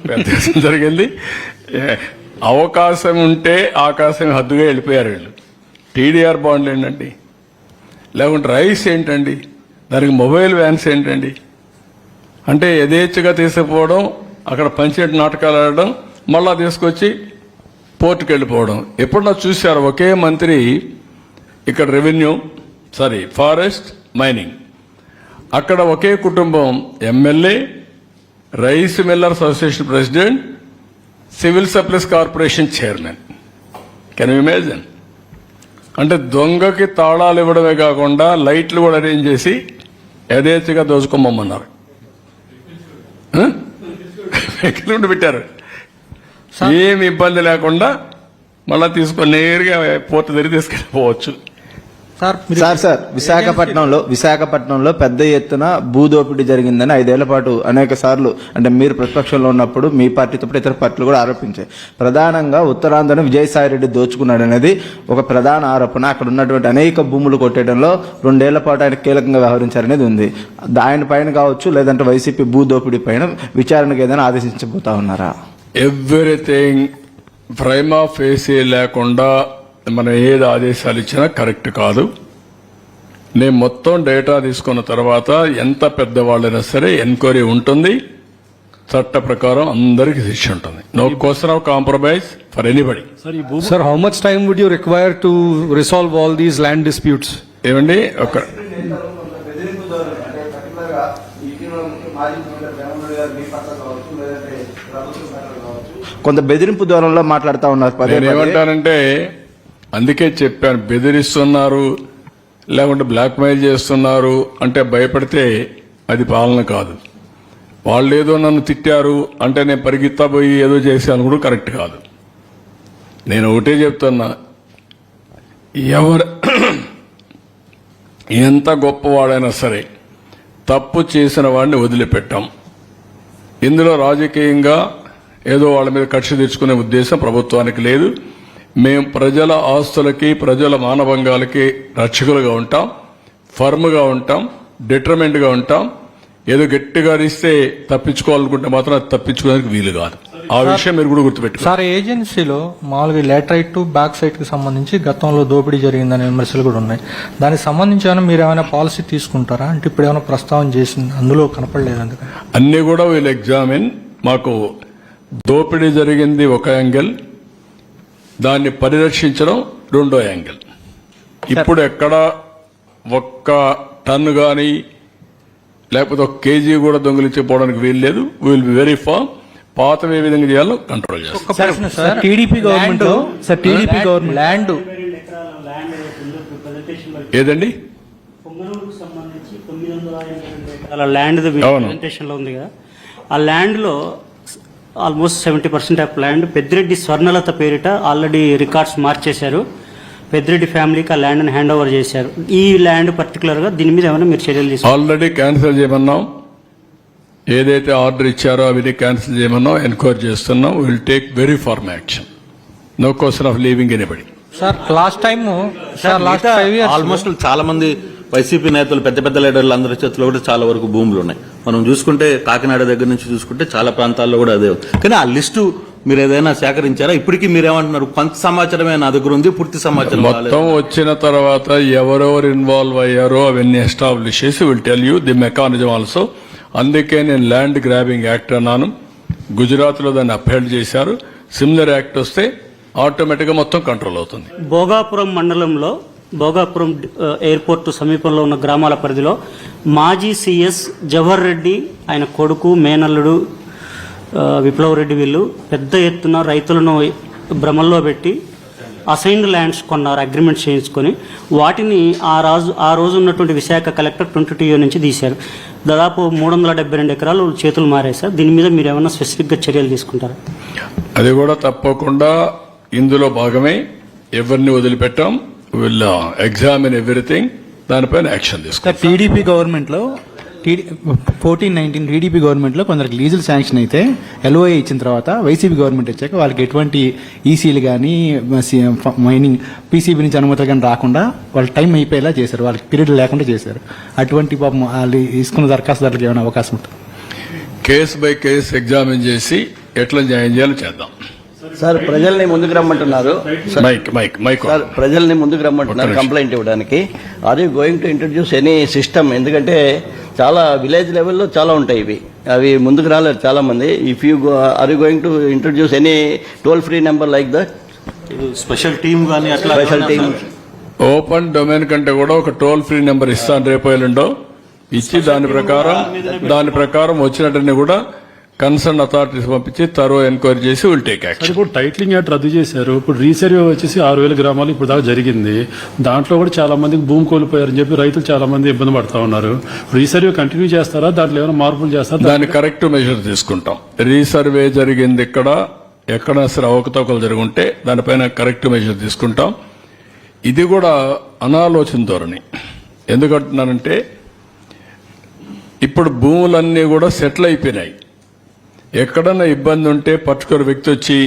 పెద్ద జరిగింది. అవకాశం ఉంటే ఆకాశం హద్దుగా వెళ్ళిపోయారు వీళ్ళు. టీడీఆర్ బాండ్లు ఏంటండి? లేకుంటే రైస్ ఏంటండి? దానికి మొబైల్ వ్యాన్స్ ఏంటండి? అంటే యథేచ్ఛగా తీసుకుపోవడం, అక్కడ పంచాయతీ నాటకాలు ఆడడం, మళ్ళా తీసుకొచ్చి పోర్టుకు వెళ్ళిపోవడం. ఎప్పుడన్నా చూశారు ఒకే మంత్రి ఇక్కడ ఫారెస్ట్, మైనింగ్, అక్కడ ఒకే కుటుంబం MLA, rice millers association president, civil supplies corporation chairman. Can you imagine? అంటే దొంగకి తాళాలు ఇవ్వడమే కాకుండా లైట్లు కూడా అరేంజ్ చేసి యథేచ్ఛగా దోచుకోమన్నారు. వెహికల్ పెట్టారు, ఏమి ఇబ్బంది లేకుండా మళ్ళా తీసుకొని నేరుగా పోర్టు దగ్గర తీసుకెళ్ళిపోవచ్చు. సార్ విశాఖపట్నంలో పెద్ద ఎత్తున భూదోపిడీ జరిగిందని 5 ఏళ్ల పాటు అనేక సార్లు అంటే మీరు ప్రతిపక్షంలో ఉన్నప్పుడు మీ పార్టీతో పాటు ఇతర పార్టీలు కూడా ఆరోపించాయి. ప్రధానంగా ఉత్తరాంధ్రను విజయసాయిరెడ్డి దోచుకున్నాడు అనేది ఒక ప్రధాన ఆరోపణ. అక్కడ ఉన్నటువంటి అనేక భూములు కొట్టేయడంలో 2 ఏళ్ల పాటు ఆయన కీలకంగా వ్యవహరించారనేది ఉంది. ఆయన పైన కావచ్చు లేదంటే వైసీపీ భూదోపిడీ పైన విచారణకు ఏదైనా ఆదేశించబోతా ఉన్నారా? ఎవ్రీథింగ్ ప్రైమా ఫేసీ లేకుండా మనం ఏది ఆదేశాలు ఇచ్చినా కరెక్ట్ కాదు. నేను మొత్తం డేటా తీసుకున్న తర్వాత ఎంత పెద్దవాళ్ళైనా సరే ఎంక్వైరీ ఉంటుంది, చట్ట ప్రకారం అందరికీ శిక్ష ఉంటుంది. No question of compromise for anybody. Sir, how much time would you require to resolve all these land disputes? ఏమండి ఒక కొంత బెదిరింపు ధోరణిలో మాట్లాడుతూ ఉన్నారు. నేనేమంటానంటే అందుకే చెప్పాను, బెదిరిస్తున్నారు లేకుంటే బ్లాక్మెయిల్ చేస్తున్నారు అంటే భయపడితే అది పాలన కాదు. వాళ్ళు ఏదో నన్ను తిట్టారు అంటే నేను పరిగెత్తా పోయి ఏదో చేశాను కూడా కరెక్ట్ కాదు. నేను ఒకటే చెప్తున్నా, ఎవరు ఎంత గొప్పవాడైనా సరే తప్పు చేసిన వాడిని వదిలిపెట్టాం. ఇందులో రాజకీయంగా ఏదో వాళ్ళ మీద కక్ష తెచ్చుకునే ఉద్దేశం ప్రభుత్వానికి లేదు. మేము ప్రజల ఆస్తులకి ప్రజల మానభంగాలకి రక్షకులుగా ఉంటాం, ఫర్మ్గా ఉంటాం, డిటర్మెంట్గా ఉంటాం. ఏదో గట్టిగా అరిస్తే తప్పించుకోవాలనుకుంటే మాత్రం అది తప్పించుకోవడానికి వీలు కాదు. ఆ విషయం మీరు కూడా గుర్తుపెట్టుకోండి. సార్, ఏజెన్సీలో మామూలుగా లేటరైట్ టు బ్యాక్ సైట్ కి సంబంధించి గతంలో దోపిడీ జరిగిందనే విమర్శలు కూడా ఉన్నాయి. దానికి సంబంధించి ఏమైనా మీరు ఏమైనా పాలసీ తీసుకుంటారా? అంటే ఇప్పుడు ఏమైనా ప్రస్తావన చేసింది అందులో కనపడలేదు. అందుకని అన్ని కూడా వీళ్ళు ఎగ్జామిన్. మాకు దోపిడీ జరిగింది ఒక యాంగిల్, దాన్ని పరిరక్షించడం రెండో యాంగిల్. ఇప్పుడు ఎక్కడ ఒక్క టన్ను కానీ లేకపోతే ఒక కేజీ కూడా దొంగిలించిపోవడానికి వీలు లేదు. Will be very firm. పాతం ఏ విధంగా చేయాలో కంట్రోల్ చేస్తాం. టీడీపీ గవర్నమెంట్ ల్యాండ్ ఏదండి పొంగనూరుకు సంబంధించి 982 ఎకరాల ల్యాండ్ ప్రెజెంటేషన్ లో ఉంది కదా, ఆ ల్యాండ్ లో almost 70% of land Peddireddy Swarnalatha పేరిట ఆల్రెడీ రికార్డ్స్ మార్చేశారు. పెద్దిరెడ్డి ఫ్యామిలీకి ఆ ల్యాండ్ హ్యాండ్ ఓవర్ చేశారు. ఈ ల్యాండ్ పర్టికులర్ గా దీని మీద ఏమైనా మీరు చర్యలు తీసుకుంటారు? ఆల్రెడీ క్యాన్సిల్ చేయమన్నాం. ఏదైతే ఆర్డర్ ఇచ్చారో అవన్నీ క్యాన్సిల్ చేయమన్నాం. ఎంక్వైరీ చేస్తున్నాం. Will take very firm action. No question of leaving anybody. Sir, last 5 years almost చాలా మంది వైసీపీ నేతలు పెద్ద పెద్ద లీడర్లు అందరి చేతిలో కూడా చాలా వరకు భూములు ఉన్నాయి. మనం చూసుకుంటే కాకినాడ దగ్గర నుంచి చూసుకుంటే చాలా ప్రాంతాల్లో కూడా అదే. కానీ ఆ లిస్టు మీరు ఏదైనా సేకరించారా? ఇప్పటికీ మీరేమంటున్నారు? కొంత సమాచారమే నా దగ్గర ఉంది, పూర్తి సమాచారం మొత్తం వచ్చిన తర్వాత ఎవరెవరు ఇన్వాల్వ్ అయ్యారో అవన్నీ ఎస్టాబ్లిష్ చేసి will tell you the mechanism also. అందుకే నేను ల్యాండ్ గ్రాబింగ్ యాక్ట్ అన్నాను. గుజరాత్ లో దాన్ని అప్హెల్డ్ చేశారు. సిమిలర్ యాక్ట్ వస్తే ఆటోమేటిక్ గా మొత్తం కంట్రోల్ అవుతుంది. భోగాపురం మండలంలో భోగాపురం ఎయిర్పోర్ట్ సమీపంలో ఉన్న గ్రామాల పరిధిలో మాజీ సిఎస్ జవహర్ రెడ్డి, ఆయన కొడుకు మేనల్లుడు విప్లవ్ రెడ్డి వీళ్ళు పెద్ద ఎత్తున రైతులను భ్రమల్లో పెట్టి అసైన్డ్ ల్యాండ్స్ కొన్నారు, అగ్రిమెంట్ చేయించుకొని. వాటిని ఆ రోజు ఉన్నటువంటి విశాఖ కలెక్టర్ 22 నుంచి తీశారు. దాదాపు 372 ఎకరాలు చేతులు మారాయి సార్. దీని మీద మీరు ఏమైనా స్పెసిఫిక్గా చర్యలు తీసుకుంటారా? అది కూడా తప్పకుండా ఇందులో భాగమే. ఎవరిని వదిలిపెట్టాం. Will examine everything. దానిపైన యాక్షన్ తీసుకుంటాం. టీడీపీ గవర్నమెంట్ లో 14-19 టీడీపీ గవర్నమెంట్ లో కొందరికి లీజులు శాంక్షన్ అయితే ఎల్ఓఏ ఇచ్చిన తర్వాత వైసీపీ గవర్నమెంట్ వచ్చాక వాళ్ళకి ఎటువంటి ఈసీలు కానీ మైనింగ్ పీసీబీ నుంచి అనుమతులు కానీ రాకుండా వాళ్ళ టైం అయిపోయేలా చేశారు. వాళ్ళకి పీరియడ్ లేకుండా చేశారు. అటువంటి పాపం వాళ్ళు తీసుకున్న దరఖాస్తుదారులకు ఏమైనా అవకాశం ఉంటుంది? కేసు బై కేసు ఎగ్జామిన్ చేసి ఎట్లా జాయిన్ చేయాలో చేద్దాం. సార్, ప్రజల్ని ముందుకు రమ్మంటున్నారు. సార్, ప్రజల్ని ముందుకు రమ్మంటున్నారు కంప్లైంట్ ఇవ్వడానికి. Are you going to introduce any system? ఎందుకంటే చాలా విలేజ్ లెవెల్లో చాలా ఉంటాయి ఇవి, అవి ముందుకు రాలేరు చాలా మంది. If you are you going to introduce any toll free number like that? Special team కానీ అట్లా స్పెషల్ టీమ్ ఓపెన్ డొమైన్ కంటే కూడా ఒక టోల్ ఫ్రీ నెంబర్ ఇస్తాను రేపు ఎల్లుండో ఇచ్చి దాని ప్రకారం వచ్చినట్టని కూడా కన్సర్న్ అథారిటీస్ పంపించి తరో ఎంక్వైరీ చేసి విల్ టేక్ యాక్షన్. ఇప్పుడు టైటిలింగ్ యాక్ట్ రద్దు చేశారు. ఇప్పుడు రీసర్వే వచ్చేసి 6000 గ్రామాలు ఇప్పుడు దాకా జరిగింది. దాంట్లో కూడా చాలా మందికి భూమి కోల్పోయారని చెప్పి రైతులు చాలా మంది ఇబ్బంది పడతా ఉన్నారు. రీసర్వే కంటిన్యూ చేస్తారా? దాంట్లో ఏమైనా మార్పులు చేస్తారా? దాన్ని కరెక్ట్ మెజర్ తీసుకుంటాం. రీసర్వే జరిగింది ఎక్కడ సరే అవకతవకలు జరుగుంటే దానిపైన కరెక్ట్ మెజర్ తీసుకుంటాం. ఇది కూడా అనాలోచన ధోరణి. ఎందుకంటున్నానంటే ఇప్పుడు భూములన్నీ కూడా సెటిల్ అయిపోయినాయి. ఎక్కడన్నా ఇబ్బంది ఉంటే పర్టికులర్ వ్యక్తి వచ్చి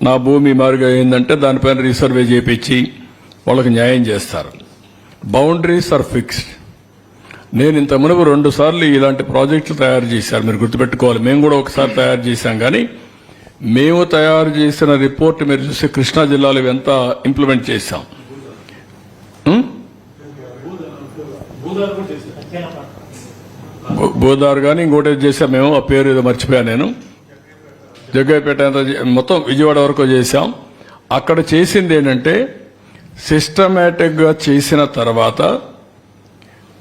నా భూమి మారుగా అయిందంటే దానిపైన రీసర్వే చేయించి వాళ్ళకి న్యాయం చేస్తారు. Boundaries are fixed. నేను ఇంత మునుపు 2 సార్లు ఇలాంటి ప్రాజెక్టులు తయారు చేశారు, మీరు గుర్తుపెట్టుకోవాలి. మేము కూడా ఒకసారి తయారు చేశాం, కానీ మేము తయారు చేసిన రిపోర్ట్ మీరు చూస్తే కృష్ణా జిల్లాలో ఎంత ఇంప్లిమెంట్ చేశాం. గోదావరి కానీ ఇంకోటి చేసాం మేము, ఆ పేరు ఏదో మర్చిపోయాను నేను. జగ్గయ్యపేట మొత్తం విజయవాడ వరకు చేశాం. అక్కడ చేసింది ఏంటంటే సిస్టమేటిక్గా చేసిన తర్వాత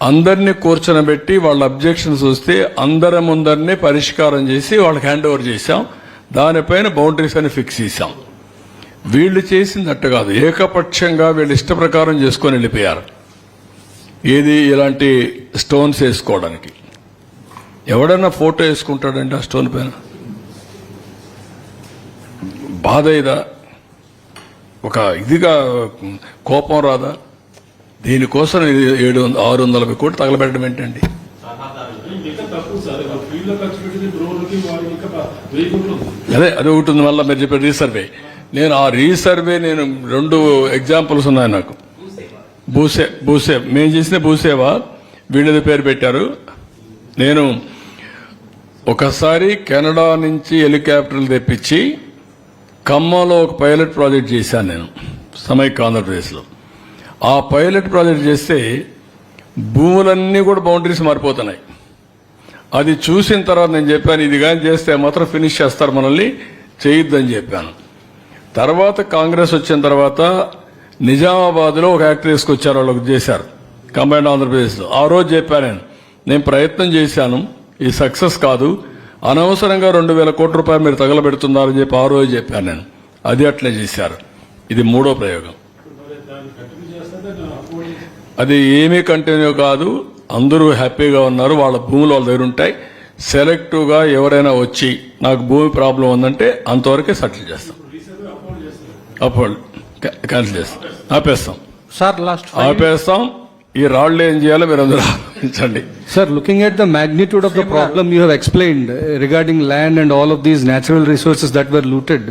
అందరినీ కూర్చొనబెట్టి వాళ్ళ అబ్జెక్షన్స్ వస్తే అందరి ముందరినీ పరిష్కారం చేసి వాళ్ళకి హ్యాండ్ ఓవర్ చేశాం. దానిపైన బౌండరీస్ అని ఫిక్స్ చేశాం. వీళ్ళు చేసింది అట్టు కాదు, ఏకపక్షంగా వీళ్ళు ఇష్ట ప్రకారం చేసుకొని వెళ్ళిపోయారు. ఏది ఇలాంటి స్టోన్స్ వేసుకోవడానికి ఎవడన్నా ఫోటో వేసుకుంటాడండి ఆ స్టోన్ పైన? బాధ ఇదా? ఒక ఇదిగా కోపం రాదా? దీనికోసం 600 కోట్లు తగలబెట్టడం ఏంటండి? అదే ఒకటి ఉంది. మళ్ళీ మీరు చెప్పే రీసర్వే, నేను ఆ రీసర్వే 2 ఎగ్జాంపుల్స్ ఉన్నాయి నాకు. భూసేవ్ మేము చేసిన భూసేవా వీళ్ళది పేరు పెట్టారు. నేను ఒకసారి కెనడా నుంచి హెలికాప్టర్లు తెప్పించి ఖమ్మంలో ఒక పైలట్ ప్రాజెక్ట్ చేశాను నేను, సమైక్య ఆంధ్రప్రదేశ్లో. ఆ పైలట్ ప్రాజెక్ట్ చేస్తే భూములన్నీ కూడా బౌండరీస్ మారిపోతున్నాయి. అది చూసిన తర్వాత నేను చెప్పాను, ఇది కానీ చేస్తే మాత్రం ఫినిష్ చేస్తారు, మనల్ని చేయొద్దని చెప్పాను. తర్వాత కాంగ్రెస్ వచ్చిన తర్వాత నిజామాబాద్లో ఒక యాక్ట్ తీసుకొచ్చారు, వాళ్ళకి చేశారు కంబైన్డ్ ఆంధ్రప్రదేశ్లో. ఆ రోజు చెప్పాను నేను ప్రయత్నం చేశాను, ఈ సక్సెస్ కాదు, అనవసరంగా 2000 కోట్ల రూపాయలు మీరు తగలబెడుతున్నారని చెప్పి ఆ రోజు చెప్పాను నేను. అది అట్లే చేశారు. ఇది 3వ ప్రయోగం. అది ఏమీ కంటిన్యూ కాదు, అందరూ హ్యాపీగా ఉన్నారు, వాళ్ళ భూములు వాళ్ళ దగ్గర ఉంటాయి. సెలెక్టివ్గా ఎవరైనా వచ్చి నాకు భూమి ప్రాబ్లం ఉందంటే అంతవరకే సెటిల్ చేస్తాం, అప్పుడు క్యాన్సిల్ చేస్తాం, ఆపేస్తాం. Sir last ఆపేస్తాం. ఈ రాళ్ళు ఏం చేయాలో మీరు అందరూ ఆలోచించండి. Sir, looking at the magnitude of the problem you have explained regarding land and all of these natural resources that were looted,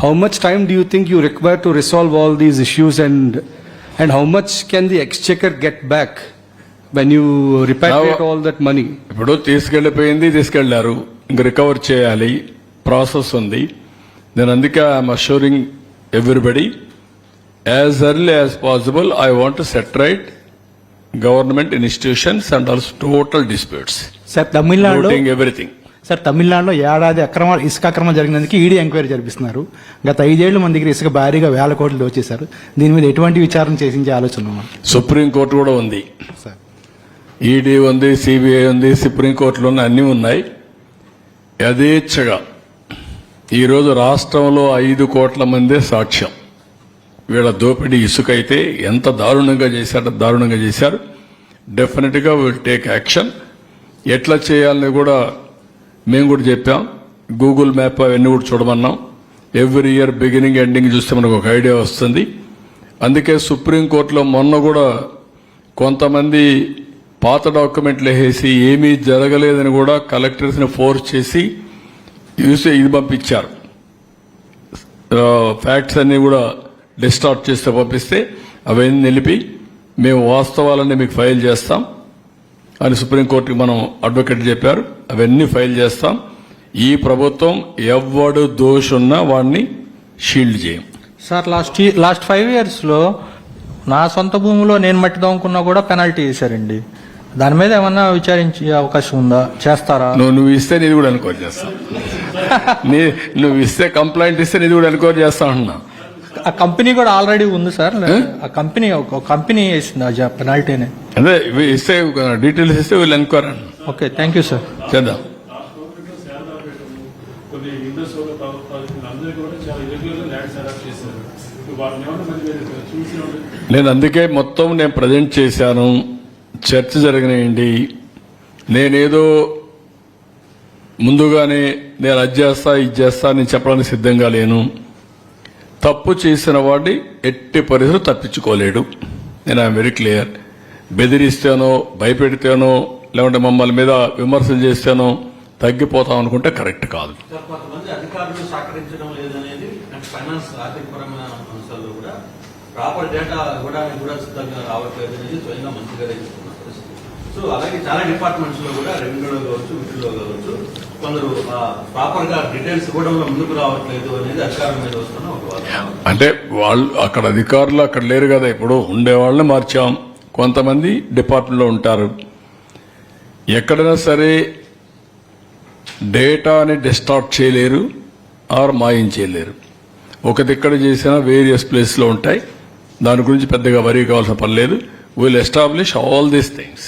how much time do you think you require to resolve all these issues, and how much can the exchequer get back when you repatriate all that money? ఇప్పుడు తీసుకెళ్లారు, ఇంక recover చేయాలి, process ఉంది. నేను అందుకే I'm assuring everybody as early as possible I want to set right government institutions and also total disputes. Sir తమిళనాడులో everything. Sir తమిళనాడులో ఏడాది ఇసుక అక్రమం జరిగినందుకు ఈడీ ఎంక్వైరీ జరిపిస్తున్నారు. గత 5 ఏళ్లు మన దగ్గర ఇసుక భారీగా 1000 కోట్లు దోచేశారు. దీని మీద ఎటువంటి విచారణ చేసించే ఆలోచన? సుప్రీంకోర్టు కూడా ఉంది, సార్ ఈడీ ఉంది, సిబిఐ ఉంది, సుప్రీంకోర్టులో అన్నీ ఉన్నాయి. యథేచ్ఛగా ఈరోజు రాష్ట్రంలో 5 కోట్ల మందే సాక్ష్యం. వీళ్ళ దోపిడీ ఇసుక అయితే ఎంత దారుణంగా చేశారు. డెఫినెట్గా విల్ టేక్ యాక్షన్. ఎట్లా చేయాలని కూడా మేము కూడా చెప్పాం. గూగుల్ మ్యాప్ అవన్నీ కూడా చూడమన్నాం. ఎవ్రీ ఇయర్ బిగినింగ్ ఎండింగ్ చూస్తే మనకు ఒక ఐడియా వస్తుంది. అందుకే సుప్రీంకోర్టులో మొన్న కూడా కొంతమంది పాత డాక్యుమెంట్లు వేసి ఏమీ జరగలేదని కూడా కలెక్టర్స్ని ఫోర్స్ చేసి ఇది పంపించారు. ఫ్యాక్ట్స్ అన్ని కూడా డిస్టార్ట్ చేస్తే పంపిస్తే అవన్నీ నిలిపి మేము వాస్తవాలన్నీ మీకు ఫైల్ చేస్తాం అని సుప్రీంకోర్టుకి మనం అడ్వకేట్ చెప్పారు. అవన్నీ ఫైల్ చేస్తాం. ఈ ప్రభుత్వం ఎవడు దోషున్నా వాడిని షీల్డ్ చేయం. సార్ లాస్ట్ 5 yearsలో నా సొంత భూమిలో నేను మట్టి దొంగకున్నా కూడా పెనాల్టీ వేశారండి. దాని మీద ఏమన్నా విచారించే అవకాశం ఉందా? చేస్తారా? నువ్వు ఇస్తే నీది కూడా ఎన్క్వైరీ చేస్తాం. నువ్వు ఇస్తే కంప్లైంట్ ఇస్తే నీది కూడా ఎన్క్వైరీ చేస్తా ఉంటున్నా. ఆ కంపెనీ కూడా ఆల్రెడీ ఉంది సార్. ఆ కంపెనీ ఒక కంపెనీ వేసింది ఆ పెనాల్టీని. అదే ఇస్తే డీటెయిల్స్ ఇస్తే వీళ్ళు enquiry. Okay, thank you sir. చేద్దాం. కొన్ని ఇండస్ అందరికీ కూడా చాలా ఇరెగ్యులర్ ల్యాండ్స్ అలాట్ చేశారు. వాటిని ఏమన్నా మరి చూసి నేను అందుకే మొత్తం నేను ప్రజెంట్ చేశాను. చర్చ జరిగినాయండి. నేనేదో ముందుగానే నేను అది చేస్తా ఇది చేస్తా నేను చెప్పడానికి సిద్ధంగా లేను. తప్పు చేసిన వాడిని ఎట్టి పరిస్థితులు తప్పించుకోలేడు. నేను ఐఎమ్ వెరీ క్లియర్. బెదిరిస్తానో, భయపెడితేనో, లేకుంటే మమ్మల్ని మీద విమర్శలు చేస్తానో తగ్గిపోతాం అనుకుంటే కరెక్ట్ కాదు. కొంతమంది అధికారులు సహకరించడం లేదనేది ఫైనాన్స్ ఆర్థికపరమైన అంశాల్లో కూడా ప్రాపర్ డేటా కూడా సిద్ధంగా రావట్లేదు అనేది స్వయంగా మంత్రి గారే చెప్తున్న పరిస్థితి. సో అలాగే చాలా డిపార్ట్మెంట్స్ లో కూడా రెవెన్యూలో కావచ్చు, వీటిలో కావచ్చు, కొందరు ప్రాపర్ గా డీటెయిల్స్ కూడా ముందుకు రావట్లేదు అనేది అధికారుల మీద వస్తున్న ఒక వాదన. అంటే వాళ్ళు అక్కడ అధికారులు అక్కడ లేరు కదా, ఇప్పుడు ఉండేవాళ్ళని మార్చాం. కొంతమంది డిపార్ట్మెంట్లో ఉంటారు. ఎక్కడైనా సరే డేటాని డిస్టార్ట్ చేయలేరు ఆర్ మాయించేయలేరు. ఒక దిక్కడ చేసిన వేరియస్ ప్లేస్లో ఉంటాయి. దాని గురించి పెద్దగా వరీ కావాల్సిన పని లేదు. Will establish all these things.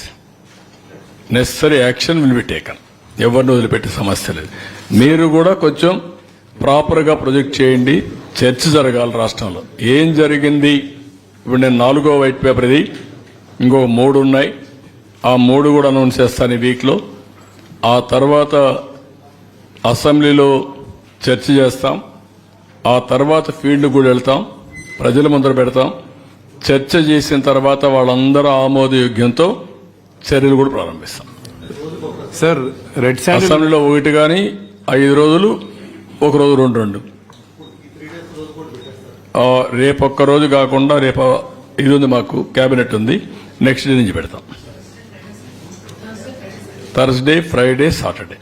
Necessary action will be taken. ఎవరిని వదిలిపెట్టే సమస్య లేదు. మీరు కూడా కొంచెం ప్రాపర్గా ప్రొజెక్ట్ చేయండి. చర్చ జరగాలి రాష్ట్రంలో. ఏం జరిగింది? ఇప్పుడు నేను 4వ వైట్ పేపర్ ఇది, ఇంకొక 3 ఉన్నాయి. ఆ 3 కూడా అనౌన్స్ చేస్తాను ఈ వీక్లో. ఆ తర్వాత అసెంబ్లీలో చర్చ చేస్తాం. ఆ తర్వాత ఫీల్డ్ కూడా వెళ్తాం, ప్రజల ముందర పెడతాం. చర్చ చేసిన తర్వాత వాళ్ళందరూ ఆమోదయోగ్యంతో చర్యలు కూడా ప్రారంభిస్తాం. సార్, రెడ్ శాండిల్ అసెంబ్లీలో 1 కానీ 5 రోజులు, ఒక రోజు 2. రేపు ఒక్క రోజు కాకుండా రేపు ఇది ఉంది, మాకు క్యాబినెట్ ఉంది, నెక్స్ట్ డే నుంచి పెడతాం. Thursday, Friday, Saturday.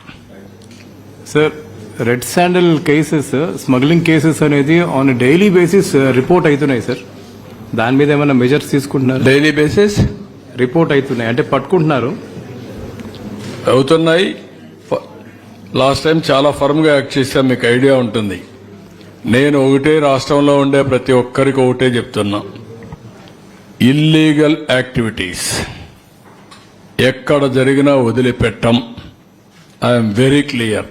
Sir, red sandal cases, smuggling cases అనేది ఆన్ డైలీ బేసిస్ రిపోర్ట్ అవుతున్నాయి సార్. దాని మీద ఏమైనా మెజర్స్ తీసుకుంటున్నారు? డైలీ బేసిస్ రిపోర్ట్ అవుతున్నాయి అంటే పట్టుకుంటున్నారు. అవుతున్నాయి. లాస్ట్ టైం చాలా ఫర్మ్గా యాక్ట్ చేశాం, మీకు ఐడియా ఉంటుంది. నేను ఒకటే రాష్ట్రంలో ఉండే ప్రతి ఒక్కరికి ఒకటే చెప్తున్నా, ఇల్లీగల్ యాక్టివిటీస్ ఎక్కడ జరిగినా వదిలిపెట్టం. I'm very clear.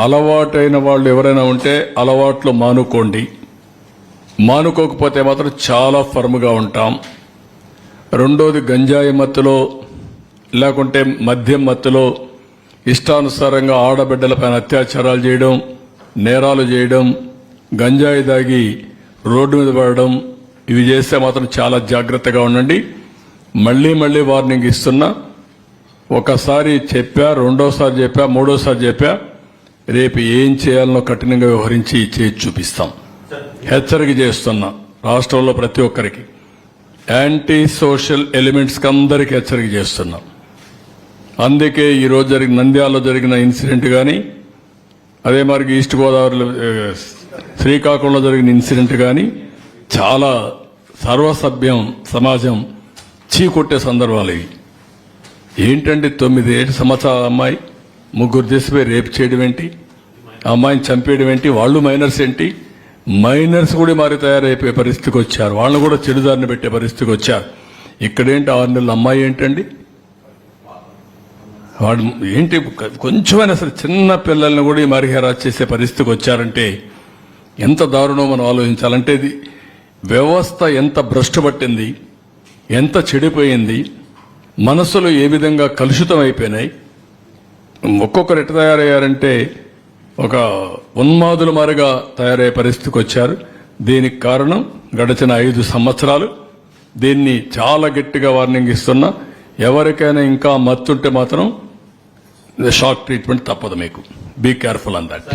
అలవాటైన వాళ్ళు ఎవరైనా ఉంటే అలవాట్లు మానుకోండి. మానుకోకపోతే మాత్రం చాలా ఫర్మ్గా ఉంటాం. రెండోది, గంజాయి మత్తులో లేకుంటే మద్యం మత్తులో ఇష్టానుసారంగా ఆడబిడ్డలపైన అత్యాచారాలు చేయడం, నేరాలు చేయడం, గంజాయి దాగి రోడ్డు మీద పడడం, ఇవి చేస్తే మాత్రం చాలా జాగ్రత్తగా ఉండండి. మళ్లీ మళ్లీ వార్నింగ్ ఇస్తున్నా. ఒకసారి చెప్పా, రెండోసారి చెప్పా, మూడోసారి చెప్పా. రేపు ఏం చేయాలనో కఠినంగా వ్యవహరించి చేసి చూపిస్తాం. హెచ్చరిక చేస్తున్నా రాష్ట్రంలో ప్రతి ఒక్కరికి. యాంటీ సోషల్ ఎలిమెంట్స్కి అందరికీ హెచ్చరిక చేస్తున్నాం. అందుకే ఈరోజు జరిగిన నంద్యాలలో జరిగిన ఇన్సిడెంట్ కానీ, అదే మరి ఈస్ట్ గోదావరిలో శ్రీకాకుళంలో జరిగిన ఇన్సిడెంట్ కానీ చాలా సర్వసభ్యం సమాజం చీకొట్టే సందర్భాలు ఇవి. ఏంటంటే 9 సంవత్సరాల అమ్మాయి 3 దేశపోయి రేపు చేయడం ఏంటి, ఆ అమ్మాయిని చంపేయడం ఏంటి, వాళ్ళు మైనర్స్ ఏంటి, మైనర్స్ కూడా మరి తయారైపోయే పరిస్థితికి వచ్చారు. వాళ్ళని కూడా చెడుదారిని పెట్టే పరిస్థితికి వచ్చారు. ఇక్కడేంటి 6 నెలల అమ్మాయి ఏంటండి, వాడు ఏంటి, కొంచెమైనా సరే చిన్న పిల్లల్ని కూడా ఈ మరి హెరాస్ చేసే పరిస్థితికి వచ్చారంటే ఎంత దారుణం మనం ఆలోచించాలంటే. ఇది వ్యవస్థ ఎంత భ్రష్టు పట్టింది, ఎంత చెడిపోయింది, మనసులు ఏ విధంగా కలుషితం అయిపోయినాయి. ఒక్కొక్కరు ఎట్లా తయారయ్యారంటే ఒక ఉన్మాదుల మారిగా తయారయ్యే పరిస్థితికి వచ్చారు. దీనికి కారణం గడిచిన 5 సంవత్సరాలు. దీన్ని చాలా గట్టిగా వార్నింగ్ ఇస్తున్నా. ఎవరికైనా ఇంకా మత్తుంటే మాత్రం షాక్ ట్రీట్మెంట్ తప్పదు. మీకు be careful on that.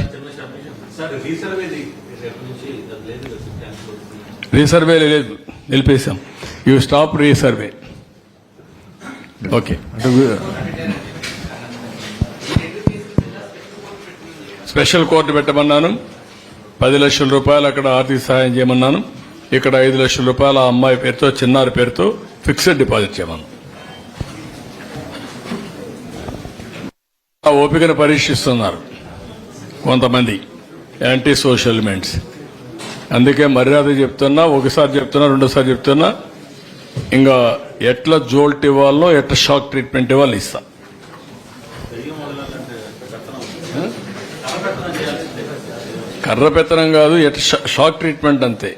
Resurvey లేదు, నిలిపేశాం. You stop resurvey. Okay. Special court పెట్టమన్నాను. 10 లక్షల రూపాయలు అక్కడ ఆర్థిక సహాయం చేయమన్నాను. ఇక్కడ 5 లక్షల రూపాయలు ఆ అమ్మాయి పేరుతో, చిన్నారి పేరుతో ఫిక్స్డ్ డిపాజిట్ చేయమన్నాను. ఆ ఓపికను పరీక్షిస్తున్నారు కొంతమంది యాంటీ సోషల్ ఎలిమెంట్స్. అందుకే మర్యాద చెప్తున్నా, ఒకసారి చెప్తున్నా, రెండోసారి చెప్తున్నా. ఇంకా ఎట్లా జోల్ట్ ఇవ్వాలో, ఎట్లా షాక్ ట్రీట్మెంట్ ఇవ్వాలి ఇస్తా. కర్ర పెత్తనం కాదు, ఎట్లా షాక్ ట్రీట్మెంట్ అంతే.